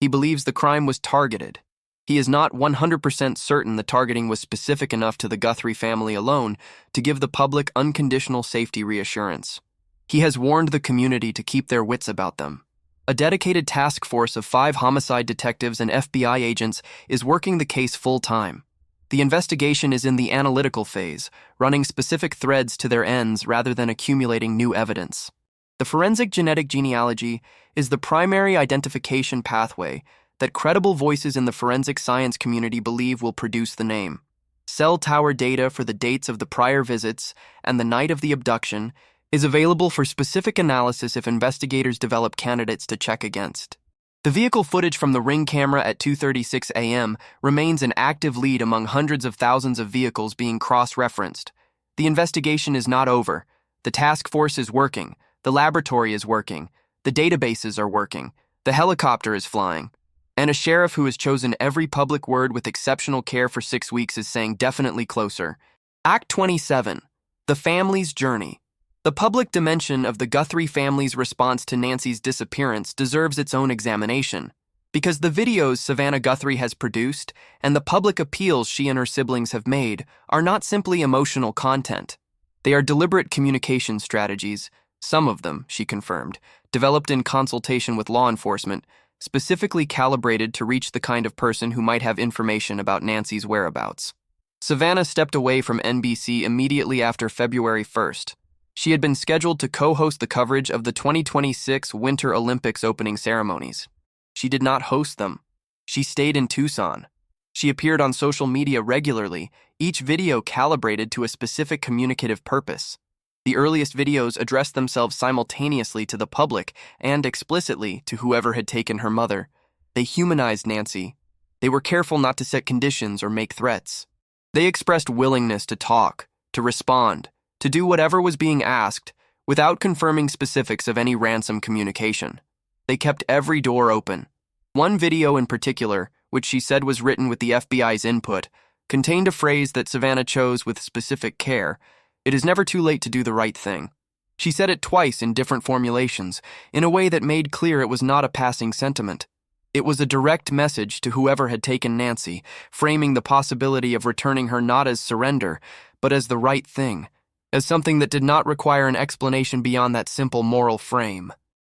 He believes the crime was targeted. He is not 100% certain the targeting was specific enough to the Guthrie family alone to give the public unconditional safety reassurance. He has warned the community to keep their wits about them. A dedicated task force of 5 homicide detectives and FBI agents is working the case full-time. The investigation is in the analytical phase, running specific threads to their ends rather than accumulating new evidence. The forensic genetic genealogy is the primary identification pathway that credible voices in the forensic science community believe will produce the name. Cell tower data for the dates of the prior visits and the night of the abduction is available for specific analysis if investigators develop candidates to check against. The vehicle footage from the Ring camera at 2:36 a.m. remains an active lead among hundreds of thousands of vehicles being cross-referenced. The investigation is not over. The task force is working. The laboratory is working. The databases are working. The helicopter is flying. And a sheriff who has chosen every public word with exceptional care for 6 weeks is saying definitely closer. Act 27. The Family's Journey. The public dimension of the Guthrie family's response to Nancy's disappearance deserves its own examination, because the videos Savannah Guthrie has produced and the public appeals she and her siblings have made are not simply emotional content. They are deliberate communication strategies, some of them, she confirmed, developed in consultation with law enforcement, specifically calibrated to reach the kind of person who might have information about Nancy's whereabouts. Savannah stepped away from NBC immediately after February 1st. She had been scheduled to co-host the coverage of the 2026 Winter Olympics opening ceremonies. She did not host them. She stayed in Tucson. She appeared on social media regularly, each video calibrated to a specific communicative purpose. The earliest videos addressed themselves simultaneously to the public and explicitly to whoever had taken her mother. They humanized Nancy. They were careful not to set conditions or make threats. They expressed willingness to talk, to respond, to do whatever was being asked without confirming specifics of any ransom communication. They kept every door open. One video in particular, which she said was written with the FBI's input, contained a phrase that Savannah chose with specific care: "It is never too late to do the right thing." She said it twice in different formulations, in a way that made clear it was not a passing sentiment. It was a direct message to whoever had taken Nancy, framing the possibility of returning her not as surrender, but as the right thing, as something that did not require an explanation beyond that simple moral frame.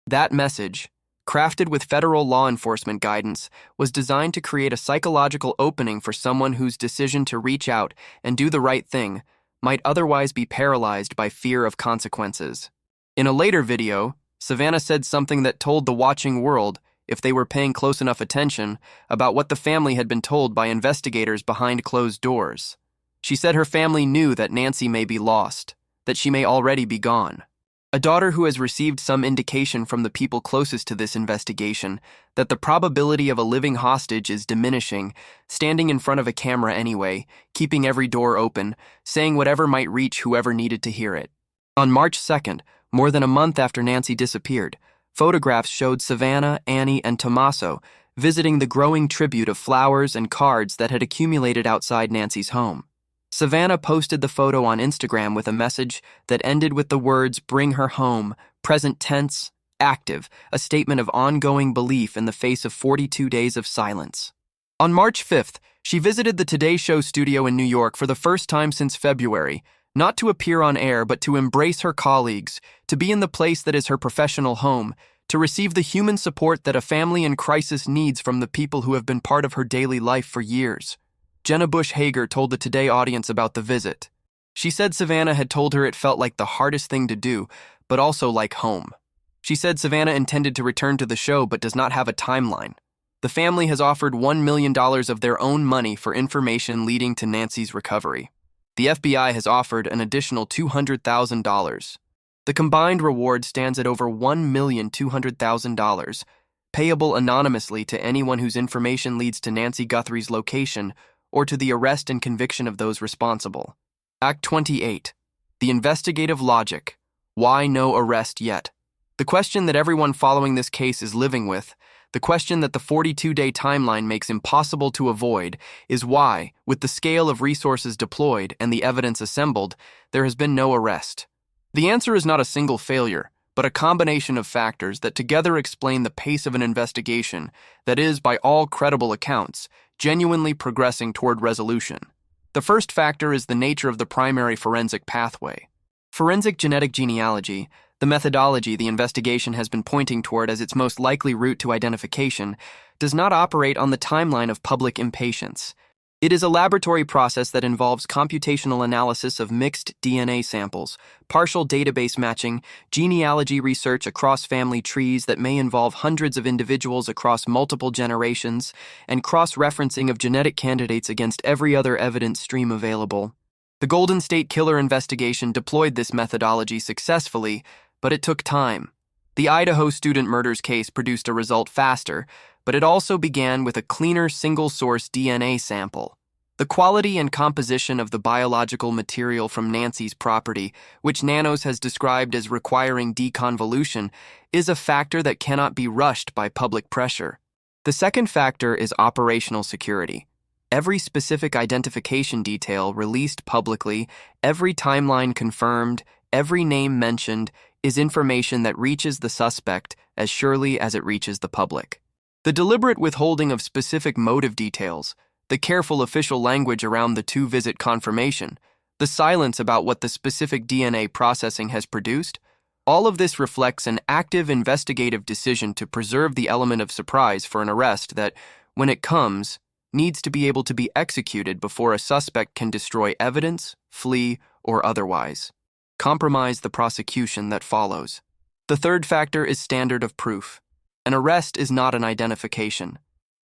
That message, crafted with federal law enforcement guidance, was designed to create a psychological opening for someone whose decision to reach out and do the right thing might otherwise be paralyzed by fear of consequences. In a later video, Savannah said something that told the watching world, if they were paying close enough attention, about what the family had been told by investigators behind closed doors. She said her family knew that Nancy may be lost, that she may already be gone. A daughter who has received some indication from the people closest to this investigation that the probability of a living hostage is diminishing, standing in front of a camera anyway, keeping every door open, saying whatever might reach whoever needed to hear it. On March 2nd, more than a month after Nancy disappeared, photographs showed Savannah, Annie, and Tommaso visiting the growing tribute of flowers and cards that had accumulated outside Nancy's home. Savannah posted the photo on Instagram with a message that ended with the words, "Bring her home," present tense, active, a statement of ongoing belief in the face of 42 days of silence. On March 5th, she visited the Today Show studio in New York for the first time since February, not to appear on air but to embrace her colleagues, to be in the place that is her professional home, to receive the human support that a family in crisis needs from the people who have been part of her daily life for years. Jenna Bush Hager told the Today audience about the visit. She said Savannah had told her it felt like the hardest thing to do, but also like home. She said Savannah intended to return to the show but does not have a timeline. The family has offered $1 million of their own money for information leading to Nancy's recovery. The FBI has offered an additional $200,000. The combined reward stands at over $1,200,000, payable anonymously to anyone whose information leads to Nancy Guthrie's location or to the arrest and conviction of those responsible. Act 28. The investigative logic. Why no arrest yet? The question that everyone following this case is living with, the question that the 42-day timeline makes impossible to avoid, is why, with the scale of resources deployed and the evidence assembled, there has been no arrest. The answer is not a single failure, but a combination of factors that together explain the pace of an investigation that is, by all credible accounts, genuinely progressing toward resolution. The first factor is the nature of the primary forensic pathway. Forensic genetic genealogy, the methodology the investigation has been pointing toward as its most likely route to identification, does not operate on the timeline of public impatience. It is a laboratory process that involves computational analysis of mixed DNA samples, partial database matching, genealogy research across family trees that may involve hundreds of individuals across multiple generations, and cross-referencing of genetic candidates against every other evidence stream available. The Golden State Killer investigation deployed this methodology successfully, but it took time. The Idaho student murders case produced a result faster, but it also began with a cleaner single-source DNA sample. The quality and composition of the biological material from Nancy's property, which Nanos has described as requiring deconvolution, is a factor that cannot be rushed by public pressure. The second factor is operational security. Every specific identification detail released publicly, every timeline confirmed, every name mentioned, is information that reaches the suspect as surely as it reaches the public. The deliberate withholding of specific motive details, the careful official language around the two-visit confirmation, the silence about what the specific DNA processing has produced, all of this reflects an active investigative decision to preserve the element of surprise for an arrest that, when it comes, needs to be able to be executed before a suspect can destroy evidence, flee, or otherwise compromise the prosecution that follows. The third factor is standard of proof. An arrest is not an identification.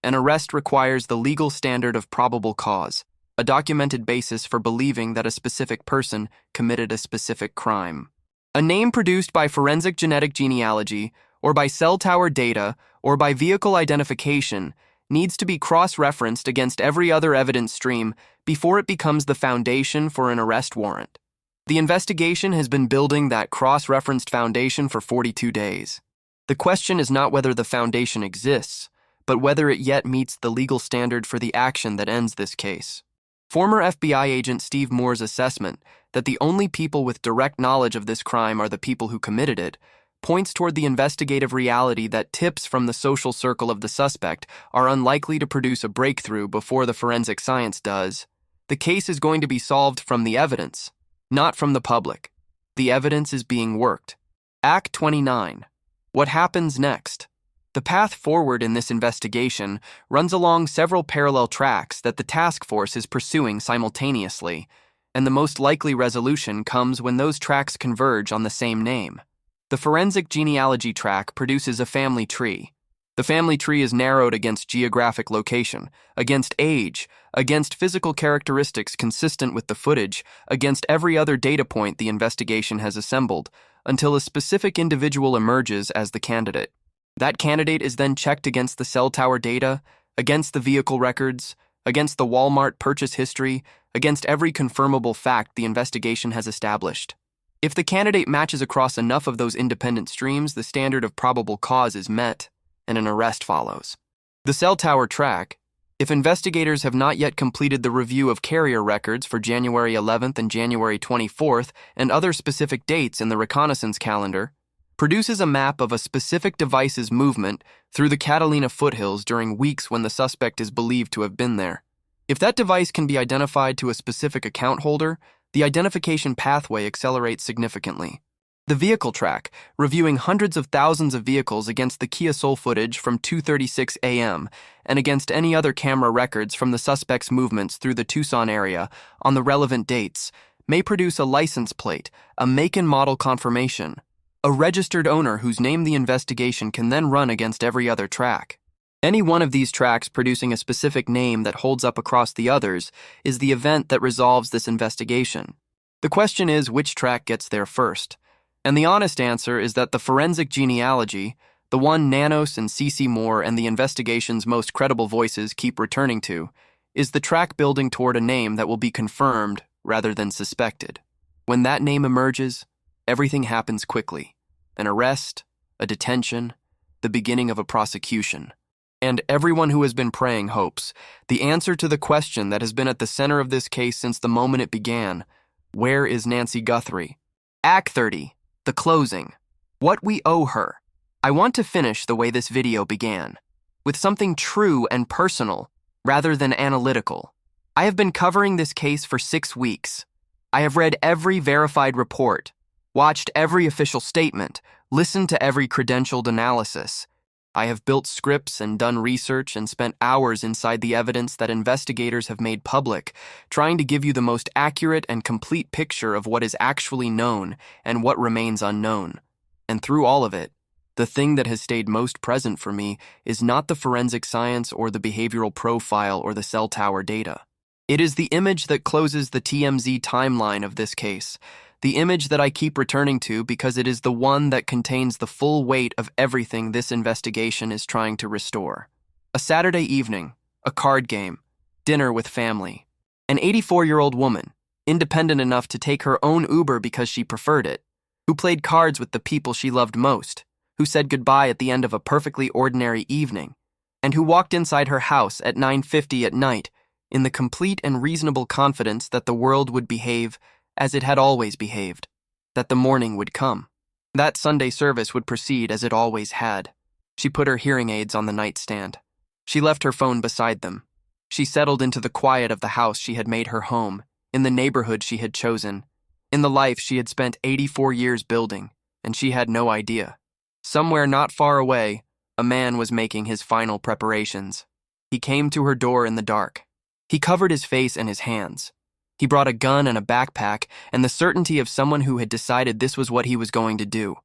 An arrest requires the legal standard of probable cause, a documented basis for believing that a specific person committed a specific crime. A name produced by forensic genetic genealogy, or by cell tower data, or by vehicle identification needs to be cross-referenced against every other evidence stream before it becomes the foundation for an arrest warrant. The investigation has been building that cross-referenced foundation for 42 days. The question is not whether the foundation exists, but whether it yet meets the legal standard for the action that ends this case. Former FBI agent Steve Moore's assessment that the only people with direct knowledge of this crime are the people who committed it points toward the investigative reality that tips from the social circle of the suspect are unlikely to produce a breakthrough before the forensic science does. The case is going to be solved from the evidence, not from the public. The evidence is being worked. Act 29. What happens next? The path forward in this investigation runs along several parallel tracks that the task force is pursuing simultaneously, and the most likely resolution comes when those tracks converge on the same name. The forensic genealogy track produces a family tree. The family tree is narrowed against geographic location, against age, against physical characteristics consistent with the footage, against every other data point the investigation has assembled, until a specific individual emerges as the candidate. That candidate is then checked against the cell tower data, against the vehicle records, against the Walmart purchase history, against every confirmable fact the investigation has established. If the candidate matches across enough of those independent streams, the standard of probable cause is met, and an arrest follows. The cell tower track, if investigators have not yet completed the review of carrier records for January 11th and January 24th and other specific dates in the reconnaissance calendar, produces a map of a specific device's movement through the Catalina foothills during weeks when the suspect is believed to have been there. If that device can be identified to a specific account holder, the identification pathway accelerates significantly. The vehicle track, reviewing hundreds of thousands of vehicles against the Kia Soul footage from 2:36 a.m. and against any other camera records from the suspect's movements through the Tucson area on the relevant dates, may produce a license plate, a make and model confirmation, a registered owner whose name the investigation can then run against every other track. Any one of these tracks producing a specific name that holds up across the others is the event that resolves this investigation. The question is which track gets there first. And the honest answer is that the forensic genealogy, the one Nanos and Cece Moore and the investigation's most credible voices keep returning to, is the track building toward a name that will be confirmed rather than suspected. When that name emerges, everything happens quickly. An arrest, a detention, the beginning of a prosecution. And everyone who has been praying hopes the answer to the question that has been at the center of this case since the moment it began: where is Nancy Guthrie? Act 30. The closing. What we owe her. I want to finish the way this video began, with something true and personal, rather than analytical. I have been covering this case for 6 weeks. I have read every verified report, watched every official statement, listened to every credentialed analysis. I have built scripts and done research and spent hours inside the evidence that investigators have made public, trying to give you the most accurate and complete picture of what is actually known and what remains unknown. And through all of it, the thing that has stayed most present for me is not the forensic science or the behavioral profile or the cell tower data. It is the image that closes the TMZ timeline of this case, the image that I keep returning to because it is the one that contains the full weight of everything this investigation is trying to restore. A Saturday evening, a card game, dinner with family. An 84-year-old woman, independent enough to take her own Uber because she preferred it, who played cards with the people she loved most, who said goodbye at the end of a perfectly ordinary evening, and who walked inside her house at 9:50 at night in the complete and reasonable confidence that the world would behave as it had always behaved, that the morning would come. That Sunday service would proceed as it always had. She put her hearing aids on the nightstand. She left her phone beside them. She settled into the quiet of the house she had made her home, in the neighborhood she had chosen, in the life she had spent 84 years building, and she had no idea. Somewhere not far away, a man was making his final preparations. He came to her door in the dark. He covered his face and his hands. He brought a gun and a backpack and the certainty of someone who had decided this was what he was going to do.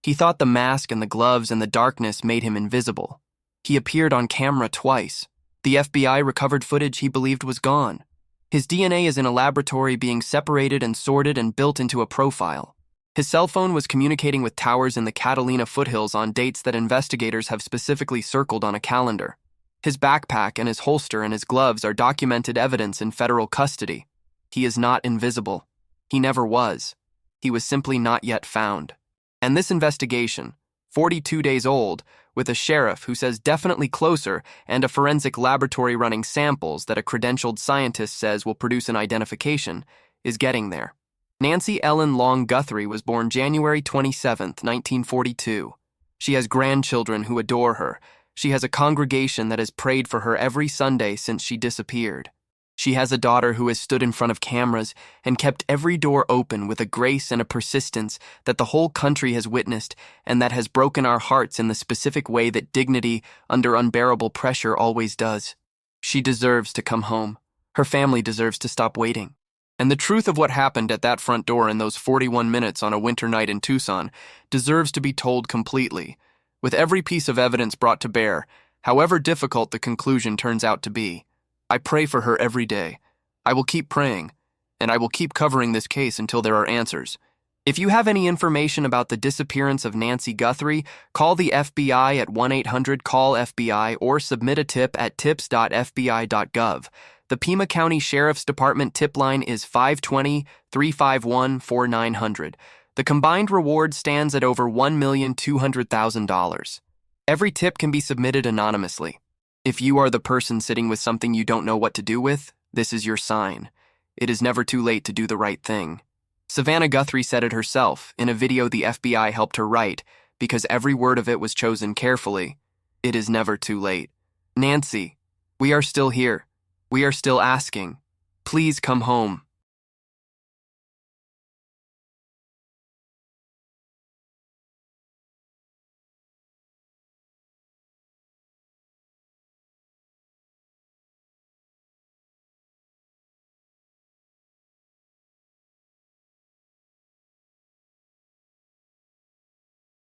He thought the mask and the gloves and the darkness made him invisible. He appeared on camera twice. The FBI recovered footage he believed was gone. His DNA is in a laboratory being separated and sorted and built into a profile. His cell phone was communicating with towers in the Catalina foothills on dates that investigators have specifically circled on a calendar. His backpack and his holster and his gloves are documented evidence in federal custody. He is not invisible. He never was. He was simply not yet found. And this investigation, 42 days old, with a sheriff who says definitely closer and a forensic laboratory running samples that a credentialed scientist says will produce an identification, is getting there. Nancy Ellen Long Guthrie was born January 27, 1942. She has grandchildren who adore her. She has a congregation that has prayed for her every Sunday since she disappeared. She has a daughter who has stood in front of cameras and kept every door open with a grace and a persistence that the whole country has witnessed and that has broken our hearts in the specific way that dignity under unbearable pressure always does. She deserves to come home. Her family deserves to stop waiting. And the truth of what happened at that front door in those 41 minutes on a winter night in Tucson deserves to be told completely, with every piece of evidence brought to bear, however difficult the conclusion turns out to be. I pray for her every day. I will keep praying, and I will keep covering this case until there are answers. If you have any information about the disappearance of Nancy Guthrie, call the FBI at 1-800-CALL-FBI or submit a tip at tips.fbi.gov. The Pima County Sheriff's Department tip line is 520-351-4900. The combined reward stands at over $1,200,000. Every tip can be submitted anonymously. If you are the person sitting with something you don't know what to do with, this is your sign. It is never too late to do the right thing. Savannah Guthrie said it herself in a video the FBI helped her write, because every word of it was chosen carefully. It is never too late. Nancy, we are still here. We are still asking. Please come home.